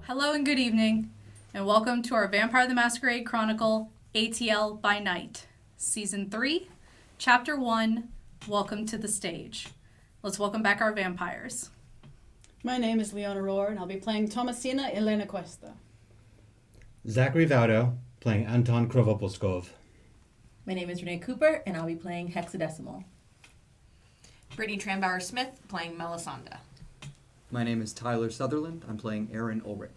Hello and good evening, and welcome to our Vampire the Masquerade Chronicle, ATL By Night, Season 3, Chapter 1, Welcome to the Stage. Let's welcome back our vampires. My name is Leona Rohr, and I'll be playing Tomasina Elena Cuesta. Zachary Vaudo, playing Anton Krovopuskov. My name is Renee Cooper, and I'll be playing Hexadecimal. Brittany Tranbauer-Smith, playing Melisanda. My name is Tyler Sutherland. I'm playing Aaron Ulrich.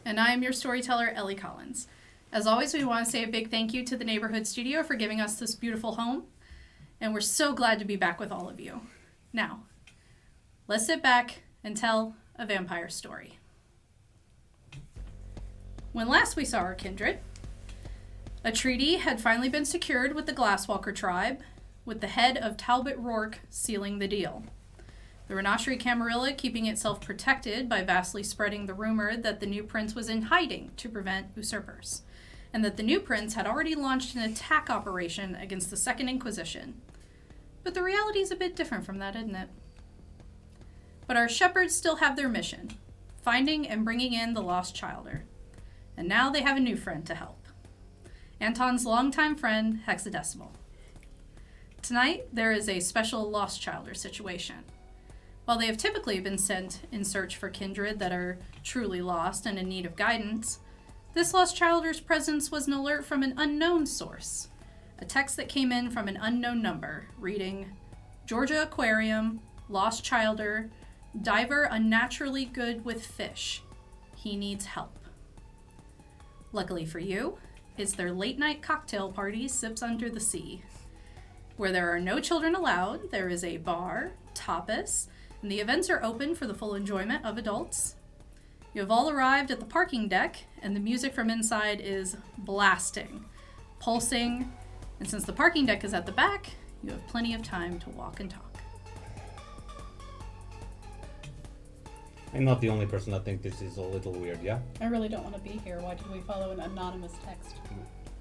And I am your storyteller, Ellie Collins. As always, we want to say a big thank you to the Neighborhood Studio for giving us this beautiful home, and we're so glad to be back with all of you. Now, let's sit back and tell a vampire story. When last we saw our kindred, a treaty had finally been secured with the Glasswalker tribe, with the head of Talbot Rourke sealing the deal. The Renashri Camarilla keeping itself protected by vastly spreading the rumor that the new prince was in hiding to prevent usurpers, and that the new prince had already launched an attack operation against the Second Inquisition. But the reality is a bit different from that, isn't it? But our shepherds still have their mission, finding and bringing in the lost childer. And now they have a new friend to help. Anton's longtime friend, Hexadecimal. Tonight, there is a special lost childer situation. While they have typically been sent in search for kindred that are truly lost and in need of guidance, this lost childer's presence was an alert from an unknown source. A text that came in from an unknown number, reading, Georgia Aquarium, lost childer, diver unnaturally good with fish. He needs help. Luckily for you, it's their late night cocktail party sips under the sea. Where there are no children allowed, there is a bar, tapas, and the events are open for the full enjoyment of adults. You have all arrived at the parking deck, and the music from inside is blasting, pulsing, and since the parking deck is at the back, you have plenty of time to walk and talk. I'm not the only person that thinks this is a little weird, yeah? I really don't want to be here. Why did we follow an anonymous text?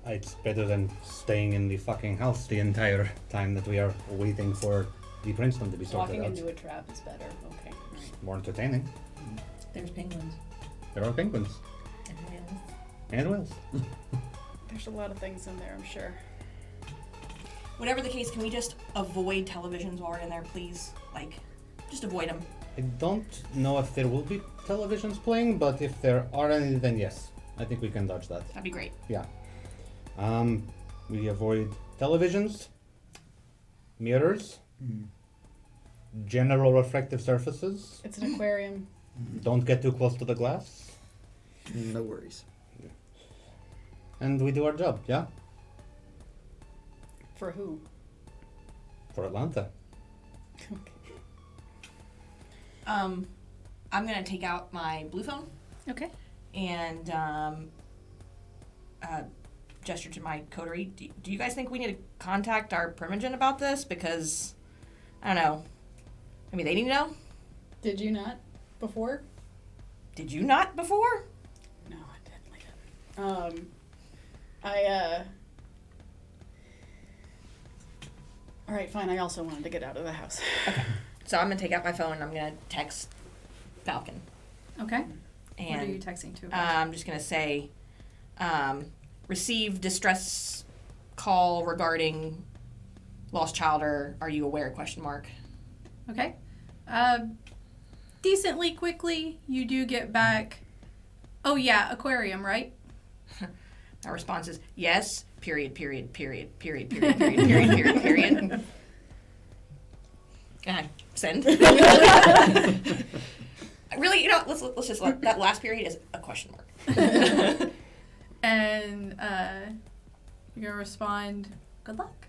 It's better than staying in the fucking house the entire time that we are waiting for the Princeton to be sorted Walking out. into a trap is better. Okay, right. More entertaining. There's penguins. There are penguins. And whales. And whales. There's a lot of things in there, I'm sure. Whatever the case, can we just avoid televisions while we're in there, please? Just avoid them. I don't know if there will be televisions playing, but if there are any, then yes. I think we can dodge that. That'd be great. Yeah. We avoid televisions, mirrors, general reflective surfaces. It's an aquarium. Don't get too close to the glass. No worries. And we do our job, yeah? For who? For Atlanta. Okay. I'm gonna take out my blue phone Okay. and gesture to my coterie. Do you guys think we need to contact our Primogen about this? Because, I don't know. Maybe they need to know? Did you not before? Did you not before? No, I definitely didn't. Alright, fine. I also wanted to get out of the house. Okay. So I'm gonna take out my phone and I'm gonna text Falcon. Okay. And What are you texting to? I'm just going to say, receive distress call regarding lost childer. Are you aware? ? Okay. Decently quickly, you do get back. Oh yeah, aquarium, right? My response is yes. Period. Period. Period. Period. Period. Period. Period. Period. Period. And I send. Really, let's just let that last period is a question mark. And you're gonna respond, good luck.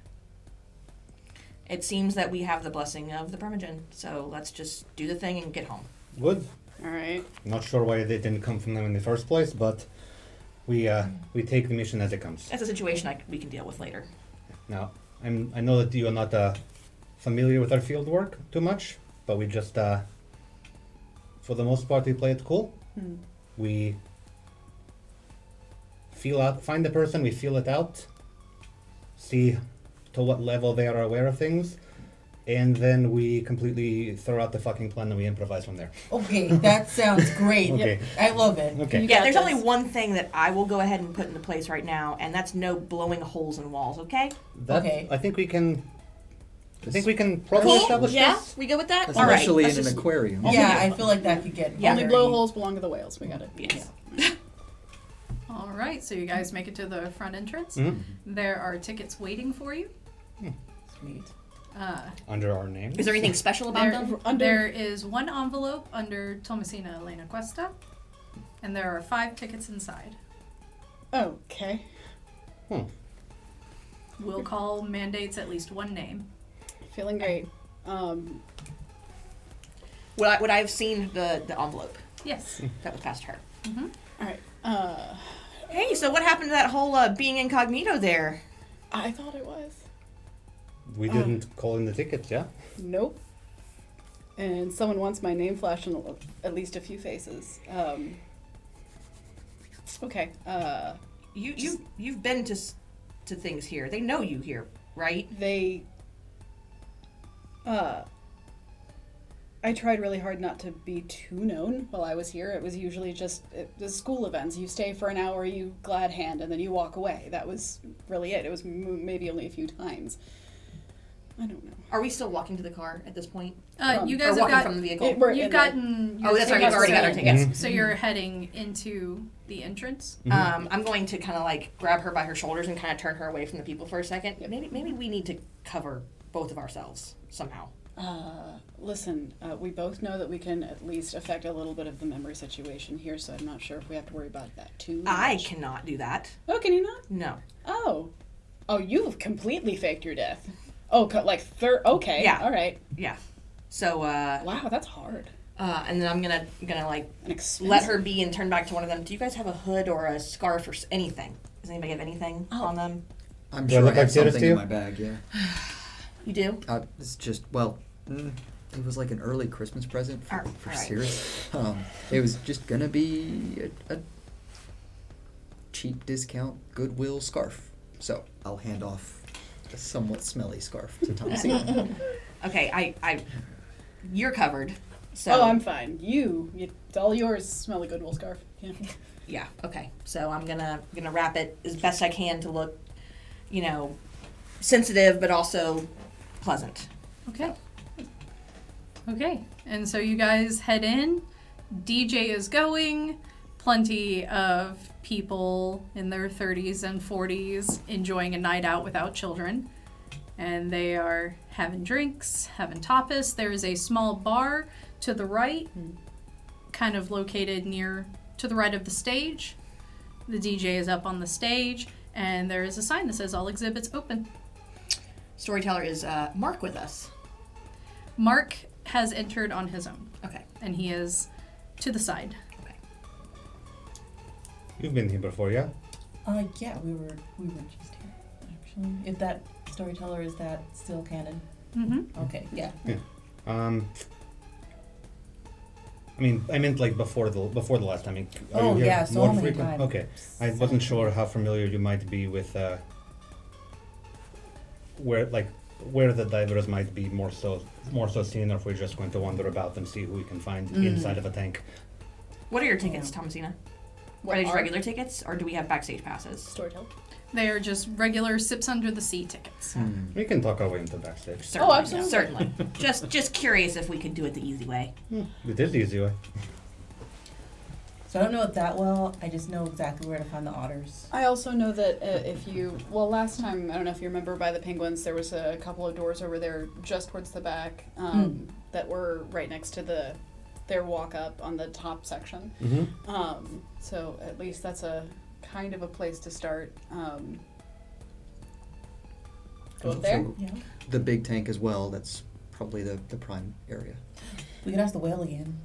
It seems that we have the blessing of the Primogen, so let's just do the thing and get home. Good. Alright. Not sure why they didn't come from them in the first place, but we take the mission as it comes. That's a situation we can deal with later. Now, I know that you are not familiar with our field work too much, but we just, for the most part, we play it cool. We find the person, we feel it out, see to what level they are aware of things, and then we completely throw out the fucking plan and we improvise from there. Okay, that sounds great. Okay. I love it. Okay. You Yeah, got there's this. only one thing that I will go ahead and put into place right now, and that's no blowing holes in walls, okay? That, Okay. I think we can probably establish Yeah? this. We go with that? All right. Especially let's in an just- aquarium. Yeah, I feel like that could get Yeah. Only blowholes belong to the whales. We got it. Yes. All right, so you guys make it to the front entrance. Mhm. There are tickets waiting for you. Sweet. Under our name. Is there anything special about them? There is one envelope under Tomasina Elena Cuesta, and there are 5 tickets inside. Okay. Will call mandates at least one name. Feeling great. Would I have seen the envelope Yes. that was passed to her? All right. Hey, so what happened to that whole being incognito there? I thought it was. We didn't call in the tickets, yeah? Nope. And someone wants my name flashed on at least a few faces. Okay. You've been to things here. They know you here, right? They. I tried really hard not to be too known while I was here. It was usually just the school events. You stay for an hour, you glad hand, and then you walk away. That was really it. It was maybe only a few times. I don't know. Are we still walking to the car at this point? You Or guys have walking got. from the vehicle? You've gotten. Your Oh, that's right. We've tickets already got our in. tickets. Mhm. So you're heading into the entrance. I'm going to kind of like grab her by her shoulders and kind of turn her away from the people for a second. Maybe we need to cover both of ourselves somehow. Listen, we both know that we can at least affect a little bit of the memory situation here, so I'm not sure if we have to worry about that too much. I cannot do that. Oh, can you not? No. Oh. Oh, you've completely faked your death. Oh, okay. Yeah. All right. Yeah. So Wow, that's hard. and then I'm gonna like An expensive. let her be and turn back to one of them. Do you guys have a hood or a scarf or anything? Does anybody have anything on them? I'm Do I sure I look have like Cirrus something to in you? my bag, yeah. You do? It's just, well, it was like an early Christmas present for Alright. Cirrus. It was just gonna be a cheap discount Goodwill scarf. So I'll hand off a somewhat smelly scarf to Thomasina. Okay, I you're covered. So Oh, I'm fine. It's all yours. Smelly Goodwill scarf. Yeah. yeah, okay. So I'm gonna wrap it as best I can to look, sensitive but also pleasant. Okay. Okay. And so you guys head in. DJ is going. Plenty of people in their 30s and 40s enjoying a night out without children. And they are having drinks, having tapas. There is a small bar to the right, kind of located to the right of the stage. The DJ is up on the stage, and there is a sign that says all exhibits open. Storyteller is Mark with us. Mark has entered on his own, Okay. and he is to the side. You've been here before, yeah? Yeah, we were just here, actually. If that storyteller, is that still canon? Mm-hmm. Okay, yeah. I mean, I meant like before the last time. Are Oh, you here yeah, so more many frequent? times. Okay, I wasn't sure how familiar you might be with where the divers might be more so seen, or if we're just going to wander about and see who we can find inside of a tank. What are your tickets, Thomasina? Are they just regular tickets, or do we have backstage passes? Storyteller. They are just regular sips under the sea tickets. We can talk our way into backstage. Certainly, absolutely. Certainly. just curious if we could do it the easy way. It is the easy way. So I don't know it that well. I just know exactly where to find the otters. I also know that last time, I don't know if you remember by the penguins, there was a couple of doors over there just towards the back that were right next to their walk up on the top section. Mm-hmm. So at least that's a kind of a place to start. Go up there. Yeah. The big tank as well, that's probably the prime area. We could ask the whale again.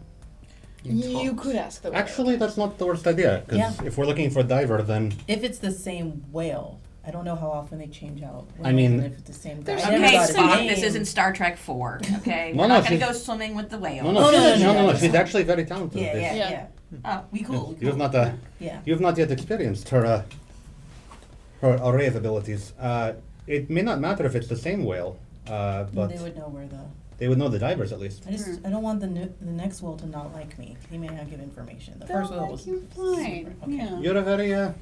You could ask the Actually, that's not the worst idea, because Yeah. if we're looking for a diver, then If it's the same whale. I don't know how often they change out. I mean, and if it's the same guy. there's- I never Okay, got his Spock, name. this isn't Star Trek 4, okay? No, We're no, not going to she's- go swimming with the whale. no. she's actually very talented. Yeah, at this. yeah, Yeah. yeah. We cool. You've not Yeah. You've not yet experienced her array of abilities. It may not matter if it's the same whale. but They would know where the. they would know the divers at least. I don't want the next will to not like me. He may not give information. The They'll first will like was you fine. super- okay. Yeah. You're a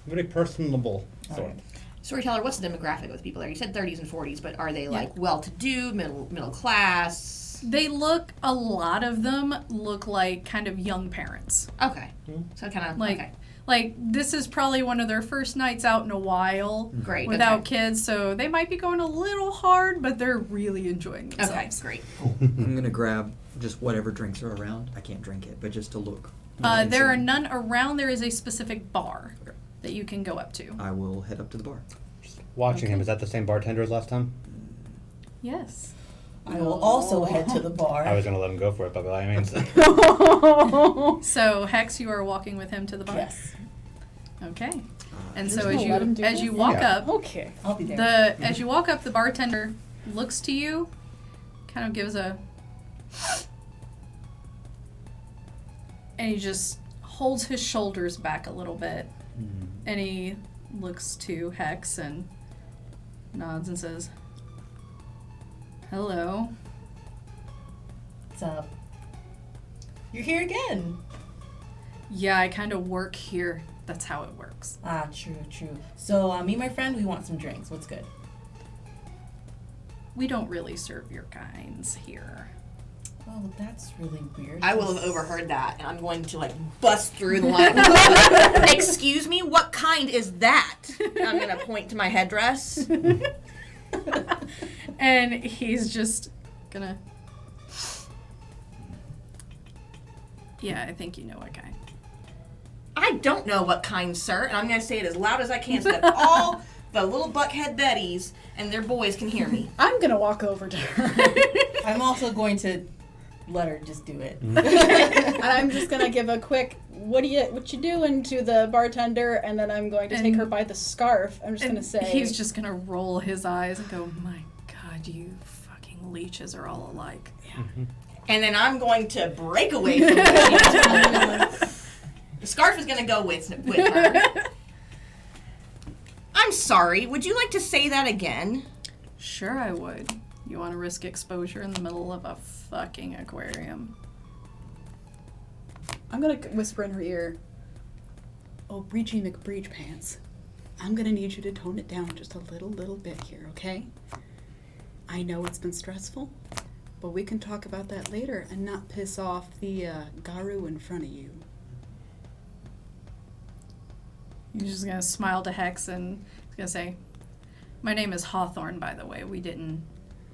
very personable sort. Alright. Storyteller, what's the demographic of the people there? You said 30s and 40s, but are they like well-to-do, middle class? They look, a lot of them look like kind of young parents. Okay. Hmm. So kind of Like, okay. like this is probably one of their first nights out in a while Great. without okay. kids, so they might be going a little hard, but they're really enjoying Okay, themselves. great. I'm gonna grab just whatever drinks are around. I can't drink it, but just to look. There are none around. There is a specific bar that you can go up to. I will head up to the bar. Watching him, is that the same bartender as last time? Yes. I will also head to the bar. I was gonna let him go for it, but by all means. So Hex, you are walking with him to the bar. Yes, Okay. And You're so just as gonna let him you do as this? you walk Yeah. up, Okay. I'll be there. as you walk up, the bartender looks to you, kind of gives a, and he just holds his shoulders back a little bit, and he looks to Hex and nods and says, "Hello." What's up? You're here again. Yeah, I kind of work here. That's how it works. Ah, true. So, me and my friend, we want some drinks. What's good? We don't really serve your kinds here. Oh, that's really weird. I will have overheard that, and I'm going to like bust through the line. Excuse me, what kind is that? And I'm gonna point to my headdress. And he's just gonna. Yeah, I think you know what kind. I don't know what kind, sir, and I'm gonna say it as loud as I can so that all the little buckhead Bettys and their boys can hear me. I'm gonna walk over to her. I'm also going to let her just do it. And I'm just gonna give a quick what you doing to the bartender, and then I'm going to take her by the scarf. I'm just And gonna say he's just gonna roll his eyes and go, "My God, you fucking leeches are all alike." And then I'm going to break away from the The scarf is gonna go with her. I'm sorry, would you like to say that again? Sure, I would. You want to risk exposure in the middle of a fucking aquarium? I'm gonna whisper in her ear. Oh, Breachy McBreach Pants. I'm gonna need you to tone it down just a little bit here, okay? I know it's been stressful, but we can talk about that later and not piss off the Garu in front of you. He's just gonna smile to Hex and he's gonna say, "My name is Hawthorne, by the way. We didn't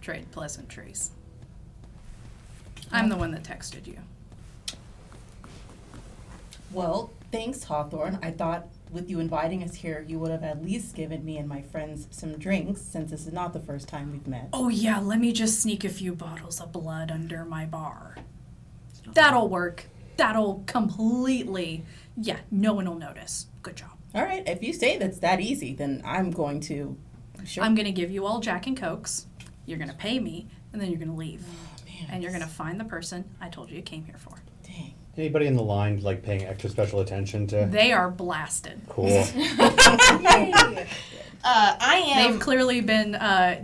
trade pleasantries. I'm the one that texted you." Well, thanks, Hawthorne. I thought with you inviting us here, you would have at least given me and my friends some drinks, since this is not the first time we've met. Oh yeah, let me just sneak a few bottles of blood under my bar. That'll work. That'll completely, yeah, no one will notice. Good job. All right, if you say that's that easy, then I'm going to. Sure. I'm gonna give you all Jack and Cokes. You're gonna pay me, and then you're gonna leave. Oh, man, And you're gonna find the person I told you came here for. Dang. Anybody in the line like paying extra special attention to? They are blasted. Cool. I am. They've clearly been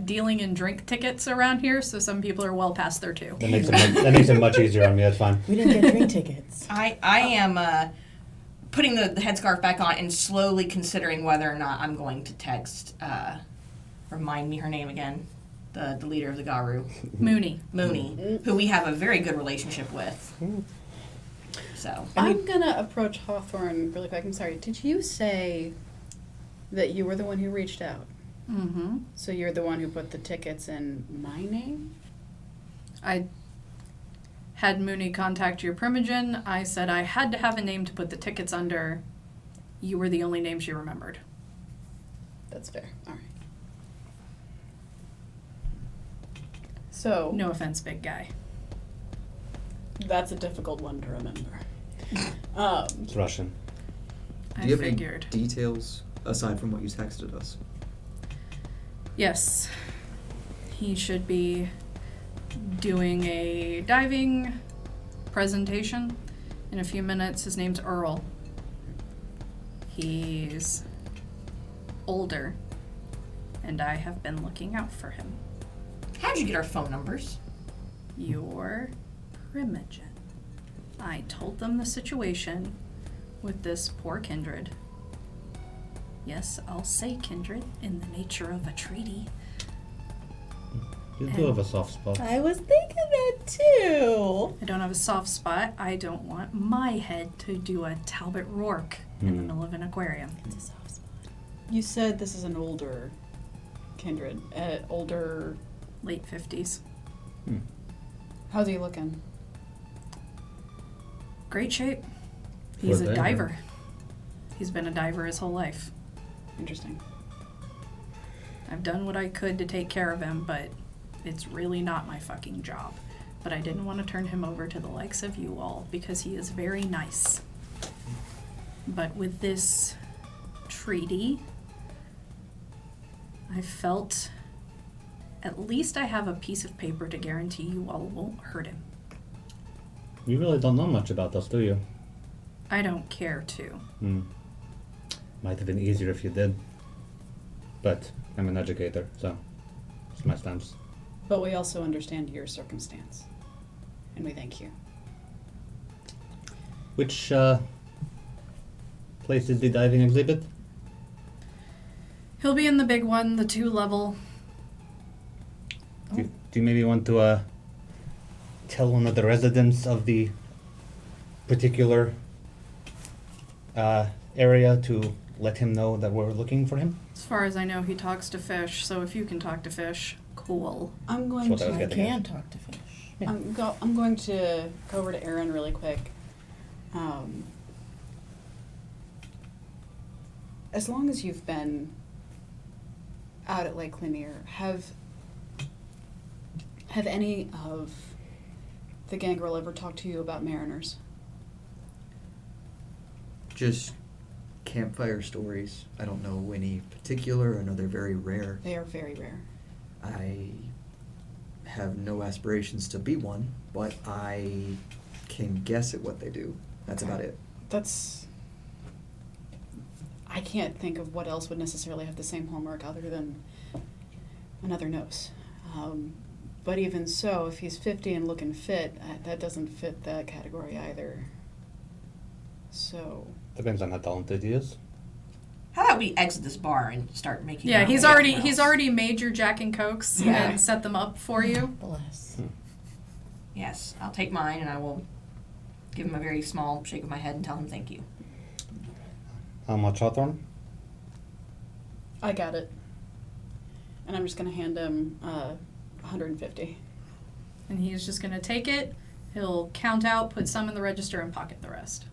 dealing in drink tickets around here, so some people are well past their two. That makes it much easier on me. That's fine. We didn't get drink tickets. I am putting the headscarf back on and slowly considering whether or not I'm going to text. Remind me her name again. The leader of the Garu, Mooney. Mooney, who we have a very good relationship with. So I'm gonna approach Hawthorne really quick. I'm sorry. Did you say that you were the one who reached out? Mm-hmm. So you're the one who put the tickets in my name? I had Mooney contact your Primogen. I said I had to have a name to put the tickets under. You were the only name she remembered. That's fair. All right. So No offense, big guy. that's a difficult one to remember. It's Russian. I Do you have figured. any details aside from what you texted us? Yes. He should be doing a diving presentation in a few minutes. His name's Earl. He's older, and I have been looking out for him. How'd you get our phone numbers? Your primogen. I told them the situation with this poor kindred. Yes, I'll say kindred in the nature of a treaty. You do have a soft spot. I was thinking that too. I don't have a soft spot. I don't want my head to do a Talbot Rourke in the middle of an aquarium. It's a soft spot. You said this is an older kindred. Older. Late 50s. How's he looking? Great shape. He's For a a diver. diver. He's been a diver his whole life. Interesting. I've done what I could to take care of him, but it's really not my fucking job. But I didn't want to turn him over to the likes of you all because he is very nice. But with this treaty, I felt at least I have a piece of paper to guarantee you all won't hurt him. You really don't know much about us, do you? I don't care to. Might have been easier if you did. But I'm an educator, so it's my stance. But we also understand your circumstance. And we thank you. Which place is the diving exhibit? He'll be in the big one, the 2-level. Do you maybe want to tell one of the residents of the particular area to let him know that we're looking for him? As far as I know, he talks to fish, so if you can talk to fish, cool. I'm going That's what I was to. I getting can at. talk to fish. I'm going to go over to Aaron really quick. As long as you've been out at Lake Lanier, have any of the gangrel ever talked to you about mariners? Just campfire stories. I don't know any particular. I know they're very rare. They are very rare. I have no aspirations to be one, but I can guess at what they do. That's about it. I can't think of what else would necessarily have the same hallmark other than another nose. But even so, if he's 50 and looking fit, that doesn't fit that category either. So, Depends on how talented he is. How about we exit this bar and start making? Yeah, our he's way already somewhere he's else? already made your Jack and Cokes Yeah. and set them up for you. Bless. Yes, I'll take mine and I will give him a very small shake of my head and tell him thank you. How much, Hawthorne? I got it. And I'm just going to hand him 150. And he's just gonna take it, he'll count out, put some in the register, and pocket the rest.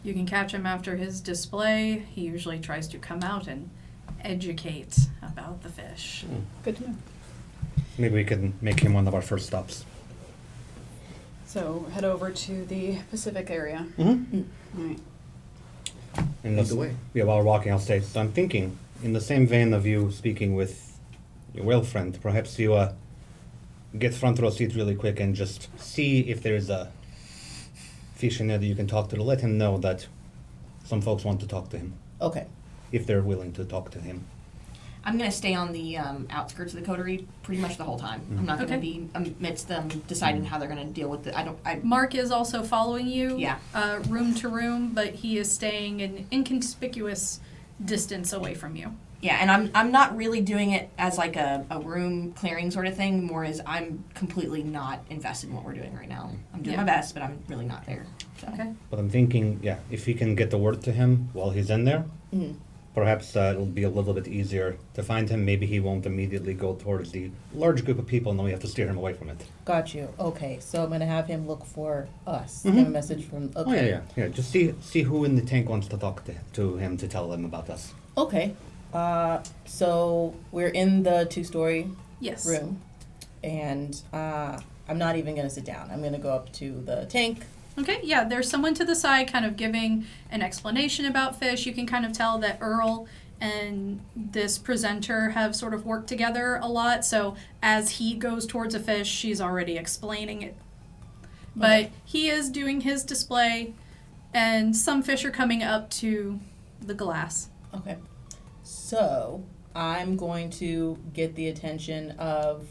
You can catch him after his display. He usually tries to come out and educate about the fish. Good to know. Maybe we can make him one of our first stops. So, head over to the Pacific area. Mm-hmm. All right. And Lead the way. Yeah, while we're walking, I'll say, so I'm thinking, in the same vein of you speaking with your whale friend, perhaps you get front row seat really quick and just see if there's a fish in there that you can talk to let him know that some folks want to talk to him, Okay. if they're willing to talk to him. I'm gonna stay on the outskirts of the coterie pretty much the whole time. I'm not gonna Okay. be amidst them deciding how they're gonna deal with it. I Mark is also following you, Yeah. room to room, but he is staying an inconspicuous distance away from you. Yeah, and I'm not really doing it as like a room clearing sort of thing, more as I'm completely not invested in what we're doing right now. I'm doing Yeah. my best, but I'm really not there. So. Okay. But I'm thinking, yeah, if he can get the word to him while he's in there, Mm. perhaps it'll be a little bit easier to find him. Maybe he won't immediately go towards the large group of people, and then we have to steer him away from it. Got you. Okay, so I'm gonna have him look for us. Mhm. Give a message from. Okay. Oh yeah, yeah. Just see who in the tank wants to talk to him to tell them about us. Okay. So we're in the 2-story Yes. room, and I'm not even gonna sit down. I'm gonna go up to the tank. Okay, yeah, there's someone to the side kind of giving an explanation about fish. You can kind of tell that Earl and this presenter have sort of worked together a lot. So as he goes towards a fish, she's already explaining it. But he is doing his display, and some fish are coming up to the glass. Okay. So, I'm going to get the attention of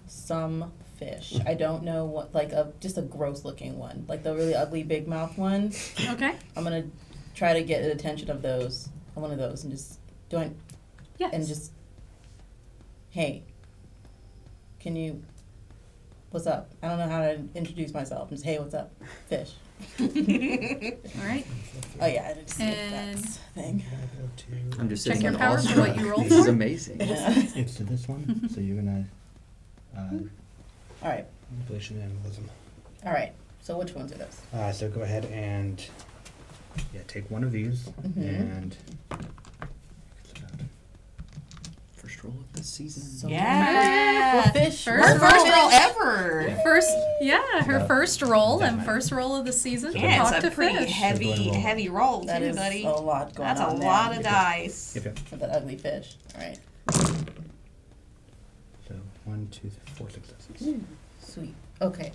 some fish. I don't know what, like just a gross looking one, like the really ugly big mouth one. Okay. I'm gonna try to get the attention of one of those, and just Yes. and just, hey, what's up? I don't know how to introduce myself. Just, hey, what's up, fish? All right. Oh yeah, I didn't see And- that thing. I'm just Check sitting your in power for awe. what you roll This is for. amazing. It's to this one, so you're gonna, All right, manipulation and animalism. all right. So which ones are those? So go ahead and, take one of these, Mhm. and, First roll of the season. So Yeah. for fish. First Her first roll. roll ever. Her first roll and Definitely. first roll of the season to Yeah, talk it's to a pretty fish. heavy roll That too, is buddy. a lot going That's a on there. lot of dice. Yep. For that ugly fish. All right. So 1, 2, 3, 4 successes. Sweet. Okay.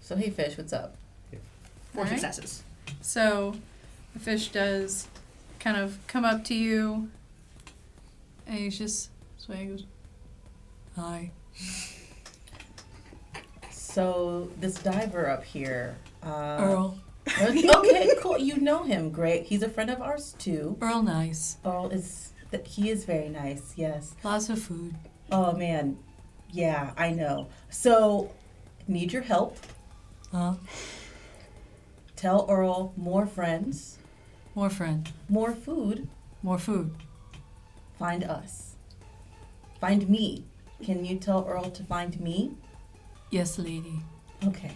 So hey fish, what's up? 4 Alright. successes. So the fish does kind of come up to you, and he's just swaying. Goes, hi. So this diver up here. Earl. Okay, cool. You know him. Great. He's a friend of ours too. Earl, nice. Earl he is very nice. Yes. Lots of food. Oh man. Yeah, I know. So need your help. Huh? Tell Earl more friends, More friend. more food. More food. Find us. Find me. Can you tell Earl to find me? Yes, lady. Okay.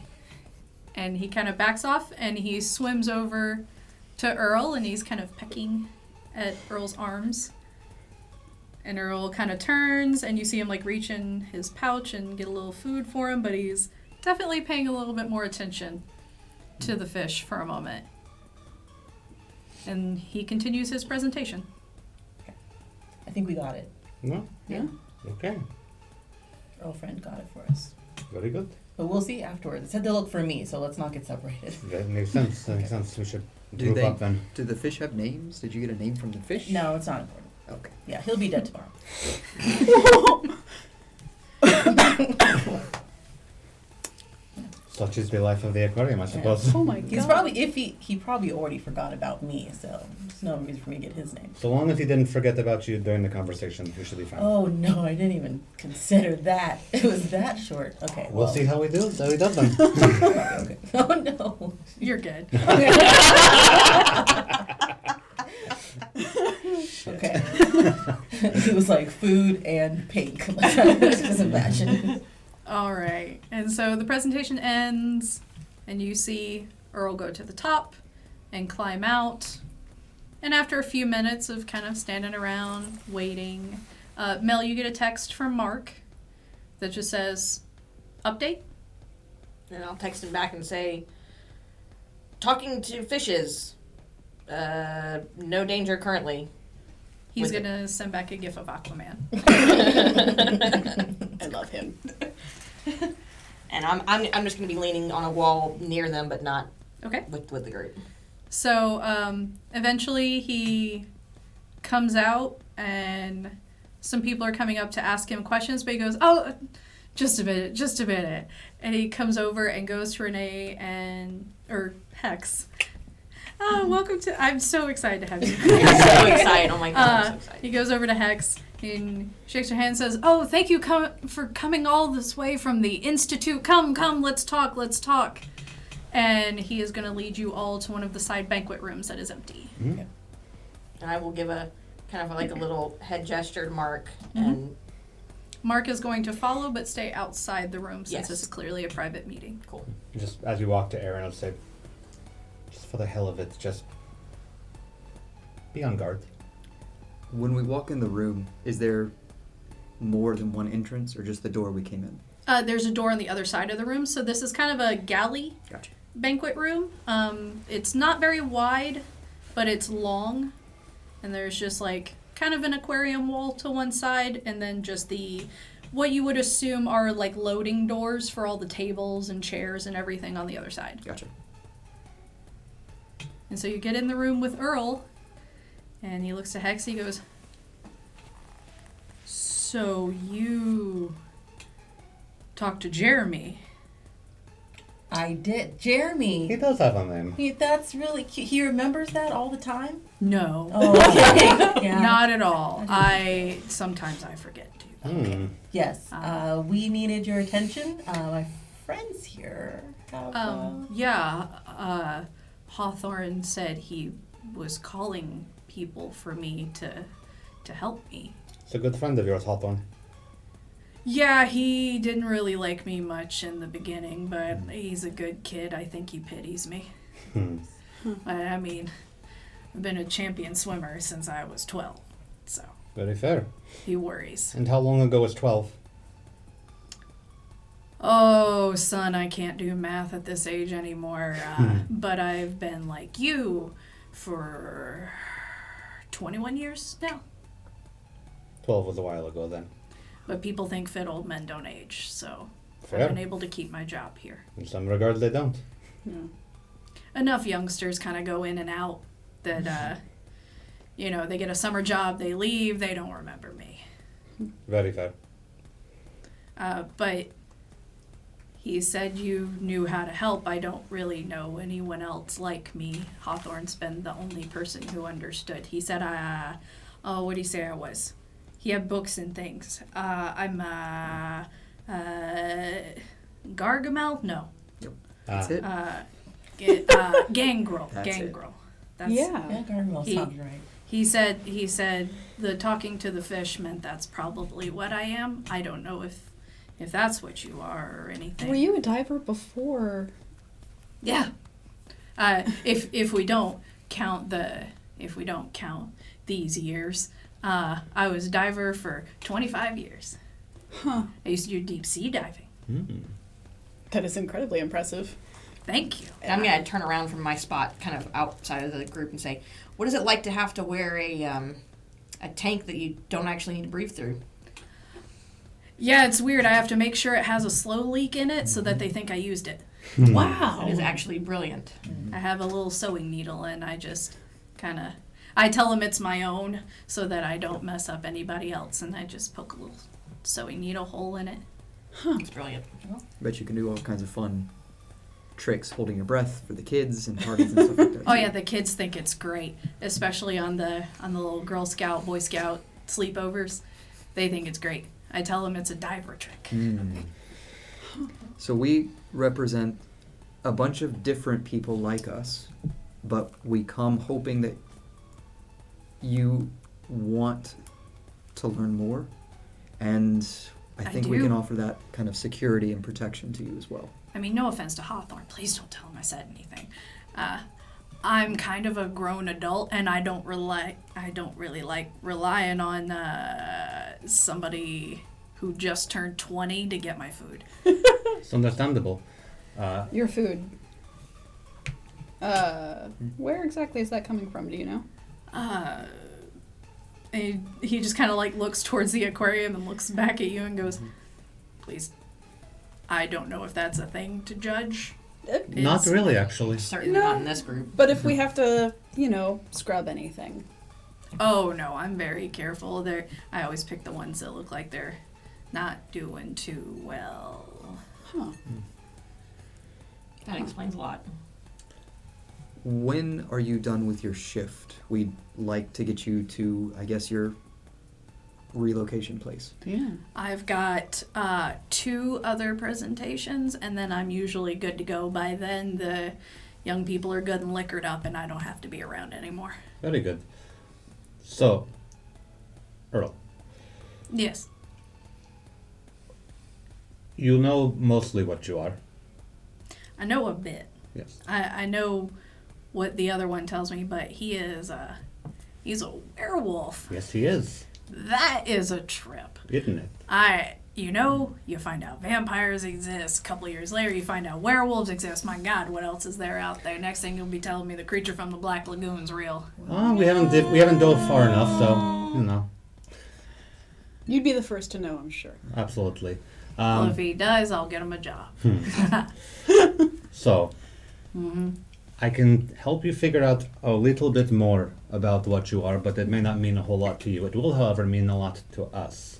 And he kind of backs off and he swims over to Earl and he's kind of pecking at Earl's arms. And Earl kind of turns and you see him like reach in his pouch and get a little food for him, but he's definitely paying a little bit more attention to the fish for a moment. And he continues his presentation. I think we got it. No? Yeah. Okay. Earl friend got it for us. Very good. But we'll see afterwards. It said to look for me, so let's not get separated. That makes sense. That makes sense. We should Do group they- up then. Do the fish have names? Did you get a name from the fish? No, it's not important. Okay. Yeah, he'll be dead tomorrow. Such is the life of the aquarium, I suppose. Oh my god. He's probably he probably already forgot about me, so there's no reason for me to get his name. So long as he didn't forget about you during the conversation, we should be fine. Oh no, I didn't even consider that. It was that short. Okay. We'll see how he does then. Okay. Oh no. You're good. Okay. He was like food and pink. Like, just imagine. All right. And so the presentation ends, and you see Earl go to the top and climb out. And after a few minutes of kind of standing around, waiting, Mel, you get a text from Mark that just says, update. And I'll text him back and say, talking to fishes. No danger currently. He's With going to send back a gif of Aquaman. I love him. And I'm just gonna be leaning on a wall near them, but not Okay. with the group. So eventually he comes out, and some people are coming up to ask him questions, but he goes, oh, just a minute. And he comes over and goes to Renee or Hex. Oh, welcome to, I'm so excited to have you. I'm so excited. Oh my god, I'm so excited. He goes over to Hex and shakes her hand and says, oh, thank you for coming all this way from the Institute. Come, let's talk. And he is going to lead you all to one of the side banquet rooms that is empty. Hmm? And I will give a kind of like a little head gesture to Mark, Mm-hmm. and Mark is going to follow but stay outside the room since Yes. this is clearly a private meeting. cool. Just as we walk to Aaron, I'll say, just for the hell of it, just be on guard. When we walk in the room, is there more than one entrance or just the door we came in? There's a door on the other side of the room, so this is kind of a galley Gotcha. banquet room. It's not very wide, but it's long, and there's just like kind of an aquarium wall to one side, and then just what you would assume are like loading doors for all the tables and chairs and everything on the other side. Gotcha. And so you get in the room with Earl, And he looks to Hex, he goes, so you talked to Jeremy? I did. He Jeremy. does have a name. That's really cute. He remembers that all the time? No. Oh, okay. Yeah. Not at all. Sometimes I forget to. Hmm. Yes. We needed your attention. My friends here have. Yeah, Hawthorne said he was calling people for me to help me. It's a good friend of yours, Hawthorne. Yeah, he didn't really like me much in the beginning, but he's a good kid. I think he pities me. Hmm. I mean, I've been a champion swimmer since I was 12, so Very fair. he worries. And how long ago was 12? Oh, son, I can't do math at this age anymore, but I've been like you for 21 years now. 12 was a while ago then. But people think fit old men don't age, so Fair. I've been able to keep my job here. In some regards, they don't. Yeah. Enough youngsters kind of go in and out that, they get a summer job, they leave, they don't remember me. Very fair. But he said you knew how to help. I don't really know anyone else like me. Hawthorne's been the only person who understood. He said, what did he say I was? He had books and things. I'm Gargamel? No. That's it. Gangrel. That's it. Gangrel. That's, Yeah, Gargamel He- sounds right. He said the talking to the fish meant that's probably what I am. I don't know if that's what you are or anything. Were you a diver before? Yeah. If we don't count these years, I was a diver for 25 years. Huh. I used to do deep sea diving. Hmm. That is incredibly impressive. Thank you. And I'm gonna turn around from my spot, kind of outside of the group, and say, "What is it like to have to wear a tank that you don't actually need to breathe through?" Yeah, it's weird. I have to make sure it has a slow leak in it so that they think I used it. Wow. That is actually brilliant. I have a little sewing needle and I just I tell them it's my own so that I don't mess up anybody else, and I just poke a little sewing needle hole in it. It's brilliant. Bet you can do all kinds of fun tricks holding your breath for the kids and parties and stuff like that. Oh yeah, the kids think it's great, especially on the little Girl Scout, Boy Scout sleepovers. They think it's great. I tell them it's a diver trick. Mm. So we represent a bunch of different people like us, but we come hoping that you want to learn more, and I think we do. can offer that kind of security and protection to you as well. I mean, no offense to Hawthorne. Please don't tell him I said anything. I'm kind of a grown adult, and I don't really like relying on somebody who just turned 20 to get my food. It's understandable. Your food. Where exactly is that coming from? Do you know? He just kind of looks towards the aquarium and looks back at you and goes, "Please, I don't know if that's a thing to judge." Not It's- really, actually. Certainly not in this group. But if we have to, scrub anything. Oh no, I'm very careful. I always pick the ones that look like they're not doing too well. Huh. That explains a lot. When are you done with your shift? We'd like to get you to, I guess, your relocation place. Yeah. I've got 2 other presentations, and then I'm usually good to go. By then, the young people are good and liquored up, and I don't have to be around anymore. Very good. So, Earl, Yes. you know mostly what you are. I know a bit. Yes. I know what the other one tells me, but he's a werewolf. Yes, he is. That is a trip. Isn't it? You find out vampires exist. A couple of years later, you find out werewolves exist. My God, what else is there out there? Next thing you'll be telling me the creature from the Black Lagoon's real. Oh, we haven't dove far enough, so, You'd be the first to know, I'm sure. absolutely. Well, if he does, I'll get him a job. So, Mm-hmm. I can help you figure out a little bit more about what you are, but it may not mean a whole lot to you. It will, however, mean a lot to us.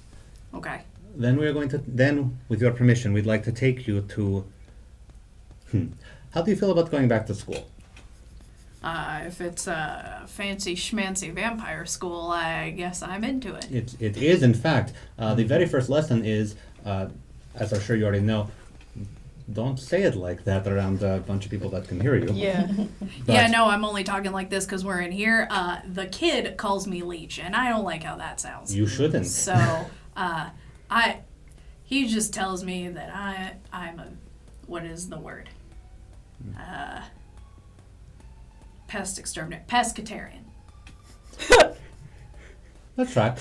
Okay. Then with your permission, we'd like to take you to... How do you feel about going back to school? If it's a fancy schmancy vampire school, I guess I'm into it. It is, in fact. The very first lesson is, as I'm sure you already know, don't say it like that around a bunch of people that can hear you. Yeah. Yeah, no, I'm only talking like this because we're in here. The kid calls me leech, and I don't like how that sounds. You shouldn't. So, he just tells me that I'm a, what is the word? Pescatarian. That's right.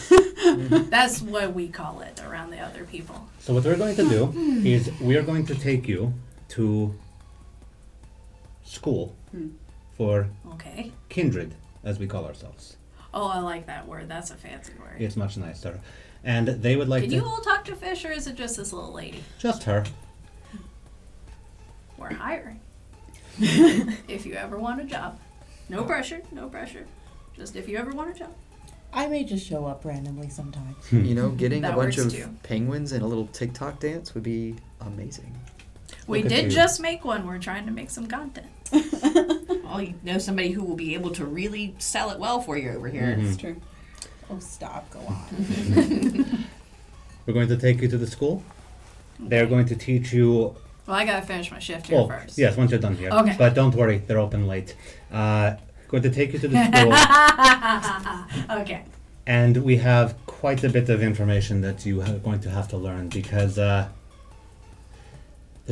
That's what we call it around the other people. So what we're going to do is we are going to take you to school for Okay. kindred, as we call ourselves. Oh, I like that word. That's a fancy word. It's much nicer. And they would like Can to... you all talk to fish, or is it just this little lady? Just her. We're hiring. If you ever want a job. No pressure, no pressure. Just if you ever want a job. I may just show up randomly sometimes. You know, getting a That bunch works of too. penguins and a little TikTok dance would be amazing. We Look at did you. just make one. We're trying to make some content. Well, you know somebody who will be able to really sell it well for you over here. Mhm. It's true. Oh, stop. Go on. We're going to take you to the school. They're going to teach you... Well, I gotta finish my shift here Oh, first. yes, once you're done here. Okay. But don't worry, they're open late. Going to take you to the school. Okay. And we have quite a bit of information that you are going to have to learn because there's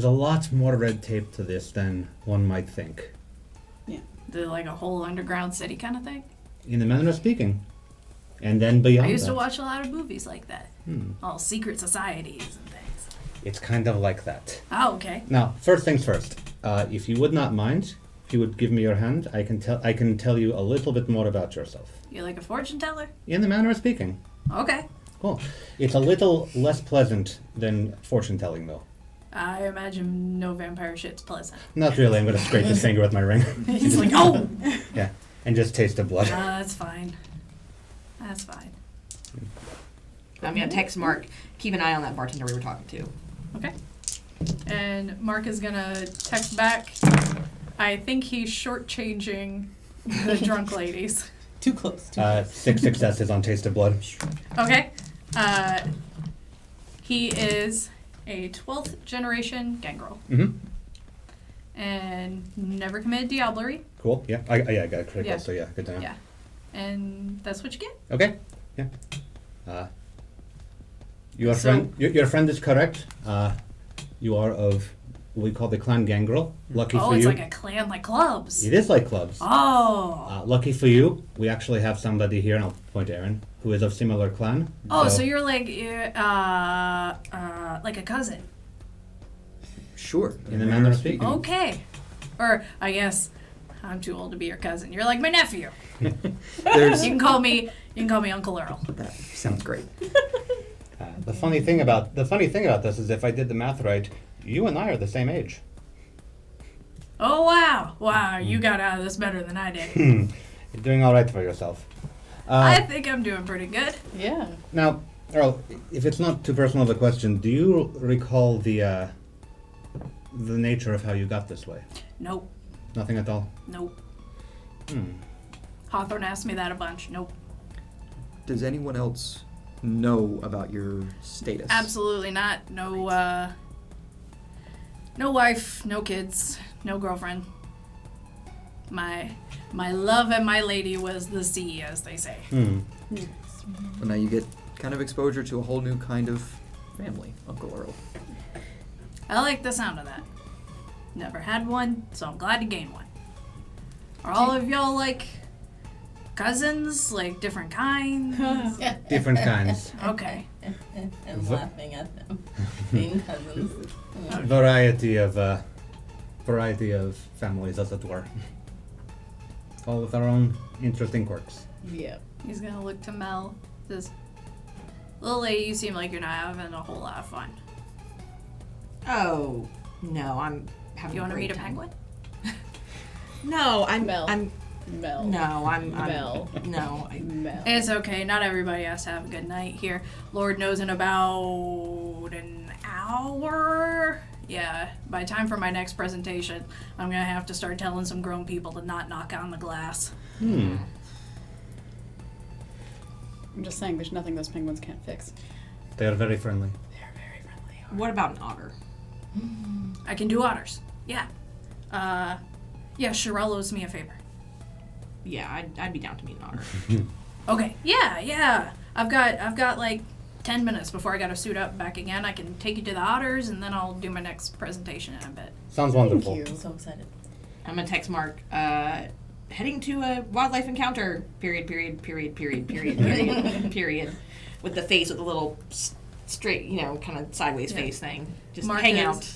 a lot more red tape to this than one might think. The, like a whole underground city kind of thing. In the manner of speaking. And then beyond I used to that. watch a lot of movies like that. Hmm. All secret societies and things. It's kind of like that. Oh, okay. Now, first things first. If you would not mind, if you would give me your hand, I can tell you a little bit more about yourself. You like a fortune teller? In the manner of speaking. Okay. Cool. It's a little less pleasant than fortune telling, though. I imagine no vampire shit's pleasant. Not really. I'm going to scrape his finger with my ring. He's like, oh! Yeah, and just taste the blood. That's fine. That's fine. I'm gonna text Mark. Keep an eye on that bartender we were talking to. Okay. And Mark is gonna text back. I think he's shortchanging the drunk ladies. Too close. 6 successes on taste of blood. Okay. He is a 12th generation gangrel Mm-hmm. and never committed diablerie. Cool. Yeah. I got a critical. Yeah. So yeah, good to know. Yeah. And that's what you get. Okay. Yeah. Your So- friend. Your friend is correct. You are of what we call the clan gangrel. Lucky Oh, for it's you. like a clan, like clubs. It is like clubs. Oh. Lucky for you, we actually have somebody here, and I'll point to Aaron, who is of similar clan. Oh, so you're like a cousin. Sure. In the manner of speaking. Okay. Or I guess I'm too old to be your cousin. You're like my nephew. There's You can call me Uncle Earl. that sounds great. The funny thing about this is, if I did the math right, you and I are the same age. Oh wow. Wow, you got out of this better than I did. You're doing all right for yourself. I think I'm doing pretty good. Yeah. Now, Earl, if it's not too personal of a question, do you recall the nature of how you got this way? Nope. Nothing at all. Nope. Hmm. Hawthorne asked me that a bunch. Nope. Does anyone else know about your status? Absolutely not. No no wife, no kids, no girlfriend. My love and my lady was the sea, as they say. Hmm. Well, now you get kind of exposure to a whole new kind of family, Uncle Earl. I like the sound of that. Never had one, so I'm glad to gain one. Are all of y'all like cousins, like different kinds? Different kinds. Okay. And laughing at them. Being cousins. Variety of families, as it were. All with our own interesting quirks. Yeah. He's gonna look to Mel. Says, "Little lady, you seem like you're not having a whole lot of fun. Oh no, I'm having. You want to great meet a time. penguin?" No, Mel. I'm Mel. no, I'm Mel. No, Mel. It's okay. Not everybody has to have a good night here. Lord knows in about an hour. Yeah, by time for my next presentation, I'm gonna have to start telling some grown people to not knock on the glass. Hmm. I'm just saying, there's nothing those penguins can't fix. They are very friendly. They're very friendly. what about an otter? I can do otters. Yeah. Yeah, Sherelle owes me a favor. Yeah, I'd be down to meet an otter. Okay. Yeah. I've got like 10 minutes before I gotta suit up back again. I can take you to the otters, and then I'll do my next presentation in a bit. Sounds wonderful. Thank you. I'm so excited. I'm gonna text Mark. Heading to a wildlife encounter. Period. With the face with the little straight, kind of sideways face thing. Just Mark hang is- out.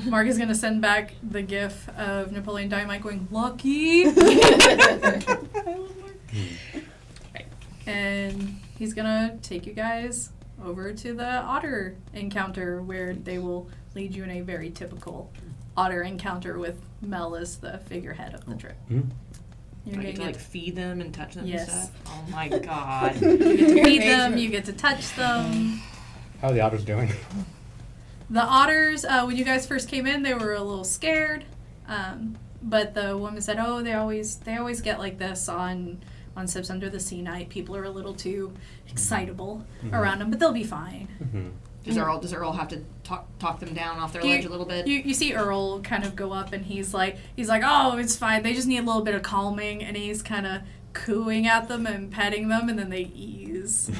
Mark is gonna send back the gif of Napoleon Dynamite going, "Lucky!" And he's gonna take you guys over to the otter encounter, where they will lead you in a very typical otter encounter with Mel as the figurehead of the trip. Hmm? You're Do I gonna get to get feed them and touch them Yes. and stuff? Oh my god. you get to feed them, you get to touch them. How are the otters doing? The otters, when you guys first came in, they were a little scared, but the woman said, "Oh, they always get like this on Sips Under the Sea night. People are a little too excitable around them, but they'll be fine." Mm-hmm. Does Earl have to talk them down off their ledge a little bit? You see Earl kind of go up, and he's like, "Oh, it's fine. They just need a little bit of calming," and he's kind of cooing at them and petting them, and then they ease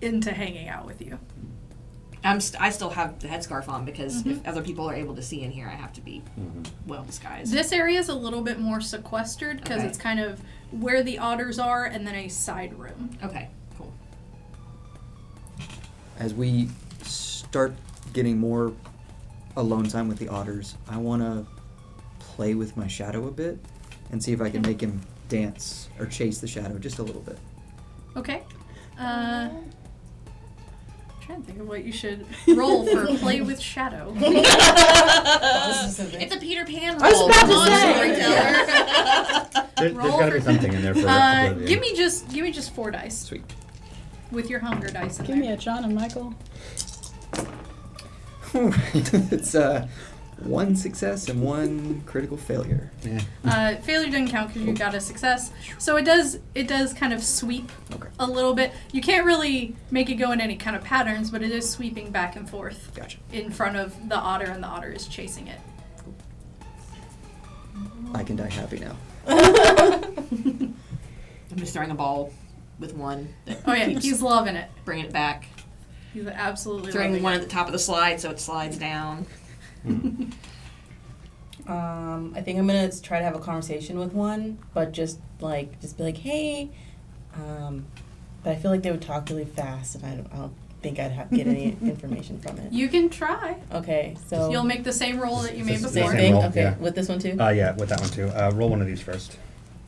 into hanging out with you. I still have the headscarf on because if other people are able to see in here, I have to be well disguised. This area is a little bit more sequestered because Okay. it's kind of where the otters are, and then a side room. Okay, cool. As we start getting more alone time with the otters, I want to play with my shadow a bit and see if I can make him dance or chase the shadow just a little bit. Okay. I'm trying to think of what you should roll for play with shadow. It's a Peter Pan roll. I was about to Come on, say. storyteller. There's Roll got to be for- something in there for oblivion. give me just 4 dice Sweet. with your hunger dice in Give there. me a John and Michael. It's one success and one critical failure. Yeah. Failure didn't count because you got a success. So it does kind of sweep Okay. a little bit. You can't really make it go in any kind of patterns, but it is sweeping back and forth Gotcha. in front of the otter, and the otter is chasing it. I can die happy now. I'm just throwing a ball with one. That Oh yeah, keeps he's loving it. bringing it back. He's absolutely Throwing loving one it. at the top of the slide so it slides down. I think I'm gonna try to have a conversation with one, but just be like, hey. But I feel like they would talk really fast, and I don't think I'd get any information from it. You can try. Okay, so You'll make the same roll that you made It's the same before. same thing. roll, Okay, yeah. with this one too. Yeah, with that one too. Roll one of these first.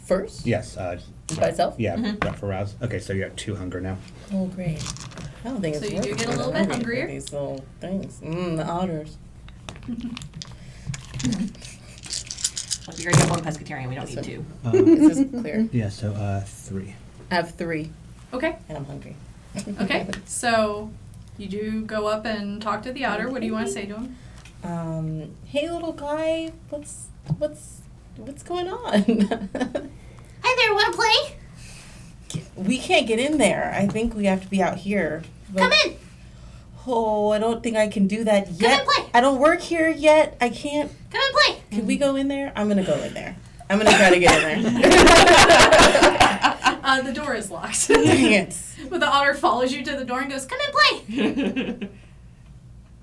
First, Yes. by itself. Yeah, right for rouse. Okay, so you got 2 hunger now. Oh, great. I don't think So it's you do worth get a it. little I'm bit hungry for hungrier. These little things. The otters. Look, we already got one pescatarian. We don't This need one. two. Is this clear? Yeah, so 3. I have 3, Okay. and I'm hungry. Okay. So you do go up and talk to the otter. What do you want to say to him? Hey, little guy, what's going on? Hi there, wanna play? We can't get in there. I think we have to be out here. But- Come in. Oh, I don't think I can do that yet. and play. I don't work here yet. I can't. Come and play. Can we go in there? I'm gonna go in there. I'm gonna try to get in there. The door is locked. Dang it. But the otter follows you to the door and goes, "Come and play."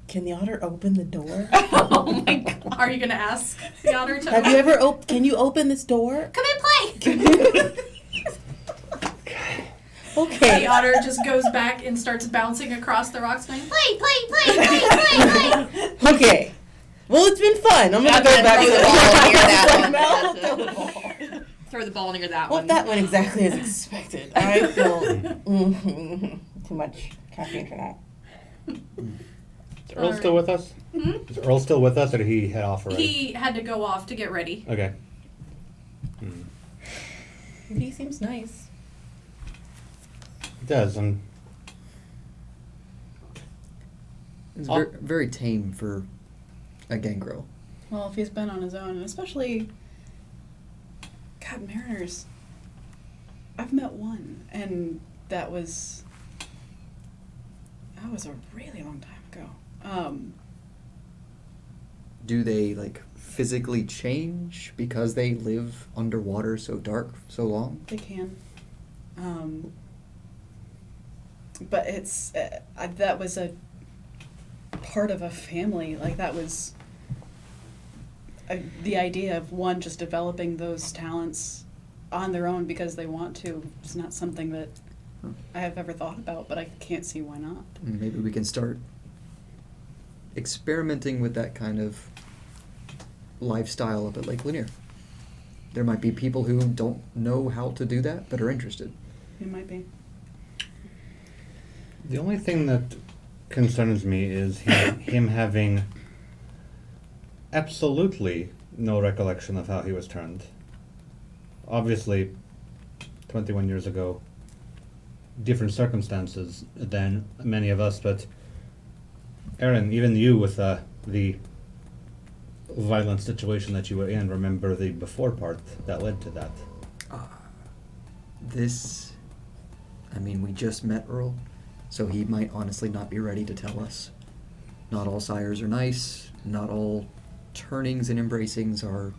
Can the otter open the door? Oh my god. Are you gonna ask the otter to? Have you ever can you open this door? Come and play. The Okay. otter just goes back and starts bouncing across the rocks, going, Play, play. Okay. Well, it's been fun. I'm gonna go back to Throw the ball near that one. Throw the ball near that Well, one. that went exactly as expected. I feel too much caffeine for that. Is Earl still with us? Is Earl still with us, or did he head off already? He had to go off to get ready. Okay. Hmm. He seems nice. It does, and It's Oh. very, very tame for a gangrel. Well, if he's been on his own, and especially, God, mariners. I've met one, and that was a really long time ago. Do they like physically change because they live underwater so dark so long? They can. But it's that was a part of a family. Like that was the idea of one just developing those talents on their own because they want to. It's not something that I have ever thought about, but I can't see why not. Maybe we can start experimenting with that kind of lifestyle up at Lake Lanier. There might be people who don't know how to do that but are interested. It might be. the only thing that concerns me is him having absolutely no recollection of how he was turned. Obviously, 21 years ago, different circumstances than many of us, but Aaron, even you with the violent situation that you were in, remember the before part that led to that. We just met Earl, so he might honestly not be ready to tell us. Not all sires are nice, not all turnings and embracings are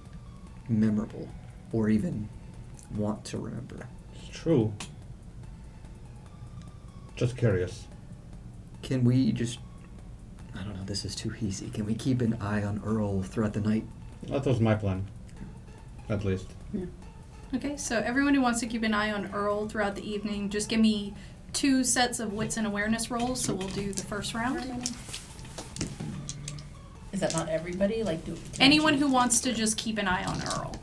memorable, or even want to remember. It's true. Just curious. Can we just... I don't know, this is too easy. Can we keep an eye on Earl throughout the night? That was my plan. At least. Yeah. Okay, so everyone who wants to keep an eye on Earl throughout the evening, just give me 2 sets of wits and awareness rolls, so we'll do the first round. Is that not everybody? Like, do Anyone who wants to just keep an eye on Earl.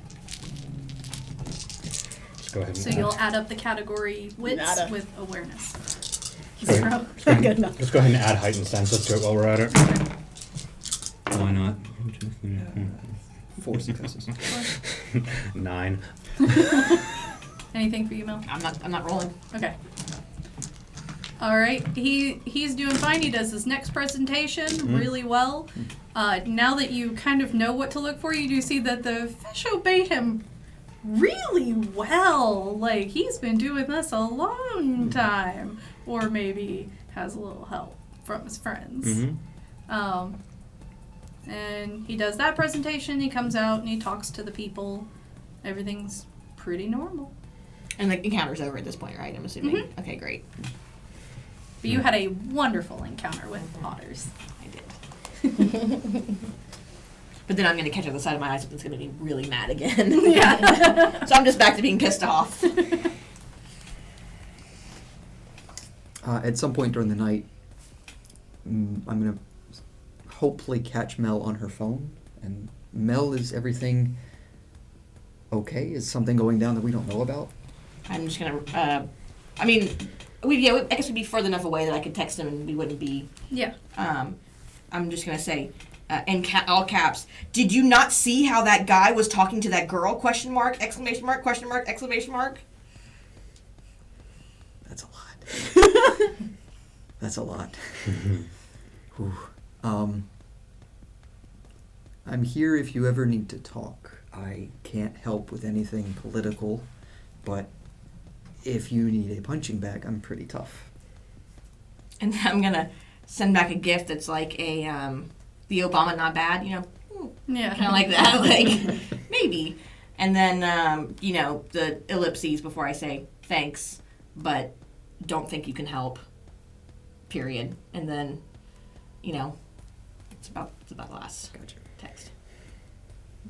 Just go ahead and So add. you'll add up the category wits Nada. with awareness. Sorry. 0. Just go ahead- Good enough. Just go ahead and add heightened sense. Let's do it while we're at it. Why not? 4 successes. 9. Anything for you, Mel? I'm not rolling. Okay. All right. He's doing fine. He does his next presentation really well. Now that you kind of know what to look for, you do see that the fish obey him really well. Like, he's been doing this a long time. Or maybe has a little help from his friends. Mm-hmm. And he does that presentation. He comes out and he talks to the people. Everything's pretty normal. And the encounter's over at this point, right? I'm assuming. Mhm. Okay, great. But you had a wonderful encounter with otters. I did. But then I'm going to catch on the side of my eyes and it's going to be really mad again. Yeah. So I'm just back to being pissed off. At some point during the night, I'm going to hopefully catch Mel on her phone. And Mel, is everything okay? Is something going down that we don't know about? I'm just going to, I guess we'd be further enough away that I could text him and we wouldn't be, Yeah. I'm just going to say, in all caps, did you not see how that guy was talking to that girl? Question mark, exclamation mark, question mark, exclamation mark. That's a lot. That's a lot. Whew. I'm here if you ever need to talk. I can't help with anything political, but if you need a punching bag, I'm pretty tough. And I'm going to send back a gift that's like a, the Obama not bad, Yeah. kind of like that, like, maybe. And then, the ellipses before I say thanks, but don't think you can help, period. And then, it's about the last Gotcha. text.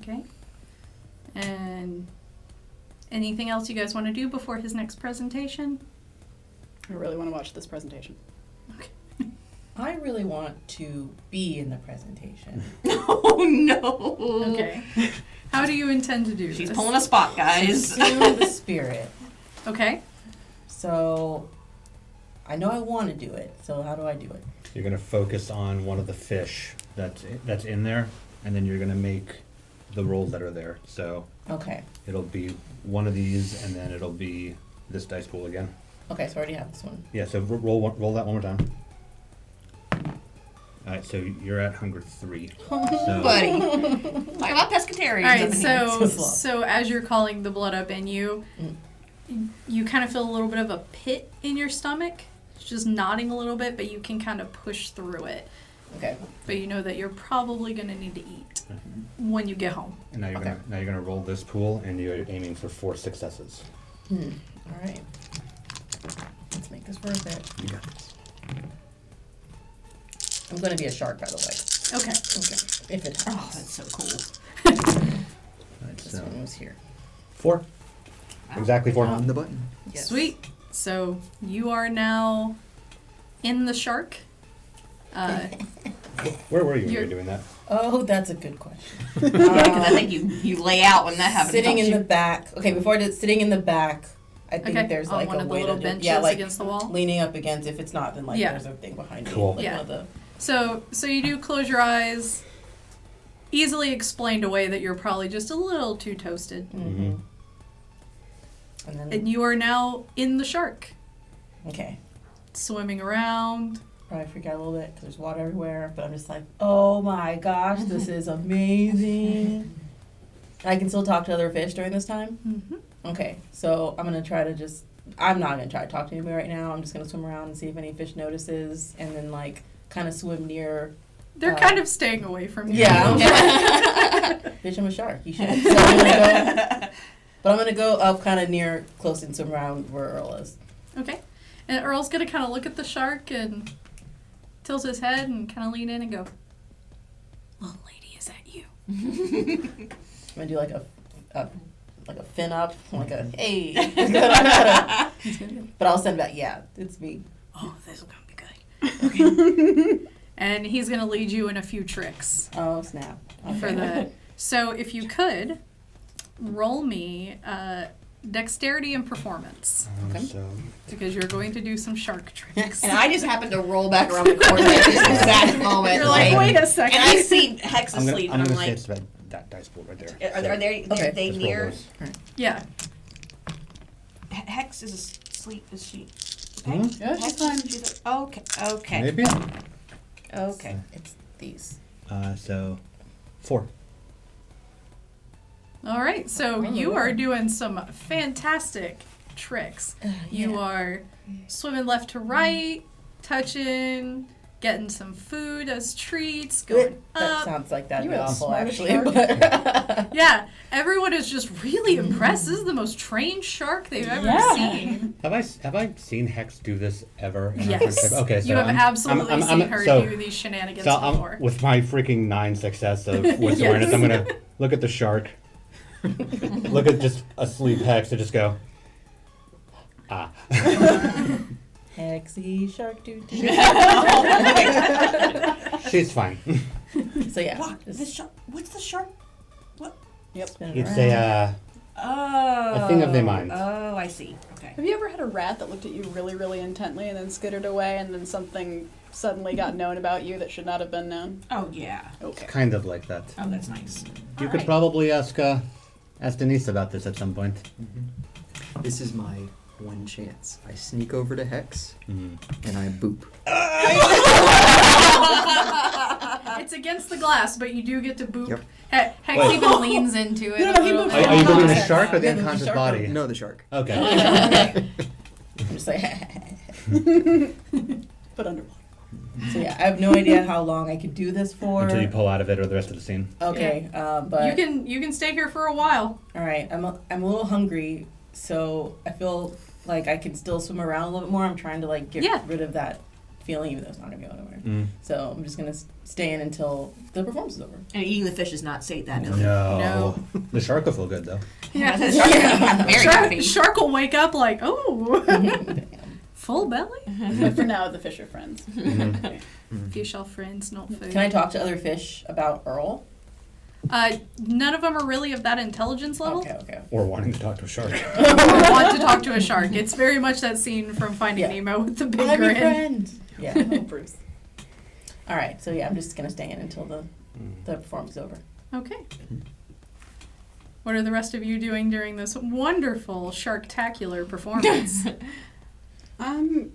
Okay. And anything else you guys want to do before his next presentation? I really want to watch this presentation. I really want to be in the presentation. Oh, no. Okay. How do you intend to do She's this? pulling a spot, guys. Pursue the spirit. Okay. So, I know I want to do it. So how do I do it? You're gonna focus on one of the fish that's in there, and then you're gonna make the rolls that are there. So Okay. it'll be one of these, and then it'll be this dice pool again. Okay, so I already have this one. Yeah. So roll that one more time. All right. So you're at hunger 3. So, Buddy. Talk about pescatarians. All right, up in here. so as you're calling the blood up in you, you kind of feel a little bit of a pit in your stomach. It's just nodding a little bit, but you can kind of push through it. Okay. But you know that you're probably going to need to eat when you get home. and now you're gonna roll this pool, and you're aiming for 4 successes. All right. Let's make this worth it. You got this. I'm going to be a shark, by the way. Okay. Okay. If it Oh, happens. that's so cool. All right, This so one was here. 4. Exactly 4. On the button. Yes. Sweet. So you are now in the shark. Where were you when you You're- were doing that? Oh, that's a good question. Yeah, because I think you lay out when that happens. Sitting don't in you? the back. Okay, before I did sitting in the back, I think Okay. there's On like one a of the way little to do, benches yeah, like against the wall. leaning up against. If it's not, then like Yeah. there's a thing behind Cool. you. Like Yeah. one of the. So you do close your eyes. Easily explained away that you're probably just a little too toasted. And then And you are now in the shark, okay, swimming around. probably freak out a little bit because there's water everywhere. But I'm just like, oh my gosh, this is amazing. I can still talk to other fish during this time. Mm-hmm. Okay, so I'm gonna try to just. I'm not gonna try to talk to anybody right now. I'm just gonna swim around and see if any fish notices, and then like kind of swim near. They're kind of staying away from you. Yeah. Bitch, I'm a shark. You should. So I'm gonna go, but I'm gonna go up kind of near, close and swim around where Earl is. Okay. And Earl's gonna kind of look at the shark and tilt his head and kind of lean in and go, "Little lady, is that you?" I'm gonna do like a fin up, like a hey. But I'll send back. Yeah, it's me. Oh, this is gonna be good. Okay. And he's gonna lead you in a few tricks Oh snap. for the. So if you could, roll me dexterity and performance Okay. So because you're going to do some shark tricks. And I just happened to roll back around the corner at this exact moment. You're like, wait a second. And I see Hex I'm asleep, gonna and I'm say like, it's that dice pool right there. are they Okay. they Just roll near? those. Yeah. Hex is asleep. Is she? Hmm? Yeah, she's fine. Okay. Okay. Maybe. Okay. It's these. So 4. All right. So you are doing some fantastic tricks. You are swimming left to right, touching, getting some food as treats, going That up. sounds like that'd You be are the awful, smartest actually. shark. But Yeah, everyone is just really impressed. This is the most trained shark they've ever Yeah. seen. Have I seen Hex do this ever? in our Yes. friendship? Okay, so You have I'm- absolutely I'm- seen her so- do these shenanigans So before. with my freaking 9 success of wits Yes. awareness, I'm gonna look at the shark, look at just asleep Hex, and just go, ah. Hexy shark doo doo. She's fine. So yeah, What? just The shark? What's the shark? spin it It's around. Oh. thing of the mind. Oh, I see. Okay. Have you ever had a rat that looked at you really, really intently and then skittered away, and then something suddenly got known about you that should not have been known? Oh yeah. Okay. kind of like that. Oh, that's nice. You All could right. probably ask Denise about this at some point. This is my one chance. I sneak over to Hex Mm. and I boop. It's against the glass, but you do get to boop. Yep. Hex Wait. even leans into it. No, a no, he little moved bit. Are you moving the Yeah, shark or the yeah, the unconscious shark. body? No, the shark. Okay. I'm just like. But underwater. So yeah, I have no idea how long I could do this for. Until you pull out of it or the rest of the scene. Okay, but You can stay here for a while. all right. I'm a little hungry, so I feel like I can still swim around a little bit more. I'm trying to like get Yeah. rid of that feeling, even though it's not gonna go anywhere. Mm. So I'm just gonna stay in until the performance is over. And eating the fish is not safe that No. No. The shark will feel good though. Yeah. The shark is very happy. Shark will wake up like, oh, full belly. But for now, the fish are friends. Mhm. Fish all friends, not food. Can I talk to other fish about Earl? None of them are really of that intelligence level. Okay. Or wanting to talk to a shark. Or want to talk to a shark. It's very much that scene from Finding Yeah. Nemo with the big I'm your grin. friend. Yeah. Oh, Bruce. All right. So yeah, I'm just gonna stay in until the performance is over. Okay. What are the rest of you doing during this wonderful Sharktacular performance? I'm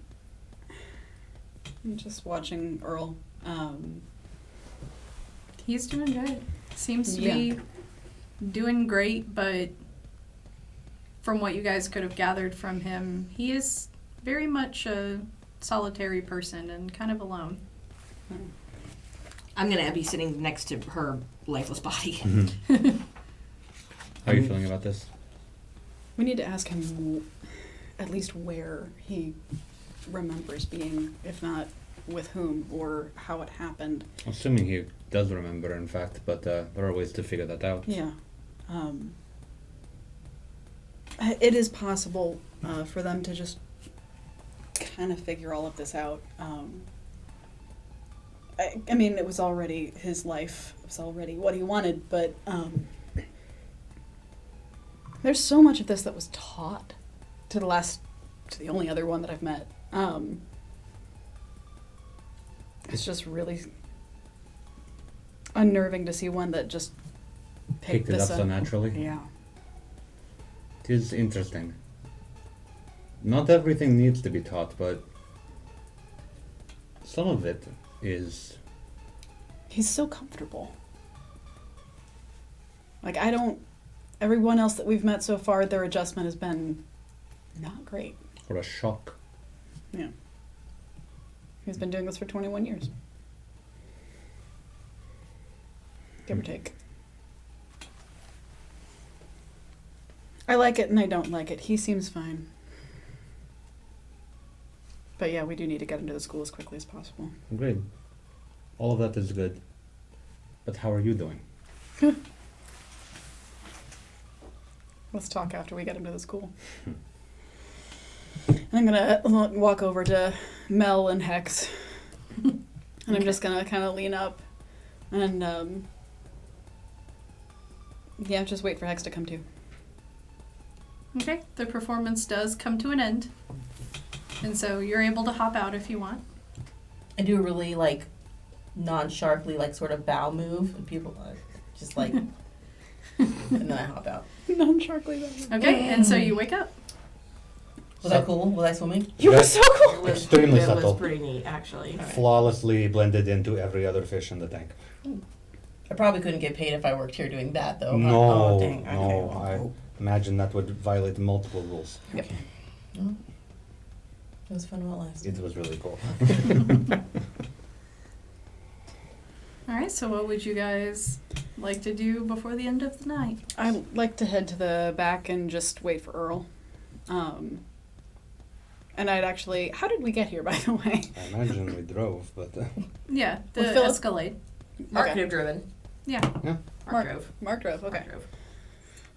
just watching Earl. He's doing good. Seems to Yeah. be doing great, but from what you guys could have gathered from him, he is very much a solitary person and kind of alone. I'm gonna be sitting next to her lifeless body. How are you feeling about this? We need to ask him at least where he remembers being, if not with whom or how it happened. Assuming he does remember, in fact, but there are ways to figure that out. Yeah. It is possible for them to just kind of figure all of this out. I mean, it was already his life. It was already what he wanted, but there's so much of this that was taught to the only other one that I've met. It's just really unnerving to see one that just picked Picked it up this so naturally. Yeah. It is interesting. Not everything needs to be taught, but some of it is. He's so comfortable. Like, everyone else that we've met so far, their adjustment has been not great. Or a shock. Yeah. He's been doing this for 21 years. Give or take. I like it and I don't like it. He seems fine. But yeah, we do need to get him to the school as quickly as possible. Great. All of that is good. But how are you doing? Let's talk after we get him to the school. I'm gonna walk over to Mel and Hex. And I'm just gonna kind of lean up and, yeah, just wait for Hex to come to. Okay, the performance does come to an end. And so you're able to hop out if you want. I do a really like non-sharkly like sort of bow move, and people just like, and then I hop out. Non-sharkly. Okay, and so you wake up. Was that cool? Was I swimming? You were so cool! It was, Extremely it subtle. was pretty neat, actually. Flawlessly blended into every other fish in the tank. I probably couldn't get paid if I worked here doing that though. No, Oh, dang, okay, no. well, I imagine that would violate multiple rules. Yep. Oh. It was fun while it lasted. It was really cool. Alright, so what would you guys like to do before the end of the night? I'd like to head to the back and just wait for Earl. And I'd actually... How did we get here, by the way? I imagine we drove, but Yeah, the With Philip? Escalade. Mark Okay. could have driven. Yeah. Mark drove. Mark drove, okay. Mark drove.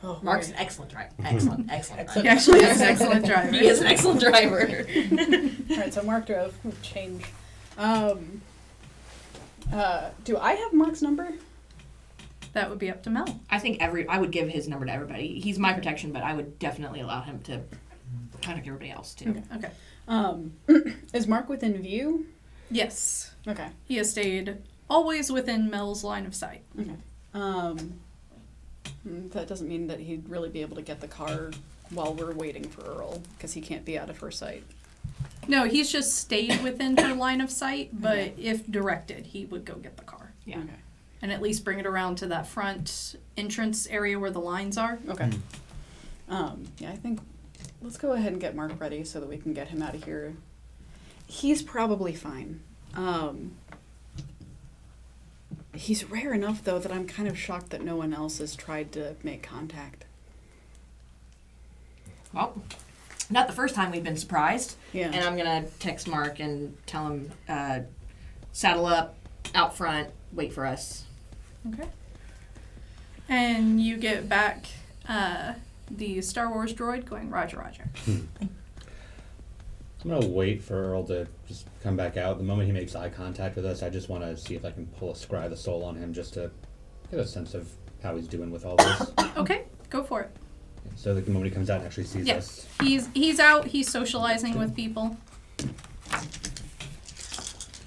Oh, Mark's an right. excellent driver. Excellent, excellent. He actually is an excellent driver. He is an excellent driver. Alright, so Mark drove. Ooh, change. Do I have Mark's number? That would be up to Mel. I think I would give his number to everybody. He's my protection, but I would definitely allow him to contact everybody else too. Okay. Is Mark within view? Yes. Okay. He has stayed always within Mel's line of sight. Okay. That doesn't mean that he'd really be able to get the car while we're waiting for Earl, because he can't be out of her sight. No, he's just stayed within her line of sight, but Okay. if directed, he would go get the car. Yeah. Okay. And at least bring it around to that front entrance area where the lines are. Okay. Yeah, I think let's go ahead and get Mark ready so that we can get him out of here. He's probably fine. He's rare enough, though, that I'm kind of shocked that no one else has tried to make contact. Well, not the first time we've been surprised. Yeah. And I'm gonna text Mark and tell him saddle up out front, wait for us. Okay. And you get back the Star Wars droid going, Roger, Roger. I'm gonna wait for Earl to just come back out. The moment he makes eye contact with us, I just want to see if I can pull a Scry the Soul on him, just to get a sense of how he's doing with all this. Okay, go for it. So that the moment he comes out and actually sees us. He's out, he's socializing with people.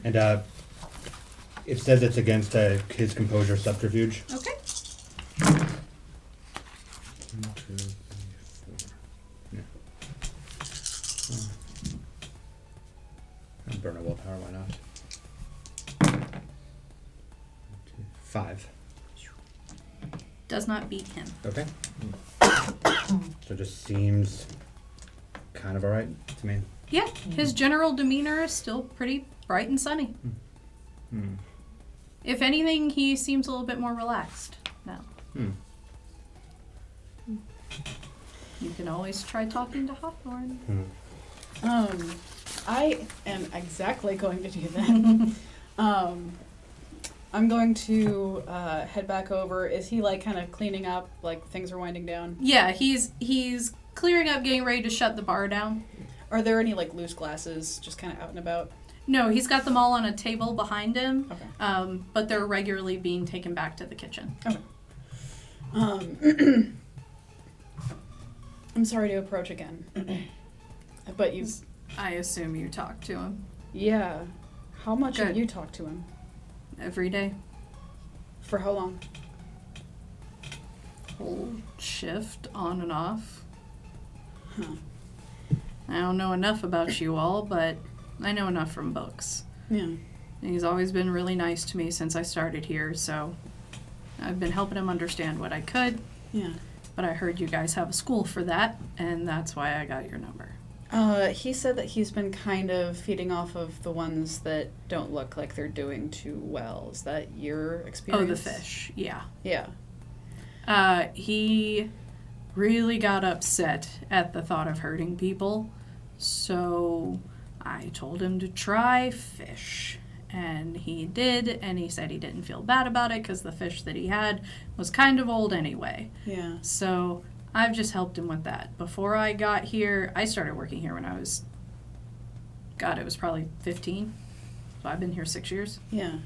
And it says it's against his composure subterfuge. Okay. 5. Does not beat him. Okay. So it just seems kind of alright to me. Yeah, his general demeanor is still pretty bright and sunny. Hmm. If anything, he seems a little bit more relaxed now. Hmm. You can always try talking to Hawthorne. Hmm. I am exactly going to do that. I'm going to head back over. Is he like kind of cleaning up, like things are winding down? Yeah, he's clearing up, getting ready to shut the bar down. Are there any like loose glasses just kind of out and about? No, he's got them all on a table behind him, Okay. but they're regularly being taken back to the kitchen. Okay. I'm sorry to approach again, but you. I assume you talk to him Yeah. How much have Good. you talked to him? every day. For how long? Whole shift, on and off. Huh. I don't know enough about you all, but I know enough from books. Yeah. And he's always been really nice to me since I started here, so I've been helping him understand what I could. Yeah. But I heard you guys have a school for that, and that's why I got your number. He said that he's been kind of feeding off of the ones that don't look like they're doing too well. Is that your experience? Oh, the fish, yeah. Yeah. He really got upset at the thought of hurting people, so I told him to try fish. And he did, and he said he didn't feel bad about it because the fish that he had was kind of old anyway. Yeah. So I've just helped him with that. Before I got here, I started working here when I was, it was probably 15. So I've been here 6 years. Yeah.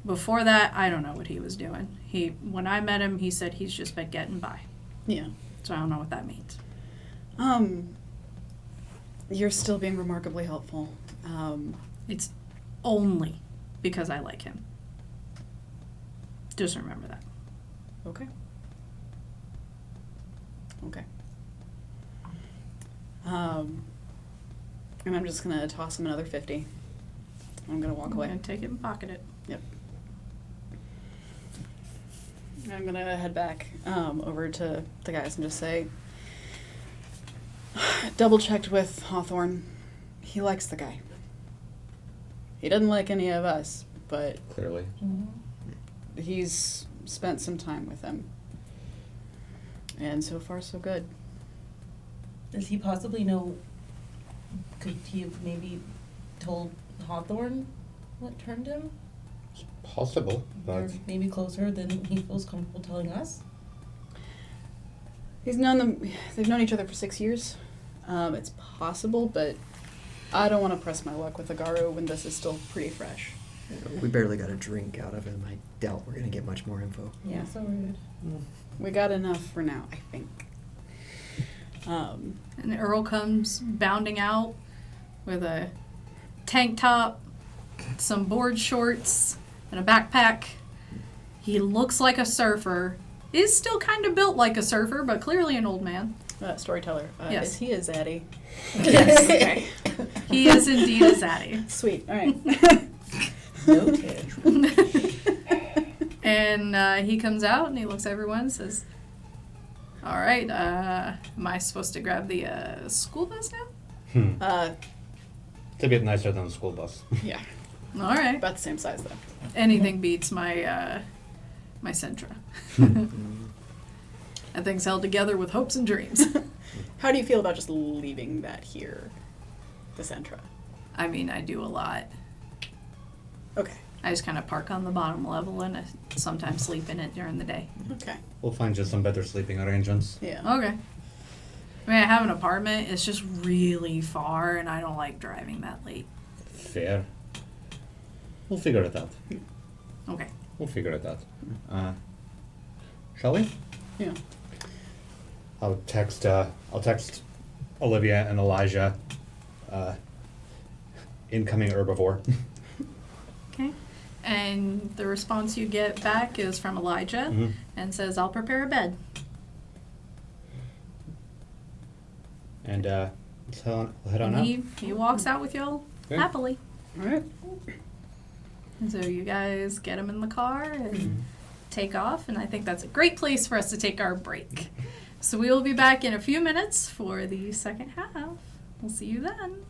Before that, I don't know what he was doing. When I met him, he said he's just been getting by. Yeah. So I don't know what that means. You're still being remarkably helpful. It's only because I like him. Just remember that. Okay. Okay. And I'm just gonna toss him another 50. I'm gonna walk away. And take it and pocket it. Yep. I'm gonna head back over to the guys and just say, double checked with Hawthorne. He likes the guy. He doesn't like any of us, but Clearly. he's spent some time with him. And so far, so good. Does he possibly know? Could he have maybe told Hawthorne what turned him? It's possible, Or but maybe closer than he feels comfortable telling us? He's known them. They've known each other for 6 years. It's possible, but I don't want to press my luck with the Garu when this is still pretty fresh. We barely got a drink out of him. I doubt we're going to get much more info. Yeah, so rude. We got enough for now, I think. And Earl comes bounding out with a tank top, some board shorts, and a backpack. He looks like a surfer. Is still kind of built like a surfer, but clearly an old man. Storyteller. Yes. Is he a zaddy? Yes. Okay. He is indeed a zaddy. Sweet. All right. No tantrum. And he comes out and he looks at everyone and says, all right, am I supposed to grab the school bus now? it's a bit nicer than the school bus. Yeah. All right. About the same size, though. Anything beats my my Sentra. That thing's held together with hopes and dreams. How do you feel about just leaving that here, the Sentra? I mean, I do a lot. Okay. I just kind of park on the bottom level and I sometimes sleep in it during the day. Okay. We'll find you some better sleeping arrangements. Yeah. Okay. I mean, I have an apartment. It's just really far, and I don't like driving that late. Fair. We'll figure it out. Okay. We'll figure it out. Shall we? Yeah. I'll text Olivia and Elijah. Incoming herbivore. Okay. And the response you get back is from Elijah Mhm. and says, I'll prepare a bed. And we'll head on And out. he walks out with y'all Okay. happily. All right. And so you guys get him in the car and take off, and I think that's a great place for us to take our break. So we will be back in a few minutes for the second half. We'll see you then.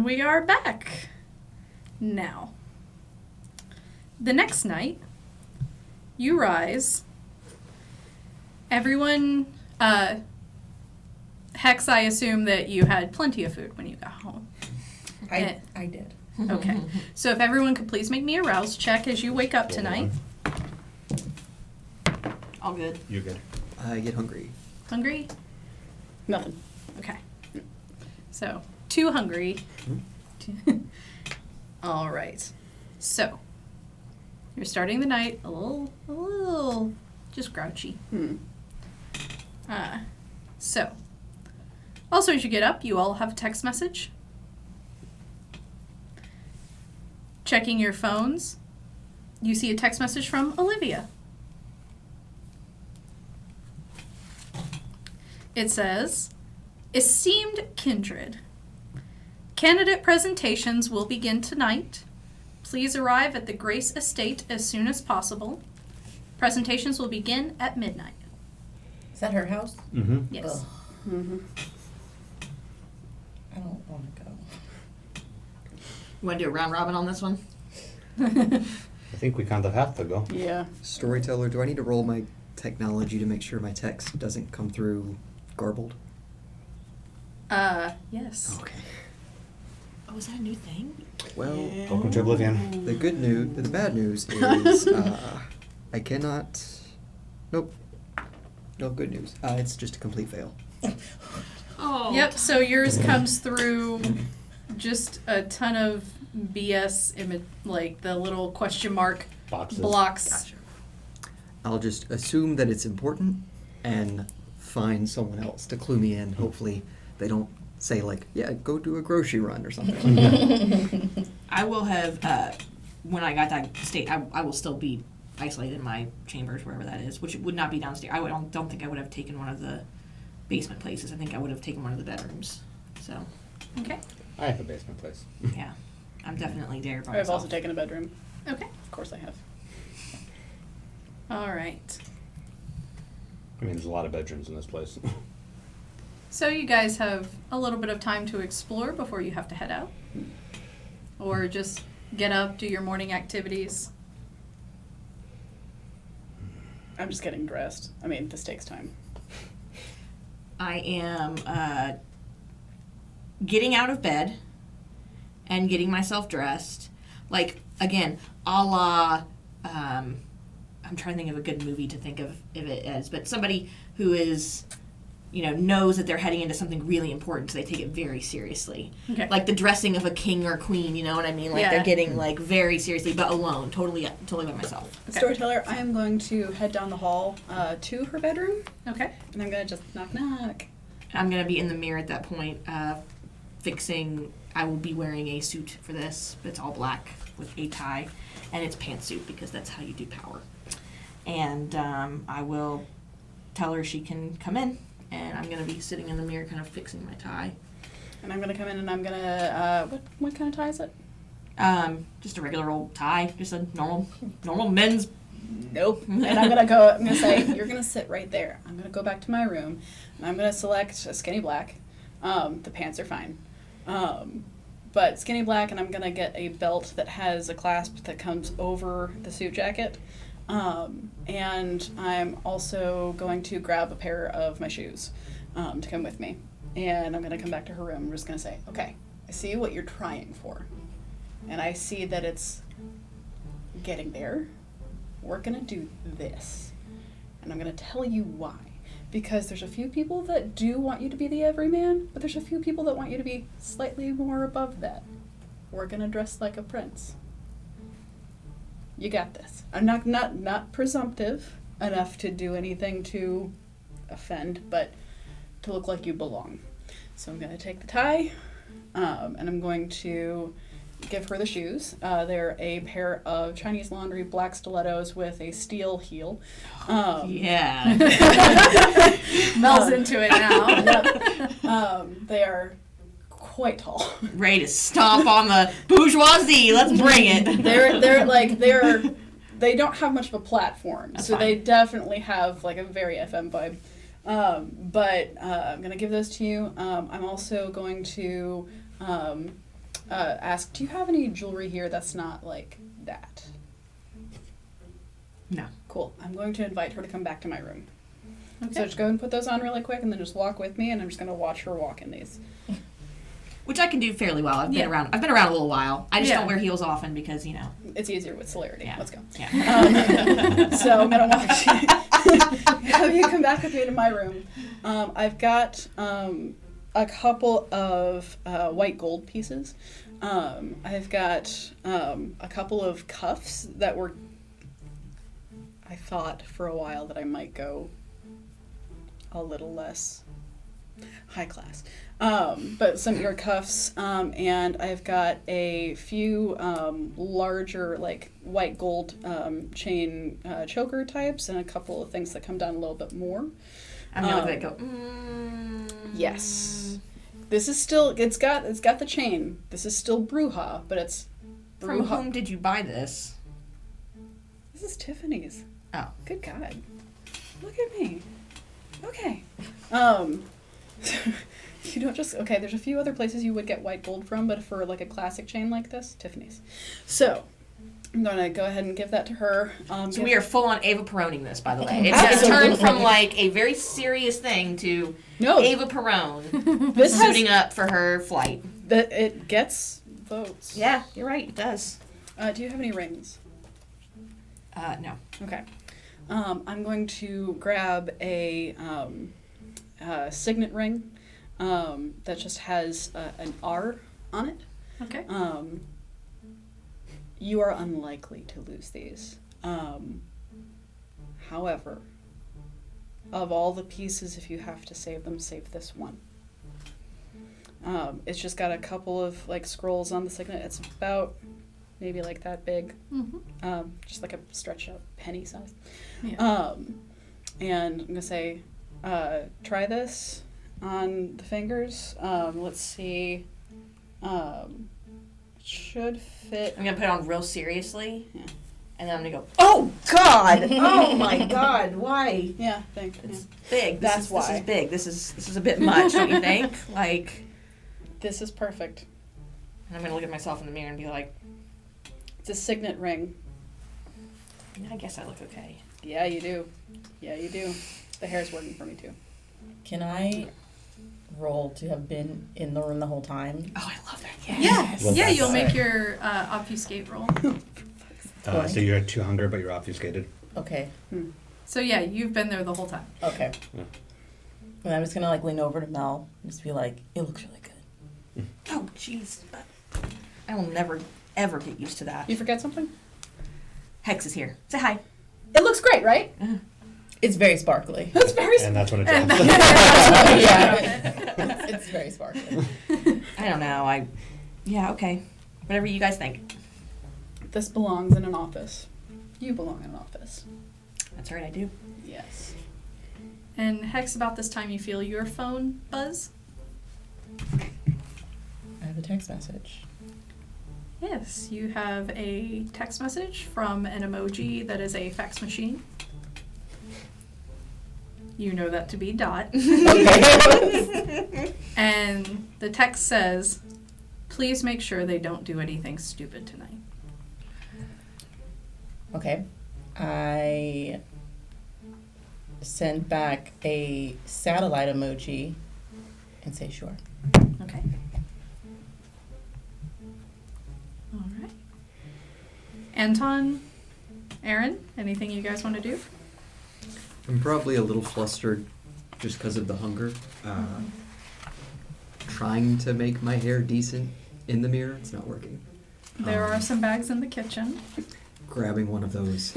And we are back. Now, the next night, you rise. Everyone, Hex, I assume that you had plenty of food when you got home. I did. Okay. So if everyone could please make me a rouse check as you wake up tonight. All good. You're good. I get hungry. Hungry? Nothing. Okay. So, 2 hungry. All right. So, you're starting the night a little just grouchy. So, also as you get up, you all have a text message. Checking your phones, you see a text message from Olivia. It says, Esteemed Kindred, candidate presentations will begin tonight. Please arrive at the Grace Estate as soon as possible. Presentations will begin at midnight. Is that her house? Mm-hmm. Yes. Ugh. I don't want to go. You want to do a round robin on this one? I think we kind of have to go. Yeah. Storyteller, do I need to roll my technology to make sure my text doesn't come through garbled? Yes. Okay. Oh, is that a new thing? Well, Welcome to Oblivion. the bad news is I cannot. Nope. No good news. It's just a complete fail. Oh. Yep, so yours comes through just a ton of BS, like the little question mark Boxes. blocks. Gotcha. I'll just assume that it's important and find someone else to clue me in. Hopefully, they don't say like, "Yeah, go do a grocery run" or something like that. I will have, when I got that state, I will still be isolated in my chambers, wherever that is, which would not be downstairs. Don't think I would have taken one of the basement places. I think I would have taken one of the bedrooms. So, Okay. I have a basement place. yeah. I'm definitely there by I've myself. also taken a bedroom. Okay. Of course I have. All right. I mean, there's a lot of bedrooms in this place. So you guys have a little bit of time to explore before you have to head out? Or just get up, do your morning activities? I'm just getting dressed. I mean, this takes time. I am getting out of bed and getting myself dressed. Like, again, a la, I'm trying to think of a good movie to think of it as, but somebody who is, knows that they're heading into something really important, so they take it very seriously. Okay. Like the dressing of a king or queen, you know what I mean? Like Yeah. they're getting like very seriously, but alone, totally by myself. Okay. Storyteller, I am going to head down the hall to her bedroom, Okay. and I'm going to just knock knock. I'm going to be in the mirror at that point, fixing. I will be wearing a suit for this. It's all black with a tie, and it's pantsuit because that's how you do power. And I will tell her she can come in, and I'm going to be sitting in the mirror kind of fixing my tie. And I'm going to come in and I'm going to, what kind of tie is it? Just a regular old tie, just a normal men's. Nope. And I'm going to say, you're going to sit right there. I'm going to go back to my room, and I'm going to select a skinny black. The pants are fine. But skinny black, and I'm going to get a belt that has a clasp that comes over the suit jacket. And I'm also going to grab a pair of my shoes to come with me. And I'm going to come back to her room. I'm just going to say, okay, I see what you're trying for. And I see that it's getting there. We're going to do this. And I'm going to tell you why. Because there's a few people that do want you to be the everyman, but there's a few people that want you to be slightly more above that. We're going to dress like a prince. You got this. I'm not presumptive enough to do anything to offend, but to look like you belong. So I'm going to take the tie, and I'm going to give her the shoes. They're a pair of Chinese laundry black stilettos with a steel heel. Yeah. Mel's into it now. They are quite tall. Ready to stomp on the bourgeoisie. Let's bring it. They don't have much of a platform, That's so fine. they definitely have like a very FM vibe. But I'm gonna give those to you. I'm also going to ask, do you have any jewelry here that's not like that? No. Cool. I'm going to invite her to come back to my room. Okay. So just go and put those on really quick and then just walk with me and I'm just going to watch her walk in these. Which I can do fairly well. I've Yeah. been around a little while. I just Yeah. don't wear heels often because, It's easier with celerity. Yeah. Let's go. Yeah. So I'm going to watch have you come back with me to my room. I've got a couple of white gold pieces. I've got a couple of cuffs that were... I thought for a while that I might go a little less high class. But some ear cuffs, and I've got a few larger, like, white gold chain choker types, and a couple of things that come down a little bit more. I'm gonna look at it and go, Yes. This is still, it's got the chain. This is still Bruja, but it's From Bruja. whom did you buy this? This is Tiffany's. Oh. Good God. Look at me. Okay. You don't just... Okay, there's a few other places you would get white gold from, but for like a classic chain like this, Tiffany's. So, I'm going to go ahead and give that to her. So we are full on Ava Peroning this, by the way. It's Absolutely. turned from like a very serious thing to No, Ava Perone this has... suiting up for her flight. It gets votes. Yeah, you're right. It does. Do you have any rings? No. Okay. I'm going to grab a signet ring that just has an R on it. Okay. You are unlikely to lose these. However, of all the pieces, if you have to save them, save this one. It's just got a couple of like scrolls on the signet. It's about maybe like that big, just like a stretched out penny size. Yeah. And I'm gonna say, try this on the fingers. Let's see. It should fit. I'm gonna put it on real seriously, Yeah. and then I'm gonna go. Oh God! Oh my God! Why? Yeah, thank you. It's big. This That's is, why. This is big. This is a bit much, don't you think? Like, This is perfect. and I'm gonna look at myself in the mirror and be like, It's a signet ring. I guess I look okay. Yeah, you do. Yeah, you do. The hair's working for me too. Can I roll to have been in the room the whole time? Oh, I love that. Yes. Well, Yeah, that's you'll all make right. your obfuscate roll. So you're at 2 hunger, but you're obfuscated. Okay. So yeah, you've been there the whole time. Okay. Yeah. And I'm just gonna like lean over to Mel and just be like, it looks really good. Oh, jeez. I will never, ever get used to that. You forget something? Hex is here. Say hi. It looks great, right? It's very sparkly. That's very And that's when it And drops. Yeah. It's very sparkly. I don't know. Yeah, okay. Whatever you guys think. This belongs in an office. You belong in an office. That's right, I do. Yes. And Hex, about this time you feel your phone buzz. I have a text message. Yes, you have a text message from an emoji that is a fax machine. You know that to be Dot. And the text says, please make sure they don't do anything stupid tonight. Okay. I send back a satellite emoji and say sure. Okay. All right. Anton, Aaron, anything you guys want to do? I'm probably a little flustered just because of the hunger. Trying to make my hair decent in the mirror, it's not working. There are some bags in the kitchen. Grabbing one of those.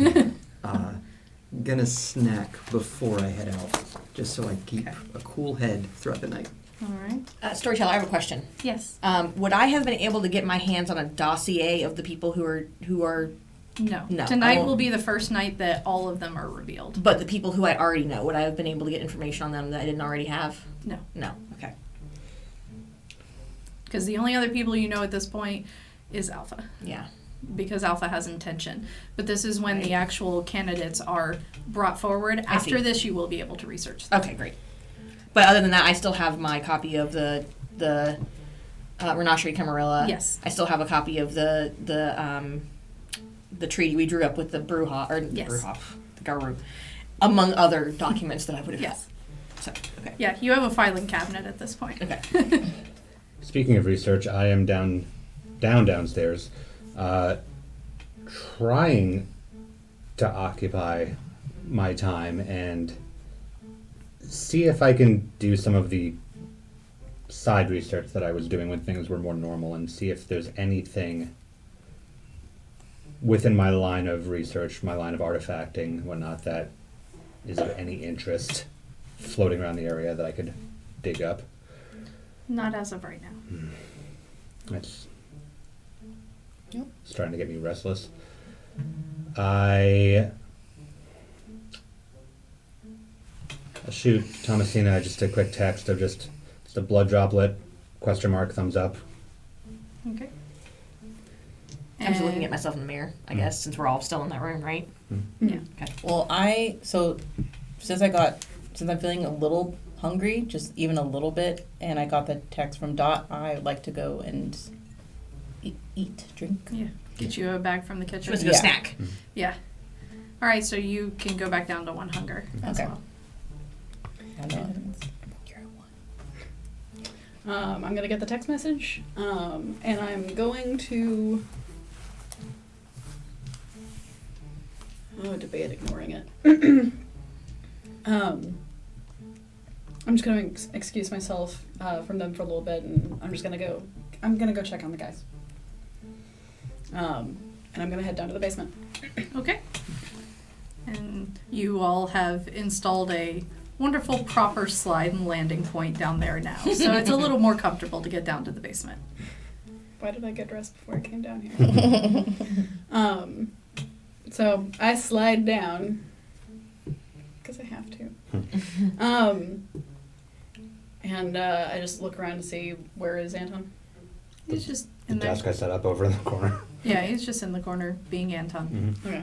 Gonna snack before I head out, just so I keep Okay. a cool head throughout the night. All right. Storyteller, I have a question. Yes. Would I have been able to get my hands on a dossier of the people who are, No. No, I Tonight won't. will be the first night that all of them are revealed. but the people who I already know? Would I have been able to get information on them that I didn't already have? No. No. Okay. Because the only other people you know at this point is Alpha. Yeah. Because Alpha has intention. But this is when the Right. actual candidates are brought forward. I see. After this, you will be able to research them. Okay, great. But other than that, I still have my copy of the Renasherie Camarilla. Yes. I still have a copy of the treaty we drew up with the Bruja, or Yes. Bruja, the Garu, among other documents that I would have Yes. had. So, okay. Yeah, you have a filing cabinet at this point. Okay. Speaking of research, I am downstairs, trying to occupy my time and see if I can do some of the side research that I was doing when things were more normal, and see if there's anything within my line of research, my line of artifacting, whatnot, that is of any interest floating around the area that I could dig up. Not as of right now. It's Yep. starting to get me restless. I'll shoot Thomasina just a quick text of just a blood droplet, question mark, thumbs up. Okay. I'm just looking And- at myself in the mirror, I guess, since we're all still in that room, right? Yeah. Okay. Well, since I'm feeling a little hungry, just even a little bit, and I got the text from Dot, I would like to go and drink. Yeah. Get you a bag from the She kitchen. wants to go Yeah. snack. Yeah. All right, so you can go back down to 1 hunger as Okay. well. I know. You're at 1. I'm gonna get the text message, and I'm going to debate ignoring it. I'm just gonna excuse myself from them for a little bit, and I'm gonna go check on the guys. And I'm gonna head down to the basement. Okay. And you all have installed a wonderful proper slide and landing point down there now. So it's a little more comfortable to get down to the basement. Why did I get dressed before I came down here? So I slide down because I have to. And I just look around to see, where is Anton? He's just The in there. desk I set up over in the corner. Yeah, he's just in the corner being Anton. Mm-hmm. Okay.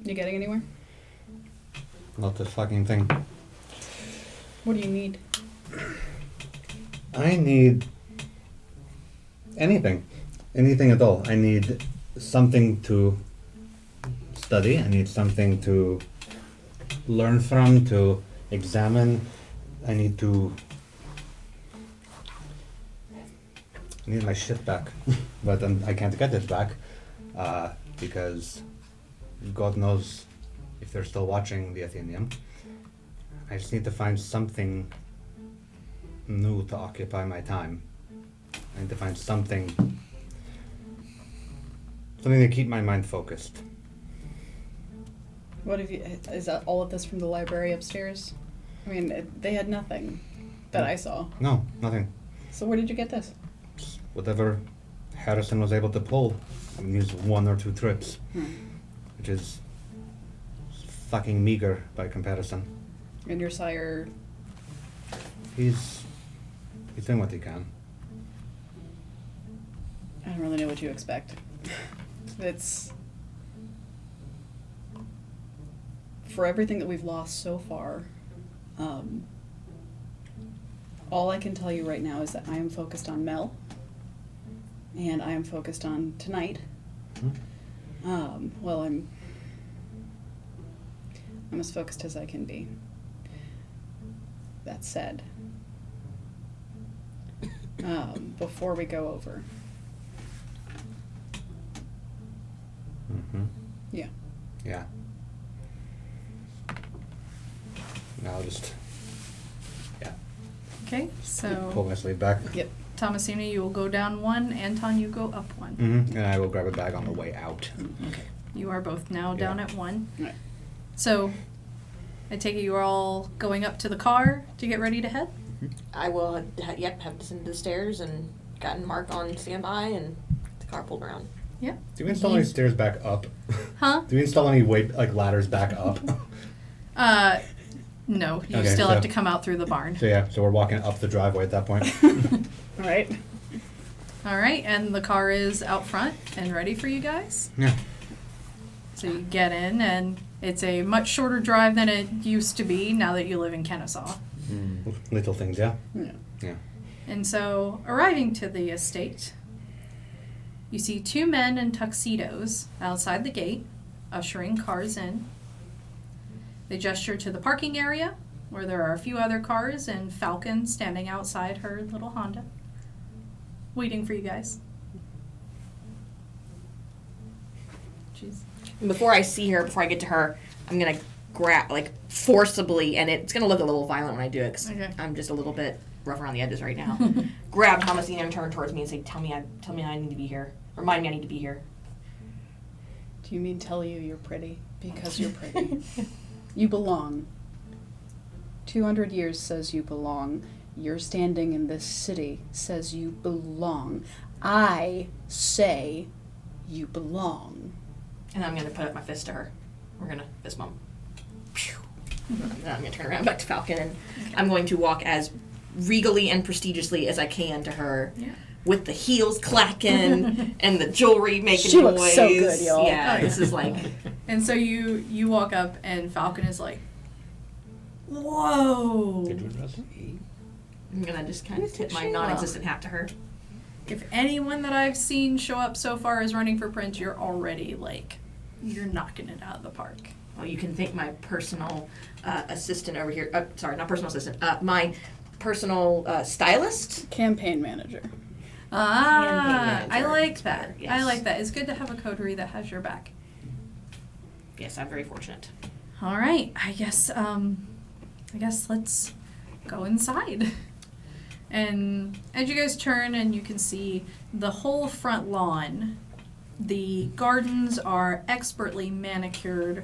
You getting anywhere? Not the fucking thing. What do you need? I need anything. Anything at all. I need something to study. I need something to learn from, to examine. I need my shit back. But I can't get it back because God knows if they're still watching the Athenium. I just need to find something new to occupy my time. I need to find something to keep my mind focused. What have you? Is that all of this from the library upstairs? I mean, they had nothing that I saw. No, nothing. So where did you get this? Just whatever Harrison was able to pull. I mean, used 1 or 2 trips, which is fucking meager by comparison. And your sire? He's doing what he can. I don't really know what you expect. It's for everything that we've lost so far. All I can tell you right now is that I am focused on Mel, and I am focused on tonight. Well, I'm as focused as I can be. That said, before we go over, Mm-hmm. yeah. Yeah. Now I'll just Okay, pull so my sleeve back. Yep. Thomasina, you will go down 1. Anton, you go up 1. Mm-hmm. And I will grab a bag on the way out. Okay. You are both now down Yeah. at 1. Right. So I take it you are all going up to the car to get ready to head? I will, have descended the stairs and gotten Mark on standby, and the car pulled around. Yeah. Do we install any stairs back up? Huh? Do we install any ladders back up? No, you Okay, still so- have to come out through the barn. So we're walking up the driveway at that point. All right. All right, and the car is out front and ready for you guys. Yeah. So you get in, and it's a much shorter drive than it used to be now that you live in Kennesaw. Mm. Little things, yeah. Yeah. Yeah. And so, arriving to the estate, you see two men in tuxedos outside the gate, ushering cars in. They gesture to the parking area, where there are a few other cars and Falcon standing outside her little Honda, waiting for you guys. Jeez. Before I see her, before I get to her, I'm gonna grab, like, forcibly, and it's gonna look a little violent when I do it, because Okay. I'm just a little bit rough around the edges right now. Grab Thomasina and turn towards me and say, tell me I need to be here. Remind me I need to be here. Do you mean tell you you're pretty? Because you're pretty. You belong. 200 years says you belong. Your standing in this city says you belong. I say you belong. And I'm gonna put up my fist to her. We're gonna fist bump. Pew. And then I'm gonna turn around back to Falcon, and I'm going to walk as regally and prestigiously as I can to her. Yeah. With the heels clacking and the jewelry making She noise. looks so good, y'all. Yeah, Oh, this yeah. is like, And so you walk up and Falcon is like, whoa. Did you address it? I'm gonna just kind of tip my non-existent hat to her. If anyone that I've seen show up so far is running for Prince, you're already like, you're knocking it out of the park. Well, you can thank my personal assistant over here. Sorry, not personal assistant. My personal stylist. Campaign manager. Ah, I manager. like that. Yes. I like that. It's good to have a coterie that has your back. Yes, I'm very fortunate. All right, I guess let's go inside. And as you guys turn and you can see the whole front lawn, the gardens are expertly manicured,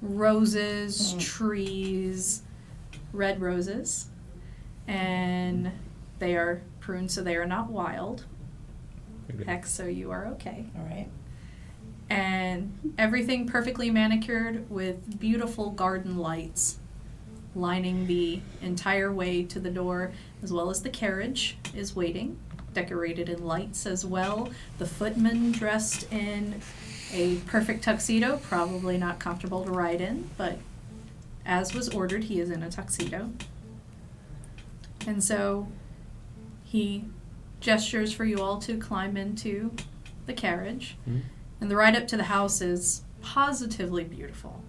roses, trees, red roses, and they are pruned so they are not wild. Heck, so you are okay. All right. And everything perfectly manicured with beautiful garden lights lining the entire way to the door, as well as the carriage is waiting, decorated in lights as well. The footman dressed in a perfect tuxedo, probably not comfortable to ride in, but as was ordered, he is in a tuxedo. And so he gestures for you all to climb into the carriage. And the ride up to the house is positively beautiful.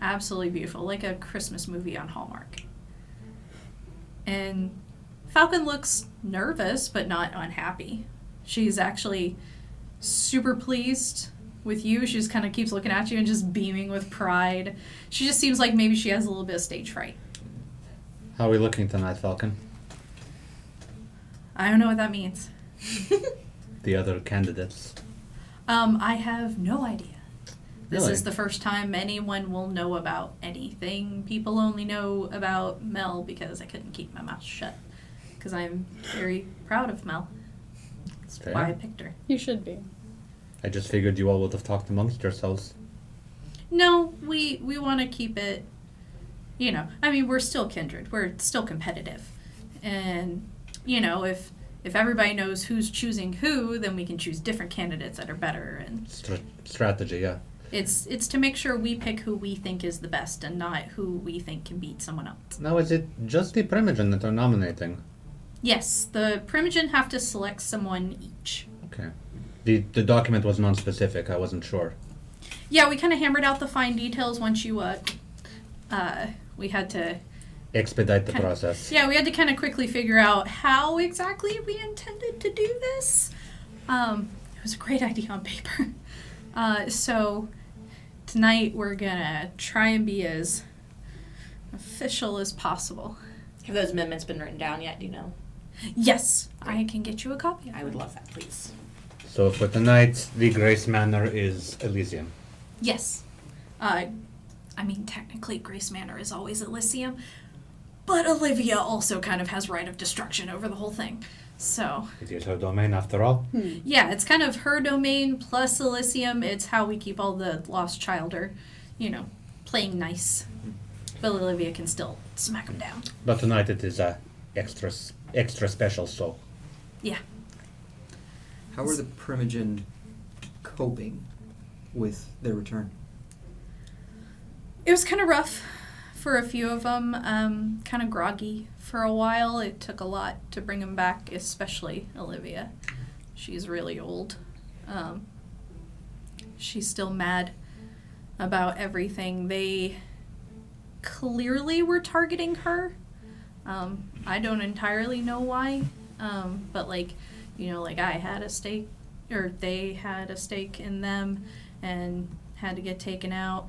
Absolutely beautiful, like a Christmas movie on Hallmark. And Falcon looks nervous, but not unhappy. She's actually super pleased with you. She just kind of keeps looking at you and just beaming with pride. She just seems like maybe she has a little bit of stage fright. How are we looking tonight, Falcon? I don't know what that means. The other candidates. I have no idea. This Really? is the first time anyone will know about anything. People only know about Mel because I couldn't keep my mouth shut. Because I'm very proud of Mel. That's Fair. why I picked her. You should be. I just figured you all would have talked amongst yourselves. No, we want to keep it, you know, I mean, we're still kindred. We're still competitive. And, you know, if everybody knows who's choosing who, then we can choose different candidates that are better. And Strategy, yeah. it's to make sure we pick who we think is the best and not who we think can beat someone else. Now, is it just the Primogen that are nominating? Yes, the Primogen have to select someone each. Okay. The document was non-specific. I wasn't sure. Yeah, we kind of hammered out the fine details once you, we had to, Expedite the Okay. process. yeah, we had to kind of quickly figure out how exactly we intended to do this. It was a great idea on paper. So tonight we're gonna try and be as official as possible. Have those amendments been written down yet? Do you know? Yes, I can get you a copy. I would love that, please. So for tonight, the Grace Manor is Elysium. Yes. I mean, technically Grace Manor is always Elysium, but Olivia also kind of has right of destruction over the whole thing. So, It is her domain after all. yeah, it's kind of her domain plus Elysium. It's how we keep all the lost childer, you know, playing nice. But Olivia can still smack them down. But tonight it is extra special, so Yeah. How are the Primogen coping with their return? It was kind of rough. for a few of them, kind of groggy for a while. It took a lot to bring them back, especially Olivia. She's really old. She's still mad about everything. They clearly were targeting her. I don't entirely know why, but like, you know, like I had a stake, or they had a stake in them and had to get taken out.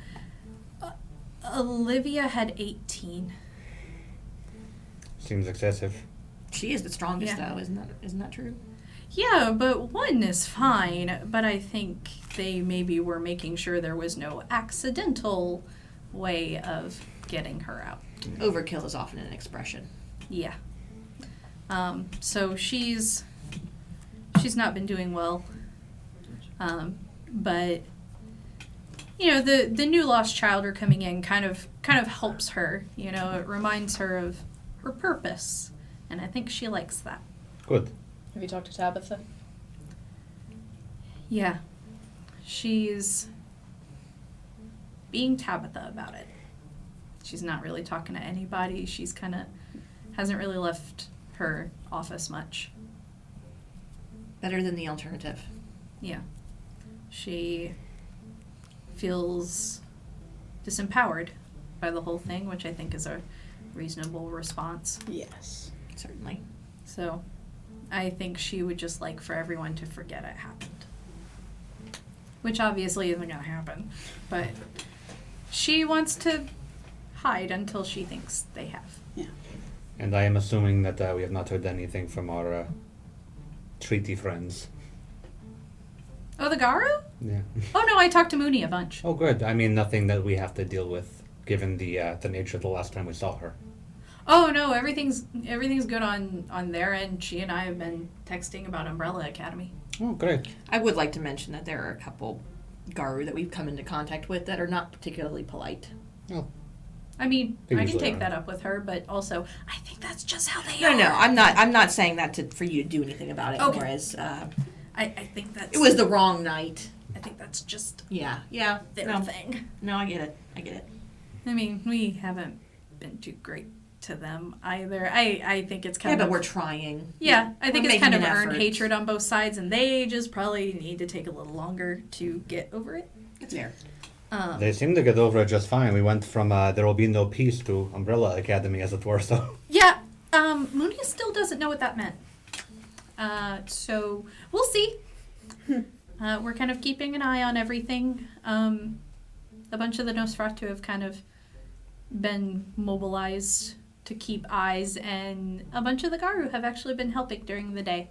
Olivia had 18. Seems excessive. She is the strongest, Yeah. though, isn't that true? Yeah, but one is fine, but I think they maybe were making sure there was no accidental way of getting her out. Overkill is often an expression. Yeah. So she's not been doing well. But you know, the new lost childer coming in kind of helps her. You know, it reminds her of her purpose, and I think she likes that. Good. Have you talked to Tabitha? Yeah. She's being Tabitha about it. She's not really talking to anybody. She's kind of hasn't really left her office much. Better than the alternative. Yeah. She feels disempowered by the whole thing, which I think is a reasonable response. Yes. Certainly. So I think she would just like for everyone to forget it happened. Which obviously isn't going to happen. But she wants to hide until she thinks they have. Yeah. And I am assuming that we have not heard anything from our treaty friends. Oh, the Garu? Yeah. Oh, no, I talked to Mooney a bunch. Oh, good. I mean, nothing that we have to deal with, given the nature of the last time we saw her. Oh, no, everything's good on their end. She and I have been texting about Umbrella Academy. Oh, great. I would like to mention that there are a couple Garu that we've come into contact with that are not particularly polite. Oh, I mean, They I can usually take are. that up with her, but also, I think that's just how they No, are. no, I'm not saying that for you to do anything about it. Okay. Whereas I think that's... it was the wrong night. I think that's just Yeah, their no, thing. no, I get it. I mean, we haven't been too great to them either. I think it's kind Yeah, of... but we're trying. Yeah, I think We're it's kind of making an earned effort. hatred on both sides, and they just probably need to take a little longer to get over it. It's fair. they seem to get over it just fine. We went from there will be no peace to Umbrella Academy, as it were, so... Yeah, Mooney still doesn't know what that meant. So we'll see. We're kind of keeping an eye on everything. A bunch of the Nosferatu have kind of been mobilized to keep eyes, and a bunch of the Garu have actually been helping during the day.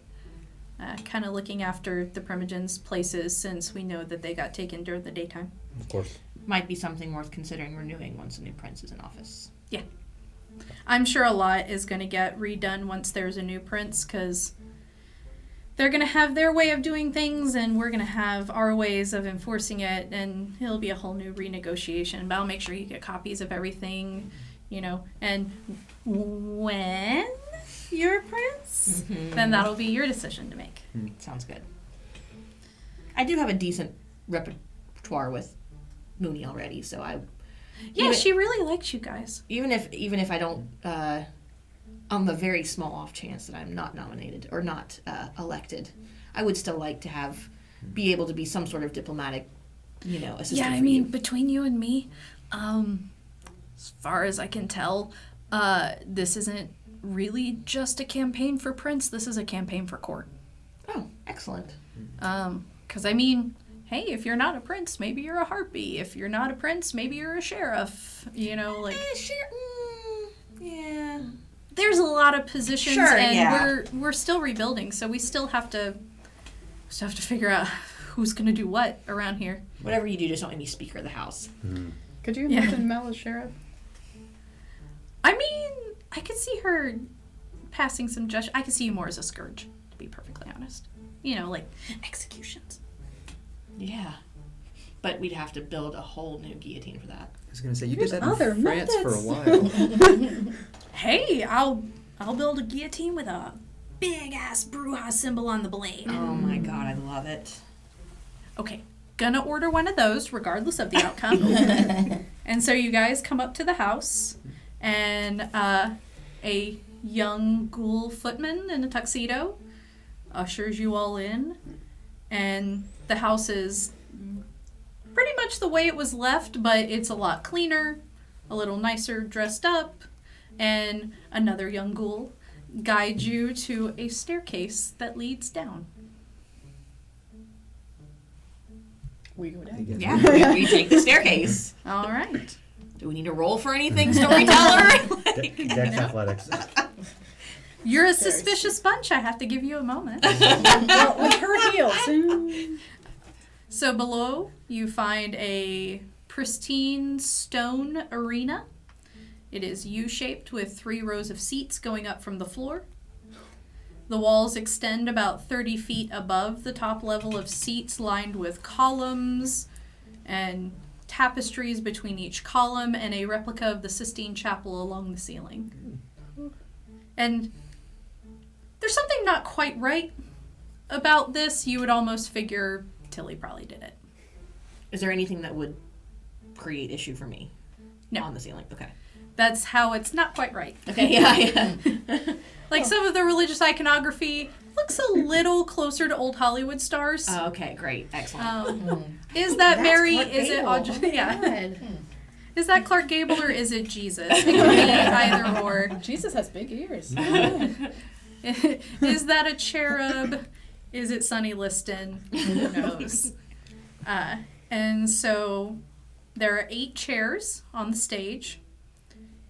Kind of looking after the Primogens' places, since we know that they got taken during the daytime. Of course. Might be something worth considering renewing once a new prince is in office. I'm sure a lot is going to get redone once there's a new prince, because they're going to have their way of doing things, and we're going to have our ways of enforcing it, and it'll be a whole new renegotiation. But I'll make sure you get copies of everything, you know, and when you're a prince, then that'll be your decision to make. Sounds good. I do have a decent repertoire with Mooney already, so Yeah, Even- she really likes you guys. even if I don't, on the very small off chance that I'm not nominated or not elected, I would still like to be able to be some sort of diplomatic, assistant. Yeah, I for mean, you. between you and me, as far as I can tell, this isn't really just a campaign for Prince. This is a campaign for court. Oh, excellent. 'Cause I mean, hey, if you're not a prince, maybe you're a harpy. If you're not a prince, maybe you're a sheriff. Yeah. There's a lot of positions, Sure, and yeah. we're still rebuilding, so we still have to figure out who's gonna do what around here. Whatever you do, just don't make me Speaker of the House. Could you Yeah. imagine Mel as sheriff? I mean, I could see her passing some judgment. I could see you more as a scourge, to be perfectly honest. Like executions. Yeah. But we'd have to build a whole new guillotine for that. I was gonna say you There's did that other in France for a methods. while. Hey, I'll build a guillotine with a big ass Bruja symbol on the blade. Oh my god, I love it. Okay, gonna order one of those regardless of the outcome. And so you guys come up to the house, and a young ghoul footman in a tuxedo ushers you all in, and the house is pretty much the way it was left, but it's a lot cleaner, a little nicer dressed up, and another young ghoul guides you to a staircase that leads down. We go down. Yeah, we take the staircase. All right. Do we need to roll for anything, storyteller? Dex athletics. You're a suspicious bunch. I have to give you a moment. Well, with her heels. So below, you find a pristine stone arena. It is U-shaped with 3 rows of seats going up from the floor. The walls extend about 30 feet above the top level of seats, lined with columns and tapestries between each column, and a replica of the Sistine Chapel along the ceiling. And there's something not quite right about this. You would almost figure Tilly probably did it. Is there anything that would create issue for me? No. On the ceiling? Okay. That's how it's not quite right. Okay, yeah. Like some of the religious iconography looks a little closer to old Hollywood stars. Oh, okay, great. Excellent. Is that That's Mary? Clark Is it Gable. Audrey? Oh, Yeah. God. Is that Clark Gable or is it Jesus? It could be either or. Jesus has big ears. Is that a cherub? Is it Sonny Liston? Who knows? And so there are 8 chairs on the stage,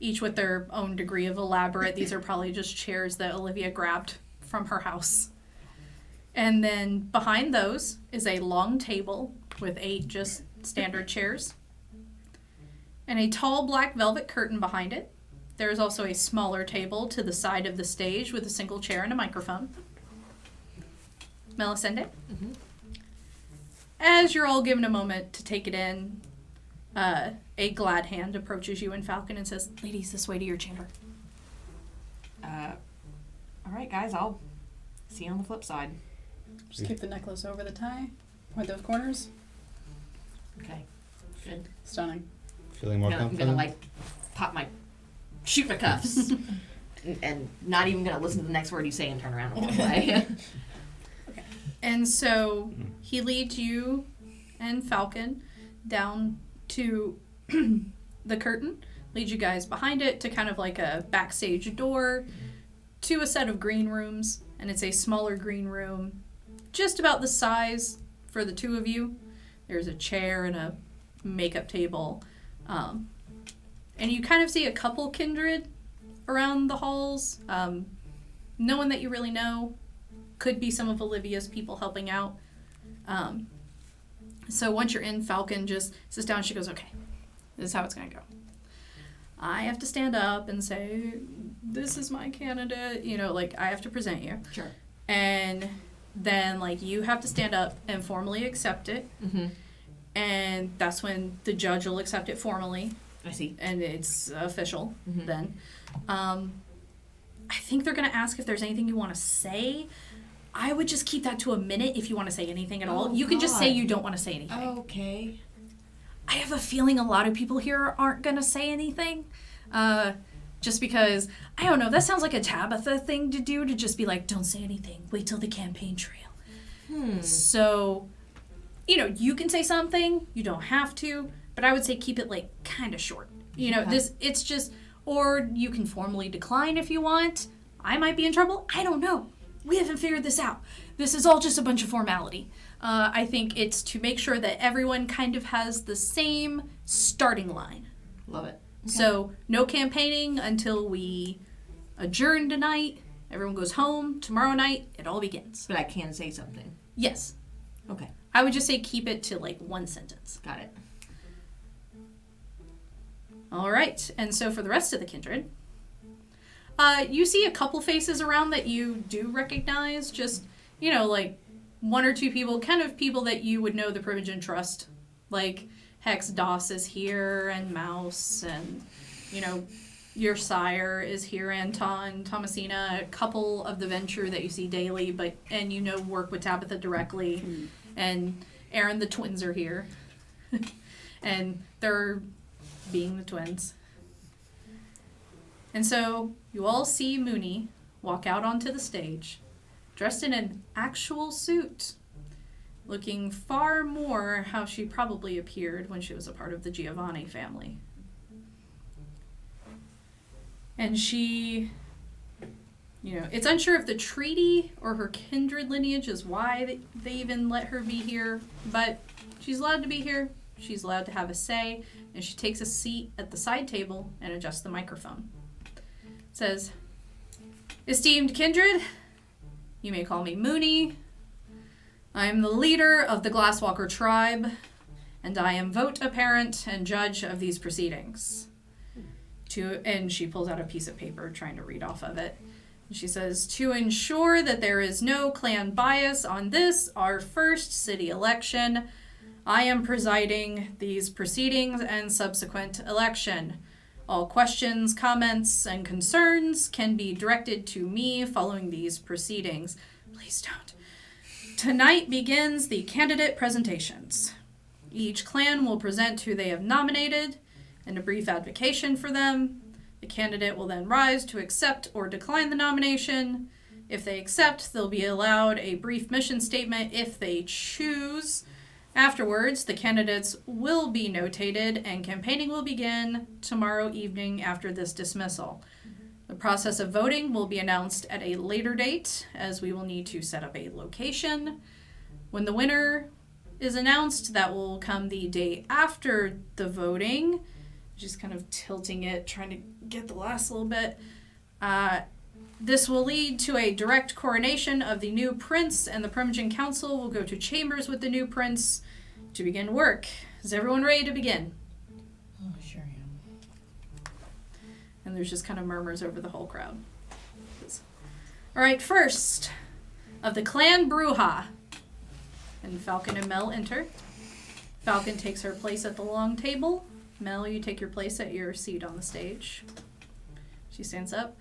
each with their own degree of elaborate. These are probably just chairs that Olivia grabbed from her house. And then behind those is a long table with 8 just standard chairs, and a tall black velvet curtain behind it. There is also a smaller table to the side of the stage with a single chair and a microphone. Melisende? Mhm. As you're all given a moment to take it in, a glad hand approaches you in Falcon and says, "Ladies, this way to your chamber." All right, guys, I'll see you on the flip side. Just keep the necklace over the tie. Point those corners. Okay. Good. Stunning. Feeling more I'm confident? gonna shoot my cuffs, and not even gonna listen to the next word you say and turn around and walk away. And so he leads you and Falcon down to the curtain, leads you guys behind it to kind of like a backstage door to a set of green rooms, and it's a smaller green room, just about the size for the 2 of you. There's a chair and a makeup table, and you kind of see a couple kindred around the halls. No one that you really know. Could be some of Olivia's people helping out. So once you're in, Falcon just sits down. She goes, "Okay, this is how it's going to go. I have to stand up and say, this is my candidate. You know, like, I have to present you. Sure. And then, like, you have to stand up and formally accept it. Mm-hmm. And that's when the judge will accept it formally. I see. And it's official Mhm. then. I think they're going to ask if there's anything you want to say. I would just keep that to a minute if you want to say anything at all. Oh, You can just say God. you don't want to say anything. Okay. I have a feeling a lot of people here aren't going to say anything. Just because, I don't know, that sounds like a Tabitha thing to do, to just be like, don't say anything. Wait till the campaign trail. So, you know, you can say something. You don't have to. But I would say keep it, like, kind of short. You know, Okay. it's just, or you can formally decline if you want. I might be in trouble. I don't know. We haven't figured this out. This is all just a bunch of formality. I think it's to make sure that everyone kind of has the same starting line. Love it. So no campaigning until we adjourn tonight. Everyone goes home. Tomorrow night, it all begins. But I can say something. Yes. Okay. I would just say keep it to like 1 sentence. Got it. All right. And so for the rest of the kindred, you see a couple faces around that you do recognize. Just, you know, like 1 or 2 people, kind of people that you would know the privilege and trust. Like Hex Doss is here, and Mouse, and, you know, your sire is here, Anton, Thomasina, a couple of the Venture that you see daily, but, and you know, work with Tabitha directly, and Aaron, the twins are here. And they're being the twins. And so you all see Mooney walk out onto the stage, dressed in an actual suit, looking far more how she probably appeared when she was a part of the Giovanni family. And she, it's unsure if the treaty or her kindred lineage is why they even let her be here, but she's allowed to be here, she's allowed to have a say, and she takes a seat at the side table and adjusts the microphone. It says, "Esteemed kindred, you may call me Mooney. I am the leader of the Glasswalker tribe, and I am vote apparent and judge of these proceedings." And she pulls out a piece of paper trying to read off of it. And she says, "To ensure that there is no clan bias on this, our first city election, I am presiding these proceedings and subsequent election. All questions, comments, and concerns can be directed to me following these proceedings." Please don't. "Tonight begins the candidate presentations. Each clan will present who they have nominated and a brief advocation for them. The candidate will then rise to accept or decline the nomination. If they accept, they'll be allowed a brief mission statement if they choose. Afterwards, the candidates will be notated and campaigning will begin tomorrow evening after this dismissal. The process of voting will be announced at a later date, as we will need to set up a location. When the winner is announced, that will come the day after the voting." Just kind of tilting it, trying to get the last little bit. "This will lead to a direct coronation of the new prince, and the Primogen Council will go to chambers with the new prince to begin work. Is everyone ready to begin?" Oh, sure am. And there's just kind of murmurs over the whole crowd. "All right, first of the Clan Bruja." And Falcon and Mel enter. Falcon takes her place at the long table. Mel, you take your place at your seat on the stage. She stands up.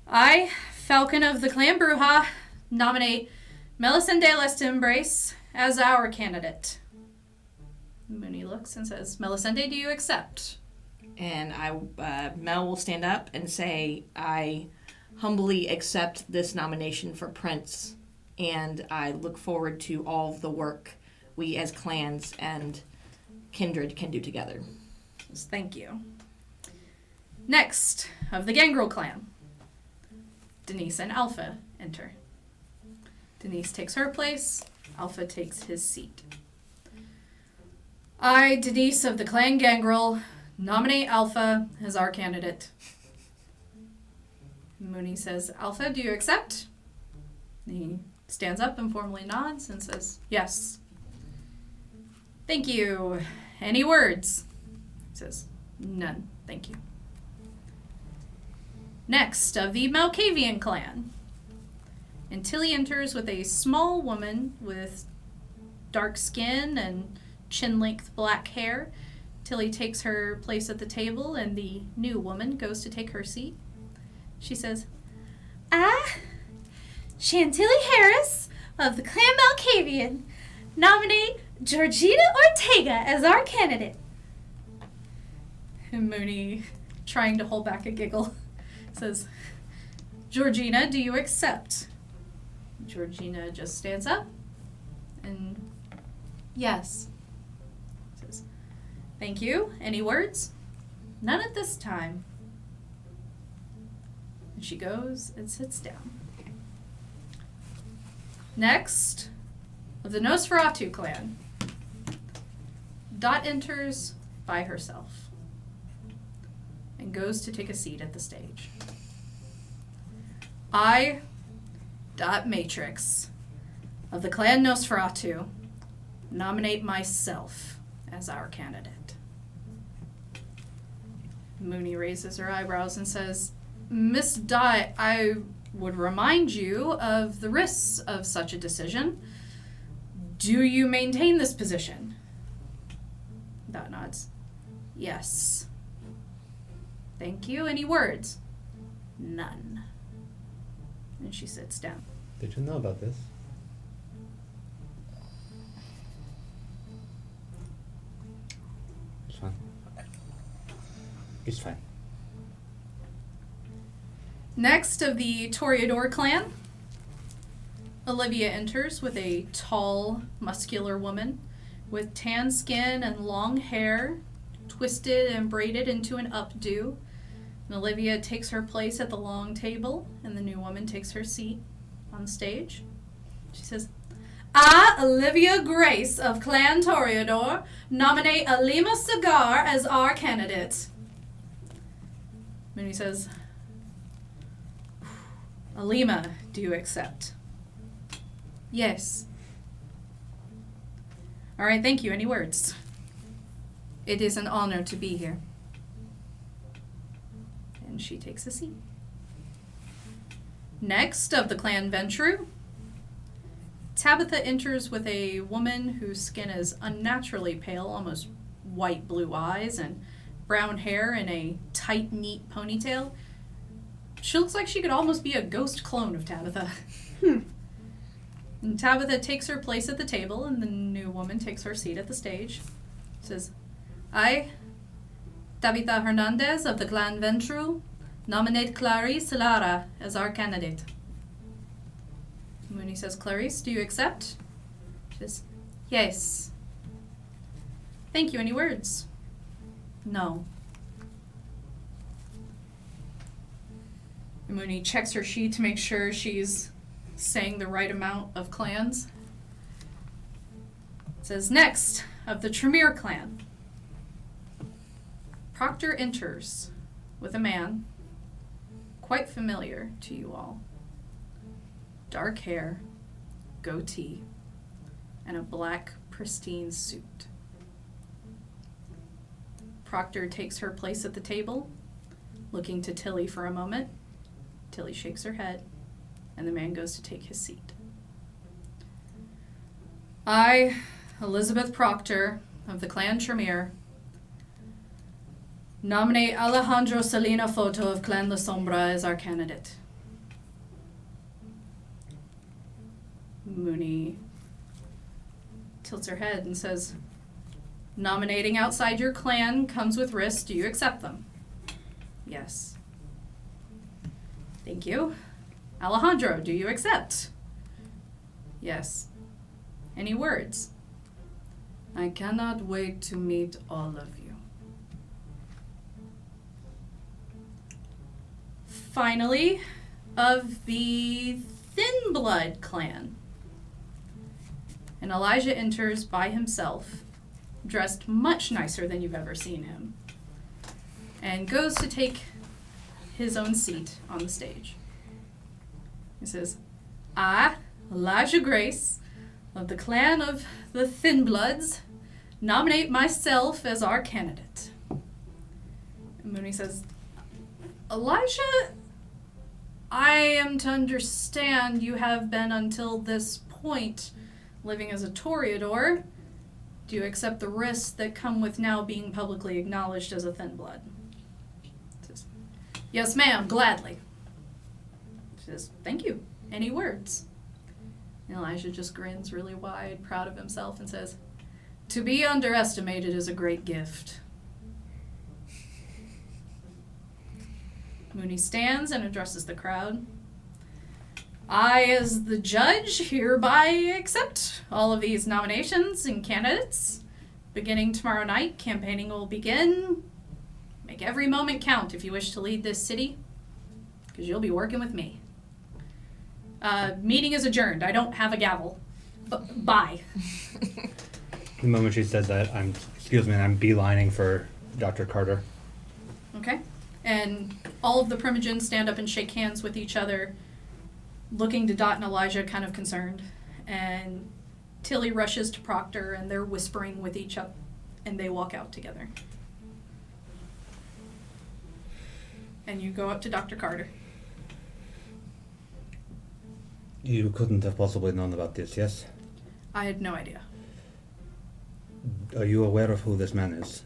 "I, Falcon of the Clan Bruja, nominate Melisande Lestembrace as our candidate." Mooney looks and says, "Melisande, do you accept?" And Mel will stand up and say, "I humbly accept this nomination for Prince, and I look forward to all of the work we as clans and kindred can do together." Thank you. Next, of the Gangrel clan, Denise and Alpha enter. Denise takes her place. Alpha takes his seat. "I, Denise of the Clan Gangrel, nominate Alpha as our candidate." Mooney says, "Alpha, do you accept?" He stands up and formally nods and says, "Yes." "Thank you. Any words?" He says, "None, thank you." Next, of the Malkavian clan, Tilly enters with a small woman with dark skin and chin-length black hair. Tilly takes her place at the table, and the new woman goes to take her seat. She says, "I, Chantilly Harris of the Clan Malkavian, nominate Georgina Ortega as our candidate." And Mooney, trying to hold back a giggle, says, "Georgina, do you accept?" Georgina just stands up and, "Yes." Says, "Thank you. Any words?" "None at this time." And she goes and sits down. Next, of the Nosferatu clan, Dot enters by herself and goes to take a seat at the stage. "I, Dot Matrix, of the Clan Nosferatu, nominate myself as our candidate." Mooney raises her eyebrows and says, "Miss Dot, I would remind you of the risks of such a decision. Do you maintain this position?" Dot nods. "Yes." "Thank you. Any words?" "None." And she sits down. Did you know about this? It's fine. It's fine. Next of the Toreador clan, Olivia enters with a tall, muscular woman with tan skin and long hair, twisted and braided into an updo. And Olivia takes her place at the long table, and the new woman takes her seat on stage. She says, I, Olivia Grace of Clan Toreador, nominate Alima Cigar as our candidate. Mooney says, Alima, do you accept? Yes. All right, thank you. Any words? It is an honor to be here. And she takes a seat. Next of the clan Ventru, Tabitha enters with a woman whose skin is unnaturally pale, almost white blue eyes, and brown hair in a tight, neat ponytail. She looks like she could almost be a ghost clone of Tabitha. And Tabitha takes her place at the table, and the new woman takes her seat at the stage. Says, I, Tabitha Hernandez of the Clan Ventru, nominate Clarice Lara as our candidate. Mooney says, Clarice, do you accept? She says, yes. Thank you. Any words? No. Mooney checks her sheet to make sure she's saying the right amount of clans. It says, next, of the Tremere clan, Proctor enters with a man quite familiar to you all. Dark hair, goatee, and a black, pristine suit. Proctor takes her place at the table, looking to Tilly for a moment. Tilly shakes her head, and the man goes to take his seat. I, Elizabeth Proctor, of the Clan Tremere, nominate Alejandro Salina Foto of Clan La Sombra as our candidate. Mooney tilts her head and says, nominating outside your clan comes with risks. Do you accept them? Yes. Thank you. Alejandro, do you accept? Yes. Any words? I cannot wait to meet all of you. Finally, of the Thin Blood clan. And Elijah enters by himself, dressed much nicer than you've ever seen him, and goes to take his own seat on the stage. He says, I, Elijah Grace, of the clan of the Thin Bloods, nominate myself as our candidate. And Mooney says, Elijah, I am to understand you have been until this point living as a Toreador. Do you accept the risks that come with now being publicly acknowledged as a Thin Blood? He says, yes, ma'am, gladly. She says, thank you. Any words? And Elijah just grins really wide, proud of himself, and says, to be underestimated is a great gift. Mooney stands and addresses the crowd. I, as the judge, hereby accept all of these nominations and candidates. Beginning tomorrow night, campaigning will begin. Make every moment count if you wish to lead this city, because you'll be working with me. Meeting is adjourned. I don't have a gavel. Bye. The moment she says that, I'm beelining for Dr. Carter. Okay. And all of the Primogens stand up and shake hands with each other, looking to Dot and Elijah kind of concerned. And Tilly rushes to Proctor, and they're whispering with each other, and they walk out together. And you go up to Dr. Carter. You couldn't have possibly known about this, yes? I had no idea. Are you aware of who this man is?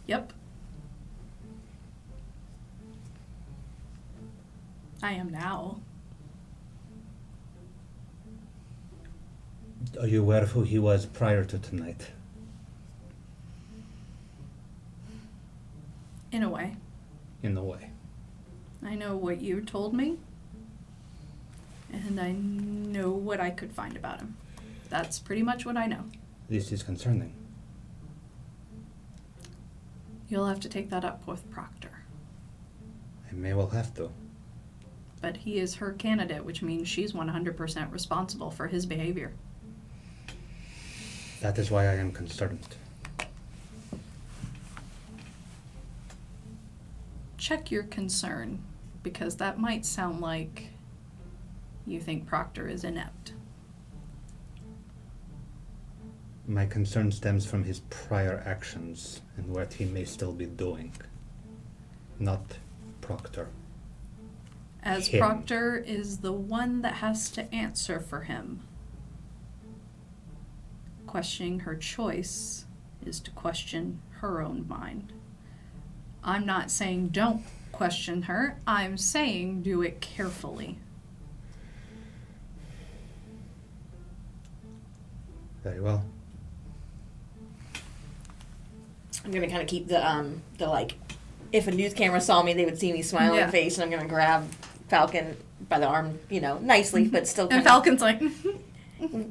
Yep. I am now. Are you aware of who he was prior to tonight? In a way. what you told me, and I know what I could find about him. That's pretty much what I know. This is concerning. You'll have to take that up with Proctor. I may well have to. But he is her candidate, which means she's 100% responsible for his behavior. That is why I am concerned. Check your concern, because that might sound like you think Proctor is inept. My concern stems from his prior actions and what he may still be doing. Not Proctor. As Him. Proctor is the one that has to answer for him. Questioning her choice is to question her own mind. I'm not saying don't question her. I'm saying do it carefully. Very well. I'm gonna kind of keep the like, if a news camera saw me, they would see me smiling Yeah. face, and I'm gonna grab Falcon by the arm, nicely, but still. And Kinda, Falcon's like,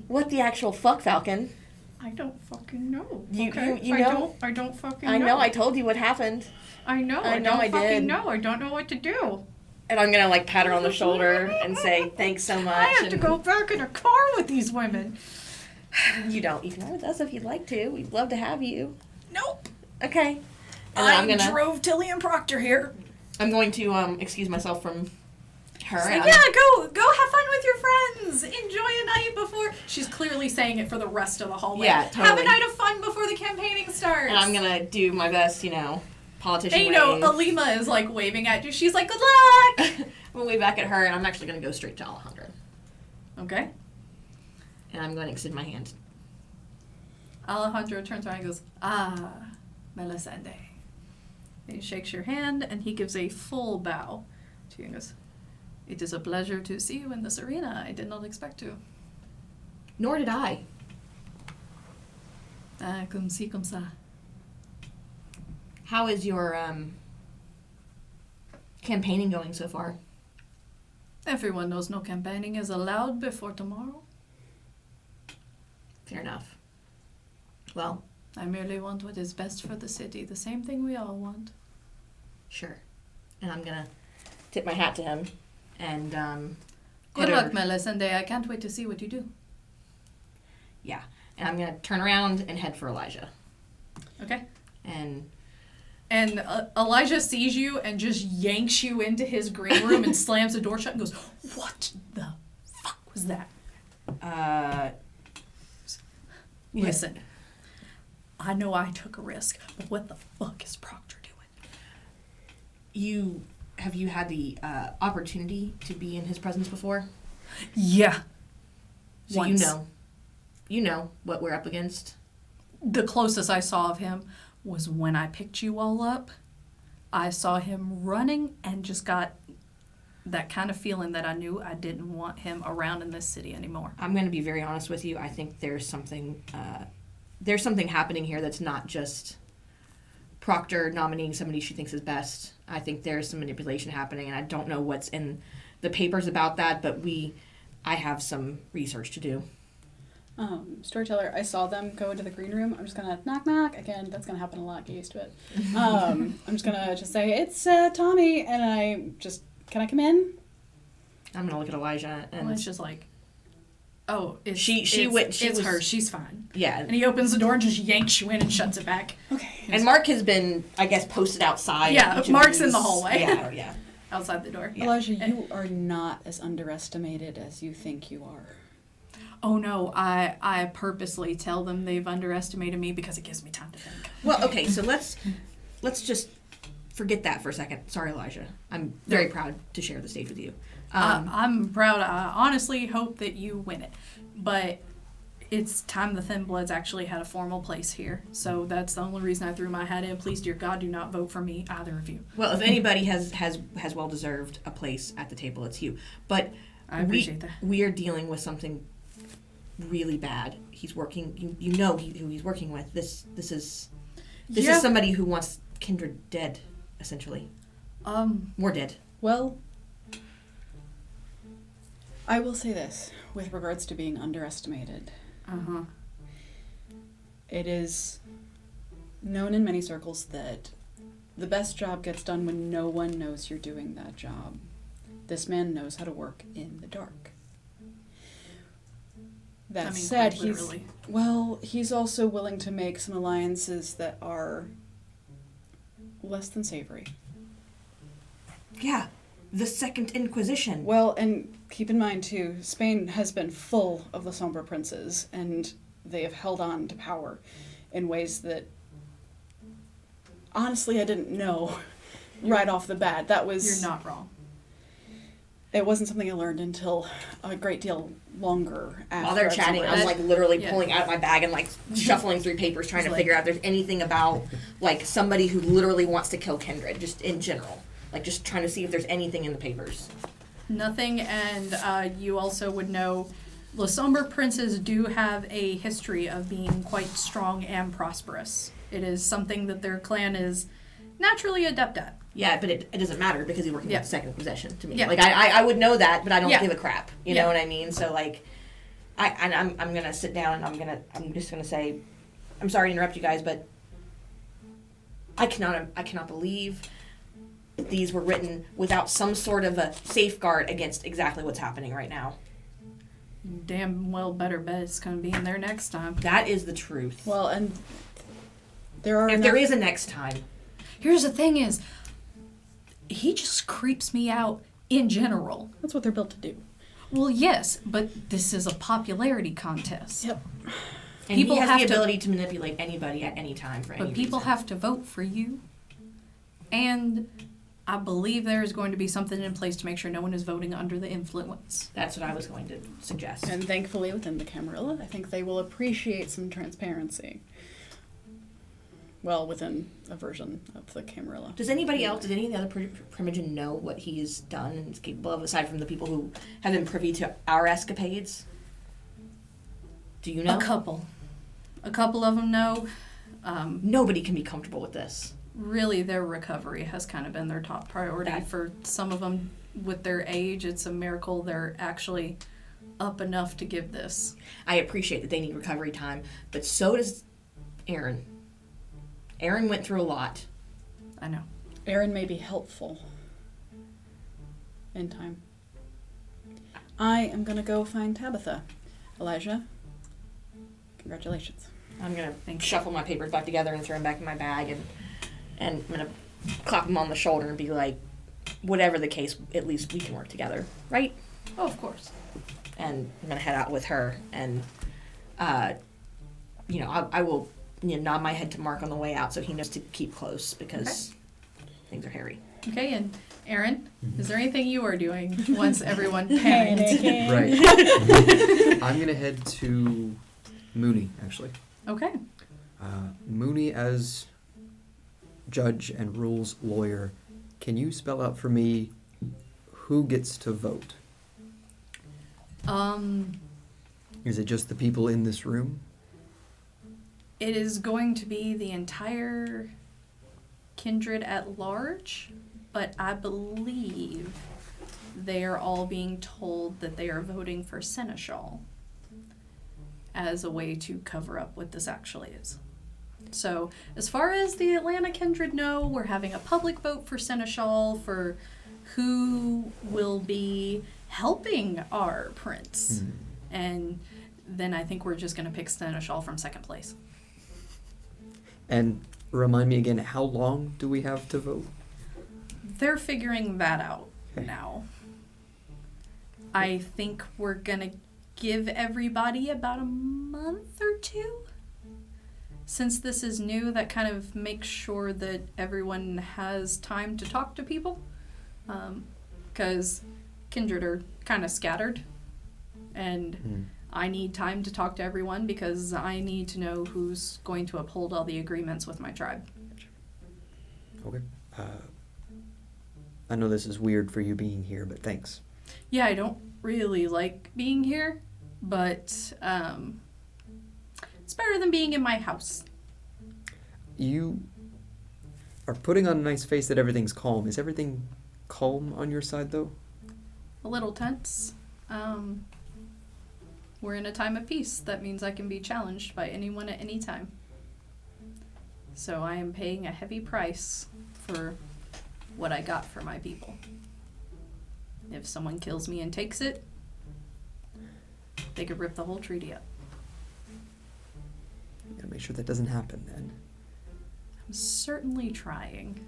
what the actual fuck, Falcon? I don't fucking know. You- okay? you know- I don't fucking I know. know. I told you what happened, I know. I I know don't I fucking did. know. I don't know what to do. and I'm gonna like pat her on the shoulder and say thanks so much. I have to and go back in a car with these women. You don't. You can ride with us if you'd like to. We'd love to have you. Nope. Okay. And then I drove Tilly and Proctor here. I'm going to excuse myself from her. She's and like, I'm- yeah, go have fun with your friends. Enjoy a night before. She's clearly saying it for the rest of the hallway. Yeah, Have totally. a night of fun before the campaigning starts. And I'm gonna do my best, politician And wave. Alima is like waving at you. She's like, good luck. I'm gonna wave back at her, and I'm actually gonna go straight to Alejandro. Okay. And I'm going to extend my hand. Alejandro turns around and goes, Melisande. He shakes your hand and he gives a full bow to you and goes, it is a pleasure to see you in this arena. I did not expect to. Nor did I. Comme ci, comme ça. How is your campaigning going so far? Everyone knows no campaigning is allowed before tomorrow. Fair enough. Well, I merely want what is best for the city. The same thing we all want. sure. And I'm gonna tip my hat to him. And Good head luck, over- Melisande. I can't wait to see what you do. Yeah. And I'm gonna turn around and head for Elijah. Okay. And And Elijah sees you and just yanks you into his green room and slams the door shut and goes, what the fuck was that? Listen, I know I took a risk, but what the fuck is Proctor doing? have you had the opportunity to be in his presence before? Yeah. So Once. you know what we're up against. The closest I saw of him was when I picked you all up. I saw him running and just got that kind of feeling that I knew I didn't want him around in this city anymore. I'm going to be very honest with you. I think there's something happening here that's not just Proctor nominating somebody she thinks is best. I think there's some manipulation happening, and I don't know what's in the papers about that, but I have some research to do. Storyteller, I saw them go into the green room. I'm just gonna knock knock again. That's gonna happen a lot. Get used to it. I'm just gonna say it's Tommy, and can I come in? I'm going to look at Elijah, and And it's just like, oh, it's, She it's was- her. She's fine. yeah. And he opens the door and just yanks you in and shuts it back. Okay. And Mark has been, I guess, posted outside. Yeah, of each of Mark's in these- the hallway. Yeah. Outside the door. Yeah. Elijah, you are not as underestimated as you think you are. Oh no, I purposely tell them they've underestimated me because it gives me time to think. Well, okay, so let's just forget that for a second. Sorry, Elijah. I'm very proud to share the stage with you. I'm proud. I honestly hope that you win it. But it's time the Thin Bloods actually had a formal place here. So that's the only reason I threw my hat in. Please, dear God, do not vote for me, either of you. Well, if anybody has well deserved a place at the table, it's you. But I appreciate that. We are dealing with something really bad. He's working. You know who he's working with. This is Yeah. somebody who wants Kindred dead, essentially. More dead. Well, I will say this with regards to being underestimated. Uh-huh. It is known in many circles that the best job gets done when no one knows you're doing that job. This man knows how to work in the dark. That said, quite literally. he's also willing to make some alliances that are less than savory. Yeah, the Second Inquisition. Well, and keep in mind too, Spain has been full of the Sombra princes, and they have held on to power in ways that honestly I didn't know right off the bat. That was You're not wrong. It wasn't something I learned until a great deal longer after. While they're I've chatting, somewhere- I'm like literally Yeah. pulling out my bag and like shuffling through papers, trying to It's figure like- out if there's anything about like somebody who literally wants to kill Kindred, just in general. Like just trying to see if there's anything in the papers. Nothing, and you also would know the Somber Princes do have a history of being quite strong and prosperous. It is something that their clan is naturally adept at. Yeah, but it doesn't matter because he's working Yeah. with the Second Possession to me. Yeah. Like I would know that, but I don't Yeah. give a crap. You Yeah. know what I mean? So like, I'm gonna sit down and I'm just gonna say, I'm sorry to interrupt you guys, but I cannot believe these were written without some sort of a safeguard against exactly what's happening right now. Damn well better bet it's going to be in there next time. That is the truth. Well, and there are If there enough- is a next time, Here's the thing is, he just creeps me out in general. That's what they're built to do. Well, yes, but this is a popularity contest. Yep. and People he has have the to- ability to manipulate anybody at any time for any But people reason. have to vote for you. And I believe there's going to be something in place to make sure no one is voting under the influence. That's what I was going to suggest. And thankfully, within the Camarilla, I think they will appreciate some transparency. Well, within a version of the Camarilla. Does anybody else, does any of the other Primogen know what he's done and is capable of, aside from the people who have been privy to our escapades? Do you know? A couple of them know. Nobody can be comfortable with this. Really, their recovery has kind of been their top priority. That- For some of them, with their age, it's a miracle they're actually up enough to give this. I appreciate that they need recovery time, but so does Aaron. Aaron went through a lot. I know. Aaron may be helpful in time. I am going to go find Tabitha. Elijah, congratulations. I'm gonna Thank you. shuffle my papers back together and throw them back in my bag, and I'm gonna clap him on the shoulder and be like, whatever the case, at least we can work together, right? Oh, of course. And I'm gonna head out with her, and I will nod my head to Mark on the way out so he knows to keep close because things are hairy. Okay, and Aaron, is there anything you are doing once everyone panicked? Right. I'm gonna head to Mooney, actually. Okay. Mooney, as judge and rules lawyer, can you spell out for me who gets to vote? Is it just the people in this room? It is going to be the entire kindred at large, but I believe they are all being told that they are voting for Seneschal as a way to cover up what this actually is. So, as far as the Atlanta kindred know, we're having a public vote for Seneschal for who will be helping our prince. And then I think we're just going to pick Seneschal from second place. And remind me again, how long do we have to vote? They're figuring that out Okay. now. I think we're gonna give everybody about a month or two. Since this is new, that kind of makes sure that everyone has time to talk to people. Because kindred are kind of scattered. And I need time to talk to everyone because I need to know who's going to uphold all the agreements with my tribe. Okay. I know this is weird for you being here, but thanks. Yeah, I don't really like being here, but it's better than being in my house. You are putting on a nice face that everything's calm. Is everything calm on your side, though? A little tense. We're in a time of peace. That means I can be challenged by anyone at any time. So I am paying a heavy price for what I got for my people. If someone kills me and takes it, they could rip the whole treaty up. You gotta make sure that doesn't happen then. I'm certainly trying.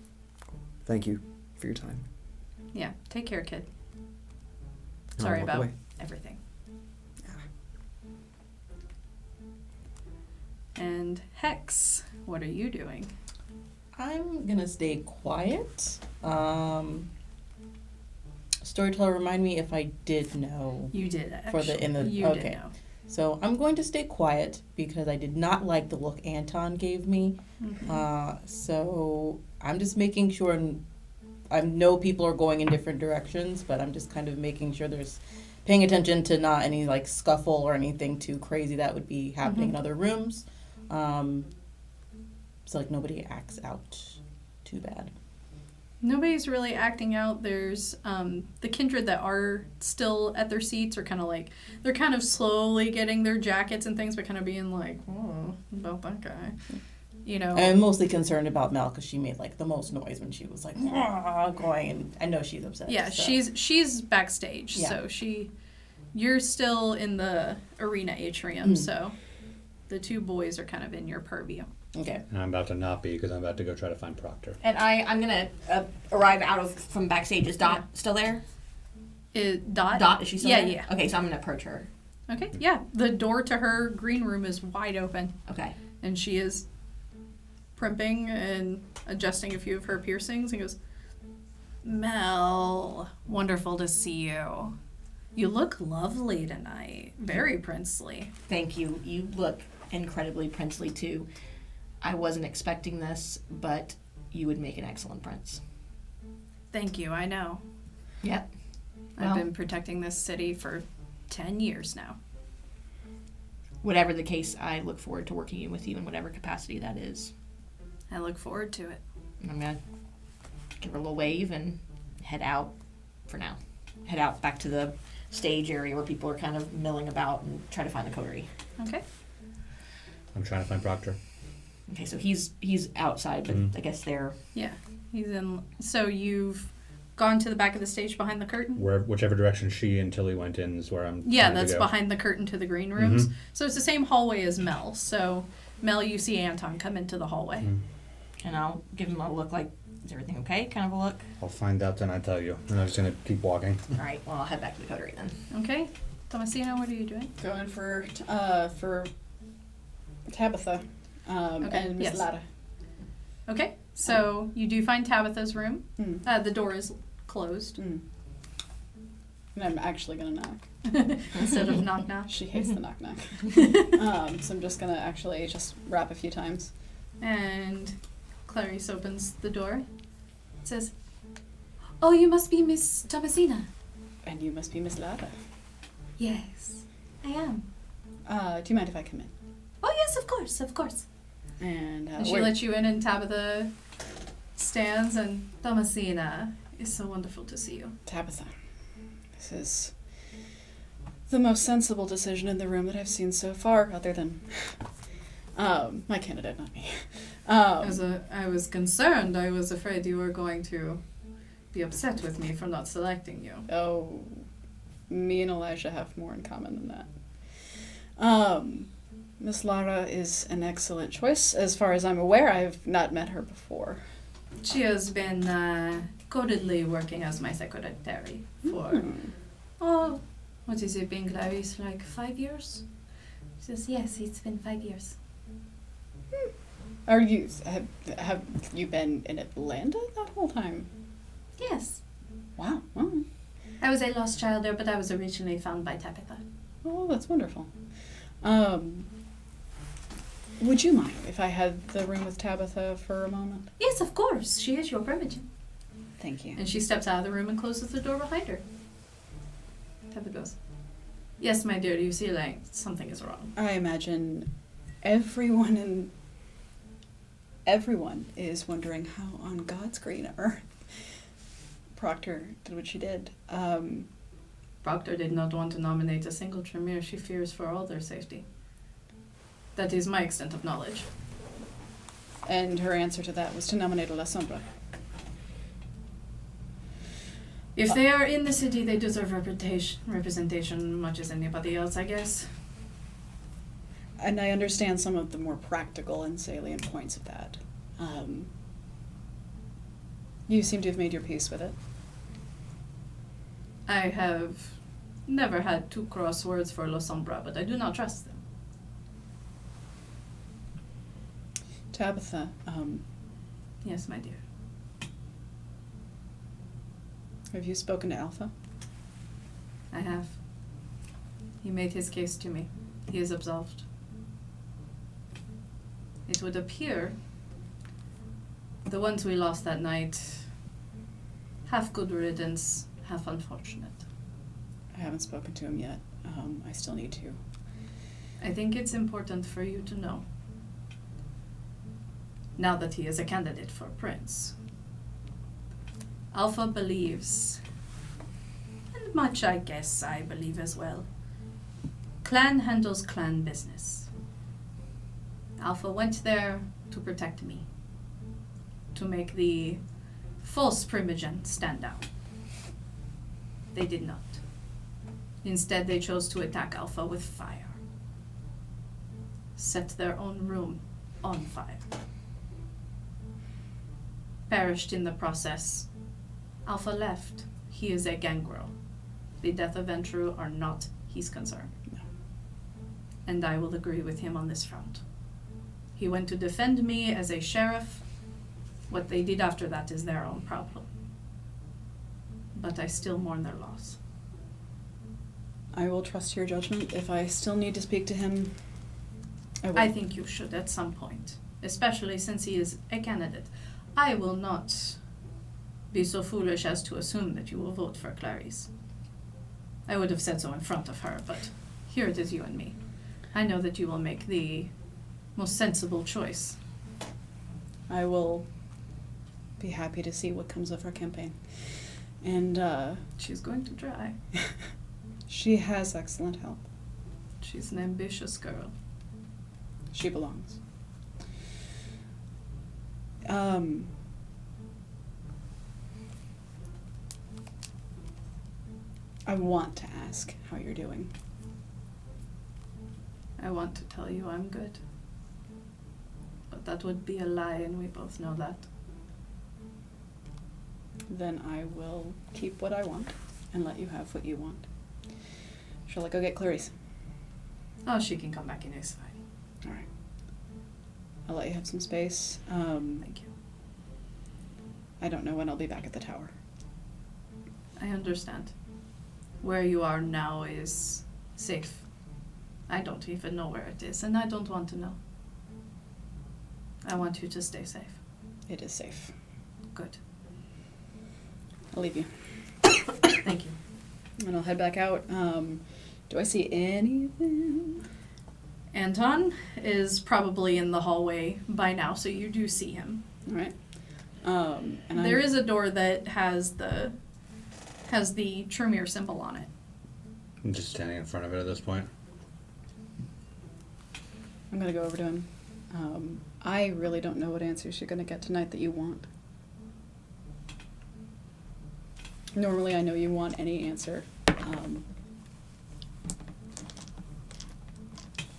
Thank you for your time. Yeah, take care, kid. I'll Sorry walk about away. everything. And Hex, what are you doing? I'm gonna stay quiet. Storyteller, remind me if I did know. You did actually. For the- in the- you okay. did know. So I'm going to stay quiet because I did not like the look Anton gave me. Okay. So I'm just making sure, I know people are going in different directions, but I'm just kind of making sure paying attention to not any like scuffle or anything too crazy that would be happening in other rooms. So like nobody acts out too bad. Nobody's really acting out. There's the kindred that are still at their seats are kind of like, they're kind of slowly getting their jackets and things, but kind of being like, oh, about that guy. You know. I'm mostly concerned about Mel because she made like the most noise when she was like going, and I know she's upset. Yeah, so. she's backstage, Yeah. so you're still in the arena atrium, so the two boys are kind of in your purview. Okay. And I'm about to not be because I'm about to go try to find Proctor. And I'm gonna arrive from backstage. Is Dot still there? Dot? Dot, is she still Yeah, there? yeah. Okay, so I'm gonna approach her. Okay, yeah. The door to her green room is wide open, Okay. and she is primping and adjusting a few of her piercings, and goes, Mel, wonderful to see you. You look lovely tonight. Very princely. Thank you. You look incredibly princely too. I wasn't expecting this, but you would make an excellent prince. Thank you, I know. Yep. I've Well, been protecting this city for 10 years now. whatever the case, I look forward to working with you in whatever capacity that is. I look forward to it. And I'm gonna give her a little wave and head out for now. Head out back to the stage area where people are kind of milling about and try to find the coterie. Okay. I'm trying to find Proctor. Okay, so he's outside, but I guess they're Yeah, he's in. So you've gone to the back of the stage behind the curtain? Whichever direction she and Tilly went in is where I'm Yeah, trying that's to go. behind the curtain to the green rooms. So it's the same hallway as Mel. So Mel, you see Anton come into the hallway. and I'll give him a look like, is everything okay? Kind of a look. I'll find out and I tell you. And I'm just going to keep walking. All right, well, I'll head back to the coterie then. Okay. Tomasino, what are you doing? Going for Tabitha and Miss yes. Lara. Okay, so you do find Tabitha's room. Mm. The door is closed. Mm. And I'm actually gonna knock. Instead of knock knock. She hates the knock knock. So I'm just gonna actually just rap a few times. And Clarice opens the door. It says, "Oh, you must be Miss Tomasina." And you must be Miss Lara. Yes, I am. Do you mind if I come in? Oh yes, of course, of course. And, And she lets you in, and Tabitha stands, and Tomasina, it's so wonderful to see you. Tabitha, this is the most sensible decision in the room that I've seen so far, other than my candidate, not me. I was concerned. I was afraid you were going to be upset with me for not selecting you. Oh, me and Elijah have more in common than that. Miss Lara is an excellent choice. As far as I'm aware, I've not met her before. She has been codedly working as my secretary for, what is it been, Clarice, like 5 years? She says, yes, it's been 5 years. Are you have you been in Atlanta that whole time? Yes. Wow. Oh, I was a lost child there, but I was originally found by Tabitha. oh, that's wonderful. Would you mind if I had the room with Tabitha for a moment? Yes, of course. She is your Primogen. Thank you. And she steps out of the room and closes the door behind her. Tabitha goes, yes, my dear, you see like something is wrong. I imagine everyone is wondering how on God's green earth Proctor did what she did. Proctor did not want to nominate a single Tremere. She fears for all their safety. That is my extent of knowledge. And her answer to that was to nominate a La Sombra. If they are in the city, they deserve representation much as anybody else, I guess. And I understand some of the more practical and salient points of that. You seem to have made your peace with it. I have never had two crosswords for La Sombra, but I do not trust them. Tabitha, Yes, my dear. have you spoken to Alpha? I have. He made his case to me. He is absolved. It would appear the ones we lost that night, half good riddance, half unfortunate. I haven't spoken to him yet. I still need to. I think it's important for you to know, now that he is a candidate for Prince. Alpha believes, and much I guess I believe as well, clan handles clan business. Alpha went there to protect me, to make the false Primogen stand out. They did not. Instead, they chose to attack Alpha with fire. Set their own room on fire. Perished in the process. Alpha left. He is a gangrel. The death of Ventru are not his concern. No. And I will agree with him on this front. He went to defend me as a sheriff. What they did after that is their own problem. But I still mourn their loss. I will trust your judgment. If I still need to speak to him, I will. I think you should at some point, especially since he is a candidate. I will not be so foolish as to assume that you will vote for Clarice. I would have said so in front of her, but here it is you and me. I know that you will make the most sensible choice. I will be happy to see what comes of her campaign. And She's going to try. she has excellent help. She's an ambitious girl. She belongs. I want to ask how you're doing. I want to tell you I'm good. But that would be a lie, and we both know that. Then I will keep what I want and let you have what you want. Shall I go get Clarice? Oh, she can come back in, it's fine. All right. I'll let you have some space. Thank you. I don't know when I'll be back at the tower. I understand. Where you are now is safe. I don't even know where it is, and I don't want to know. I want you to stay safe. It is safe. Good. I'll leave you. Thank you. And I'll head back out. Do I see anything? Anton is probably in the hallway by now, so you do see him. All right. And There is a door that has the Tremere symbol on it. I'm just standing in front of it at this point. I'm gonna go over to him. I really don't know what answers you're gonna get tonight that you want. Normally, I know you want any answer.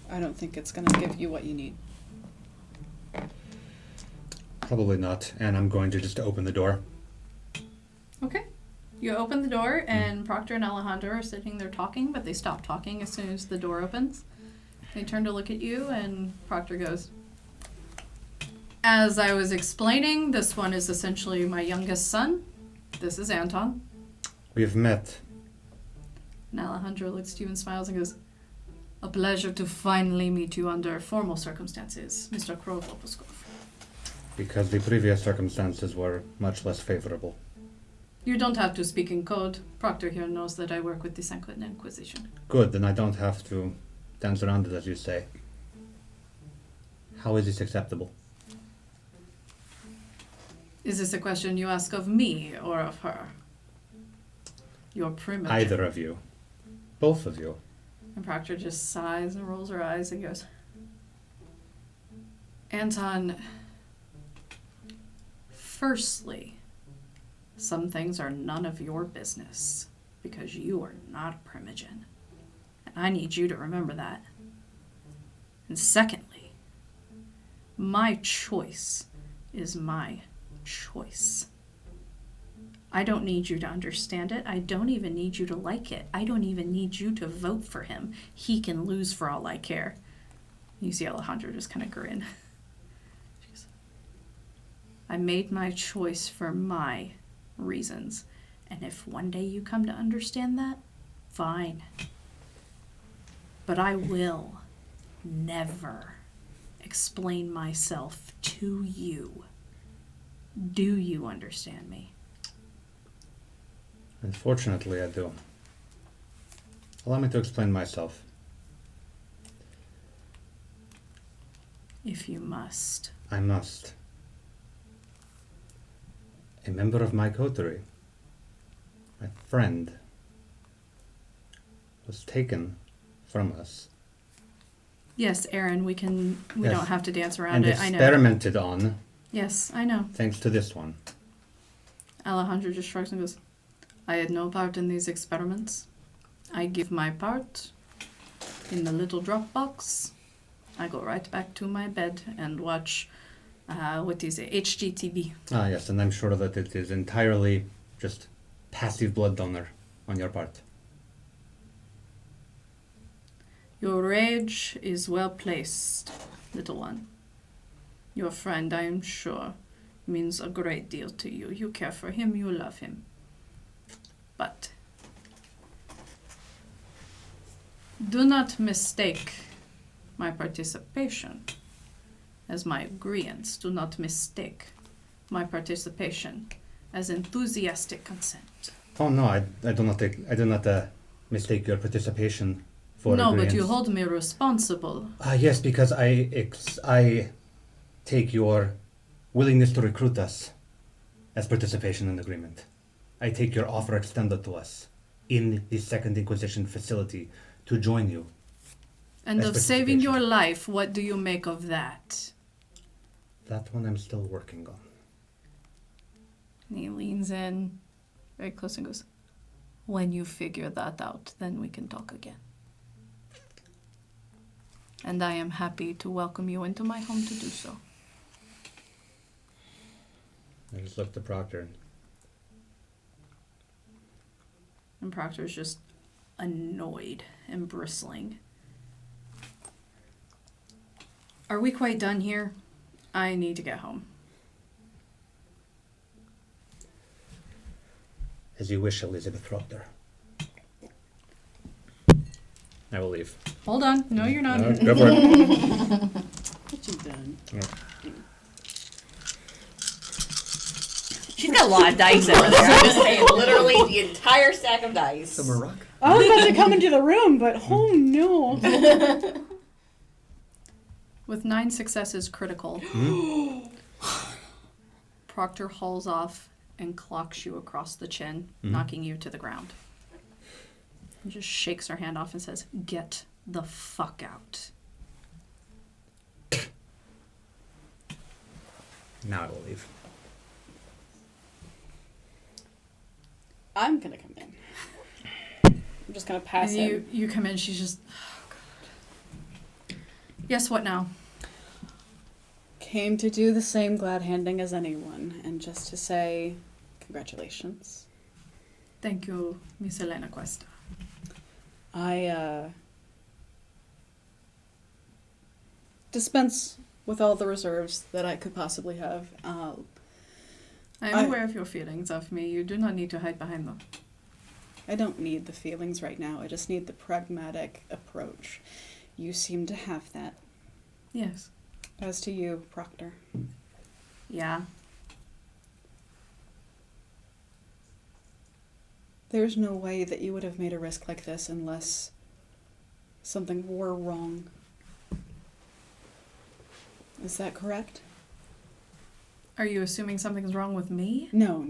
I don't think it's gonna give you what you need. Probably not, and I'm going to just open the door. Okay. You open the door, and Proctor and Alejandro are sitting there talking, but they stop talking as soon as the door opens. They turn to look at you, and Proctor goes, "As I was explaining, this one is essentially my youngest son. This is Anton." We've met. And Alejandro looks to you and smiles and goes, "A pleasure to finally meet you under formal circumstances, Mr. Krov-Loposkov. Because the previous circumstances were much less favorable. You don't have to speak in code. Proctor here knows that I work with the St. Quentin Inquisition." Good, then I don't have to dance around it, as you say. How is this acceptable? Is this a question you ask of me or of her? Your primitive. Either of you. Both of you. And Proctor just sighs and rolls her eyes and goes, Anton, firstly, some things are none of your business because you are not a primogen. And I need you to remember that. And secondly, my choice is my choice. I don't need you to understand it. I don't even need you to like it. I don't even need you to vote for him. He can lose for all I care. You see Alejandra just kind of grin. She goes, I made my choice for my reasons. And if one day you come to understand that, fine. But I will never explain myself to you. Do you understand me? Unfortunately, I do. Allow me to explain myself. If you must. I must. A member of my coterie, my friend, was taken from us Yes, Aaron, we Yes. don't have to dance around and it. I know. experimented on Yes, I know. thanks to this one. Alejandro just shrugs and goes, I had no part in these experiments. I give my part in the little drop box. I go right back to my bed and watch, what is it, HGTV. Ah, yes, and I'm sure that it is entirely just passive blood donor on your part. Your rage is well placed, little one. Your friend, I am sure, means a great deal to you. You care for him, you love him. But do not mistake my participation as my agreeance. Do not mistake my participation as enthusiastic consent. Oh no, I do not mistake your participation for No, agreeance. but you hold me responsible. Yes, because I take your willingness to recruit us as participation in agreement. I take your offer extended to us in the Second Inquisition facility to join you. And As of saving participation. your life, what do you make of that? That one I'm still working on. And he leans in very close and goes, when you figure that out, then we can talk again. And I am happy to welcome you into my home to do so. I just looked at Proctor. And Proctor's just annoyed and bristling. Are we quite done here? I need to get home. As you wish, Elizabeth Proctor. I will leave. Hold on. No, you're not. Go for it. What you done? She's got a lot of dice over there. I'm just saying, literally the entire stack of dice. The Maroc. I was about to come into the room, but oh no. With 9 successes critical, Proctor hauls off and clocks you across the chin, knocking you to the ground. He just shakes her hand off and says, get the fuck out. Now I will leave. I'm gonna come in. I'm just gonna pass And him. you come in, she's just, oh God. Yes, what now? Came to do the same glad handing as anyone, and just to say congratulations. Thank you, Miss Elena Cuesta. I dispense with all the reserves that I could possibly have. I am aware of your feelings of me. You do not need to hide behind them. I don't need the feelings right now. I just need the pragmatic approach. You seem to have that. Yes. As to you, Proctor. Yeah. There's no way that you would have made a risk like this unless something were wrong. Is that correct? Are you assuming something's wrong with me? No.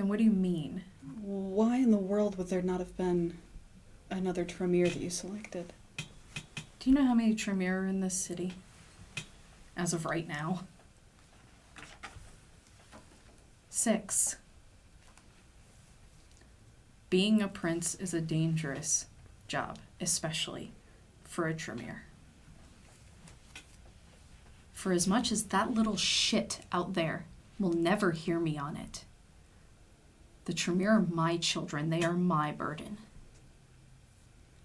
Then what do you mean? Why in the world would there not have been another Tremere that you selected? Do you know how many Tremere are in this city? As of right now? 6. Being a prince is a dangerous job, especially for a Tremere. For as much as that little shit out there will never hear me on it, the Tremere are my children. They are my burden.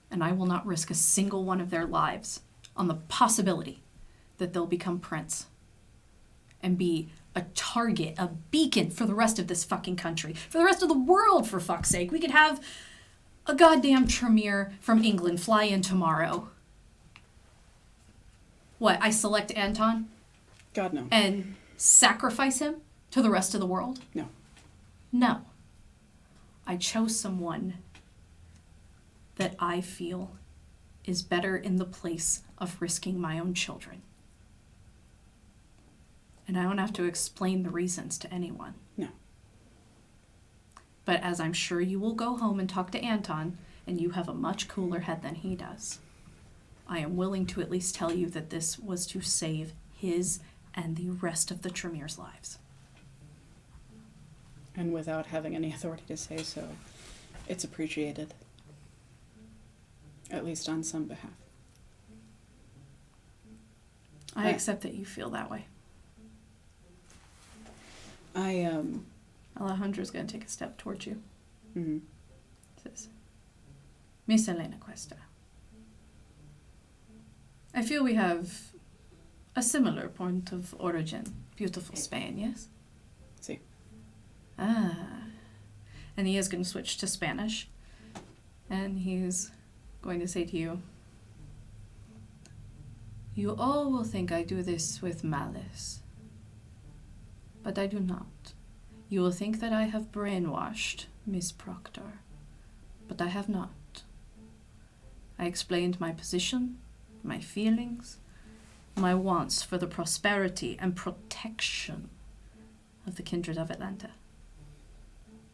And I will not risk a single one of their lives on the possibility that they'll become prince and be a target, a beacon for the rest of this fucking country, for the rest of the world, for fuck's sake. We could have a goddamn Tremere from England fly in tomorrow. What, I select Anton? God, no. And sacrifice him to the rest of the world? No. No. I chose someone that I feel is better in the place of risking my own children. And I don't have to explain the reasons to anyone. No. But as I'm sure you will go home and talk to Anton, and you have a much cooler head than he does, I am willing to at least tell you that this was to save his and the rest of the Tremere's lives. And without having any authority to say so, it's appreciated. At least on some behalf. I accept that you feel that way. Alejandra's going to take a step towards you. Mm-hmm. Says, Miss Elena Cuesta, I feel we have a similar point of origin. Beautiful Spain, yes? See. Ah. And he is going to switch to Spanish. And he's going to say to you, you all will think I do this with malice. But I do not. You will think that I have brainwashed Miss Proctor. But I have not. I explained my position, my feelings, my wants for the prosperity and protection of the kindred of Atlanta.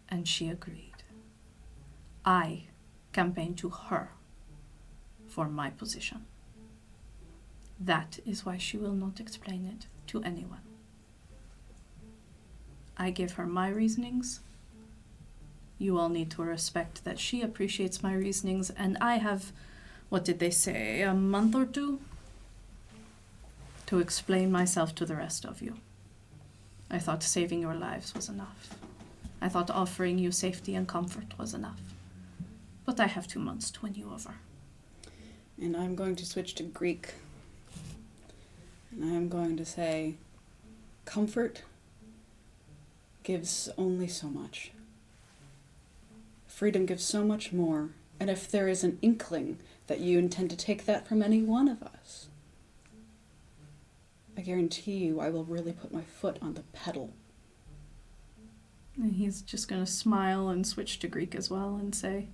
And she agreed. I campaigned to her for my position. That is why she will not explain it to anyone. I give her my reasonings. You all need to respect that she appreciates my reasonings, and I have, what did they say, a month or two to explain myself to the rest of you. I thought saving your lives was enough. I thought offering you safety and comfort was enough. But I have 2 months to win you over. And I'm going to switch to Greek. And I'm going to say, comfort gives only so much. Freedom gives so much more. And if there is an inkling that you intend to take that from any one of us, I guarantee you I will really put my foot on the pedal. And he's just going to smile and switch to Greek as well and say,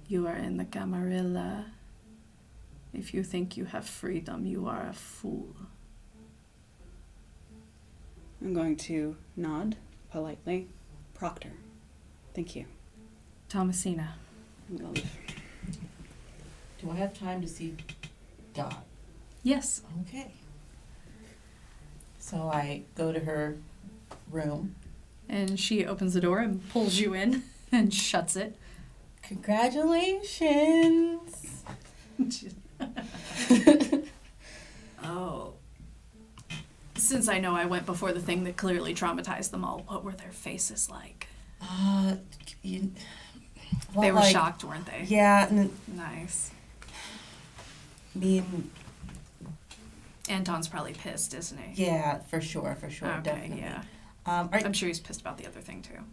you are in the Camarilla. If you think you have freedom, you are a fool. I'm going to nod politely. Proctor. Thank you. Thomasina. I'm going to leave. Do I have time to see Dot? Yes. Okay. So I go to her room. And she opens the door and pulls you in and shuts it. Congratulations! Oh. Since I know I went before the thing that clearly traumatized them all, what were their faces like? They were shocked, weren't they? Yeah. Nice. I mean, Anton's probably pissed, isn't he? yeah, for sure, Okay, definitely. yeah. Are, I'm sure he's pissed about the other thing, too.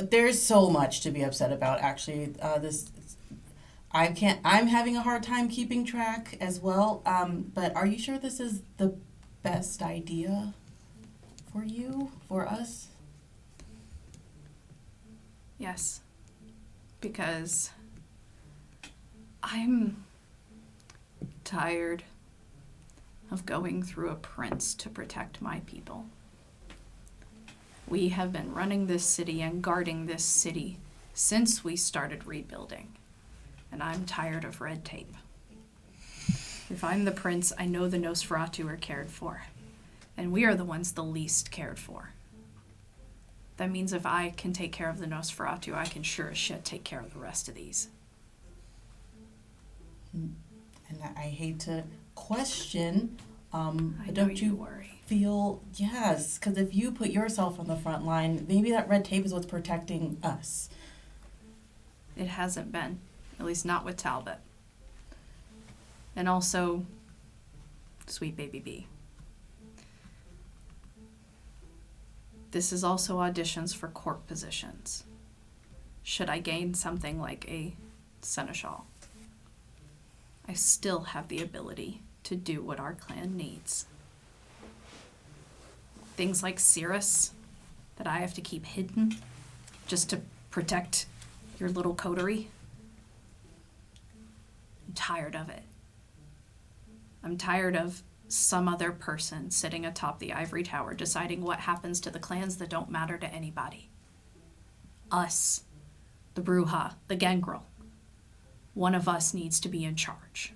there's so much to be upset about, actually. I'm having a hard time keeping track as well. But are you sure this is the best idea for us? Yes. Because I'm tired of going through a prince to protect my people. We have been running this city and guarding this city since we started rebuilding. And I'm tired of red tape. If I'm the prince, I know the Nosferatu are cared for. And we are the ones the least cared for. That means if I can take care of the Nosferatu, I can sure as shit take care of the rest of these. And I hate to question, I but know don't you worry. feel, yes, because if you put yourself on the front line, maybe that red tape is what's protecting us. It hasn't been. At least not with Talbot. And also, sweet baby B. This is also auditions for court positions. Should I gain something like a seneschal, I still have the ability to do what our clan needs. Things like Cirrus that I have to keep hidden just to protect your little coterie. I'm tired of it. I'm tired of some other person sitting atop the ivory tower deciding what happens to the clans that don't matter to anybody. Us, the Bruja, the Gangrel. One of us needs to be in charge.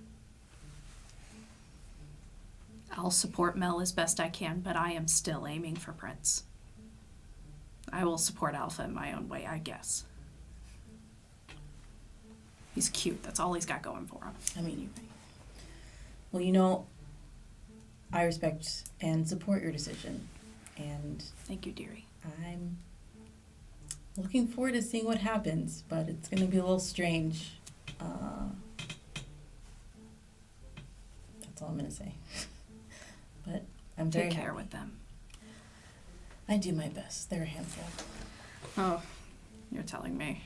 I'll support Mel as best I can, but I am still aiming for Prince. I will support Alpha in my own way, I guess. He's cute. That's all he's got going for him. I mean, well, you know, I respect and support your decision. And Thank you, dearie. I'm looking forward to seeing what happens, but it's going to be a little strange. That's all I'm going to say. But I'm very Take care happy. with them. I do my best. They're a handful. Oh, you're telling me.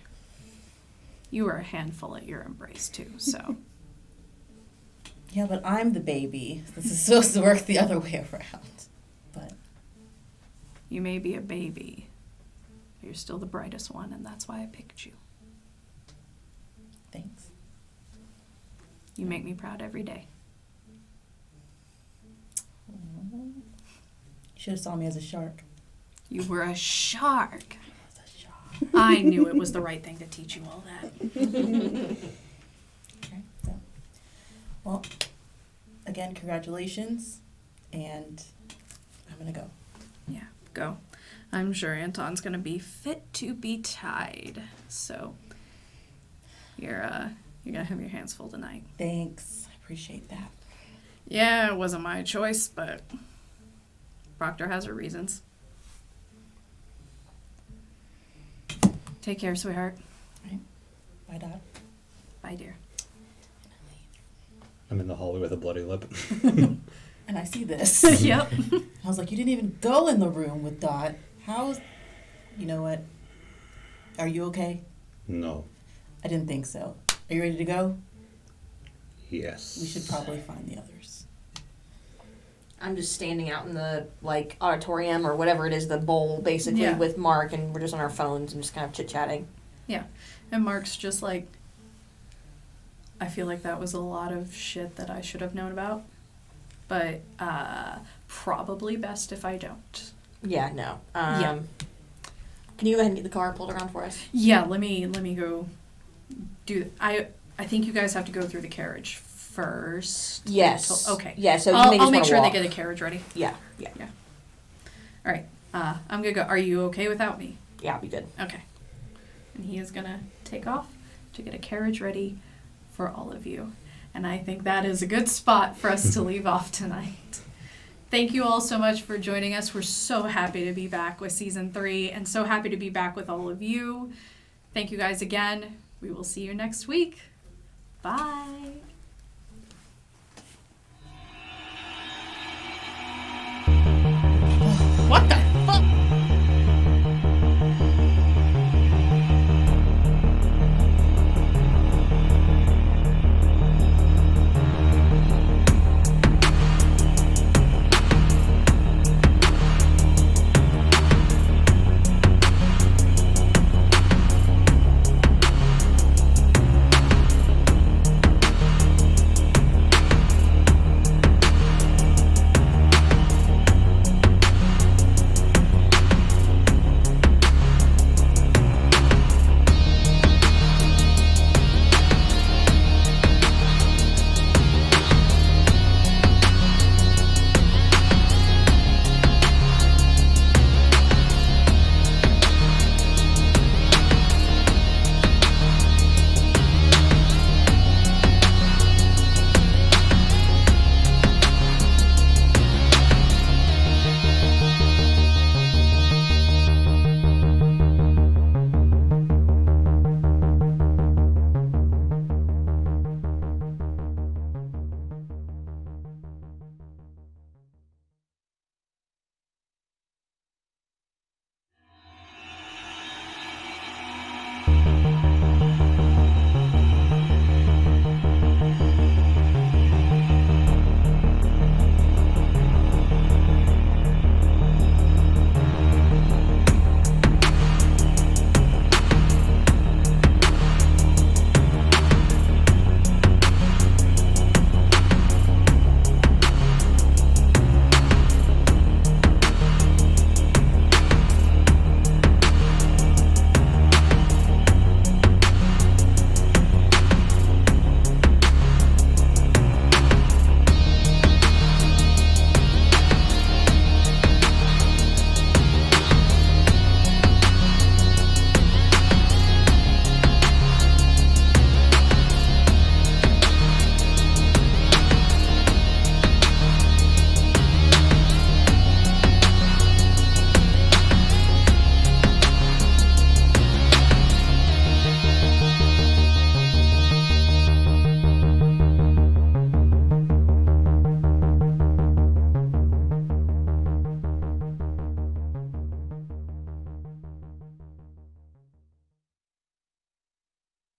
You were a handful at your embrace, too, so. Yeah, but I'm the baby. This is supposed to work the other way around. But You may be a baby, but you're still the brightest one, and that's why I picked you. thanks. You make me proud every day. You should have saw me as a shark. You were a shark. As a shark. I knew it was the right thing to teach you all that. Okay, so, well, again, congratulations, and I'm gonna go. Yeah, go. I'm sure Anton's gonna be fit to be tied. So you're gonna have your hands full tonight. Thanks, I appreciate that. Yeah, it wasn't my choice, but Proctor has her reasons. Take care, sweetheart. Bye, Dot. Bye, dear. I'm in the hallway with a bloody lip. And I see this. Yep. I was like, you didn't even go in the room with Dot. How's... You know what? Are you okay? No. I didn't think so. Are you ready to go? Yes. We should probably find the others. I'm just standing out in the like auditorium or whatever it is, the bowl basically Yeah. with Mark, and we're just on our phones and just kind of chit chatting. And Mark's just like, I feel like that was a lot of shit that I should have known about. But probably best if I don't. Yeah, no. Yeah. Can you go ahead and get the car pulled around for us? Yeah, let me go do I think you guys have to go through the carriage first. Yes. Okay. Yeah, so you I'll may just make wanna sure walk. they get a carriage ready. Yeah, yeah. All right. I'm gonna go. Are you okay without me? Yeah, I'll be good. Okay. And he is gonna take off to get a carriage ready for all of you. And I think that is a good spot for us to leave off tonight. Thank you all so much for joining us. We're so happy to be back with season 3 and so happy to be back with all of you. Thank you guys again. We will see you next week. Bye.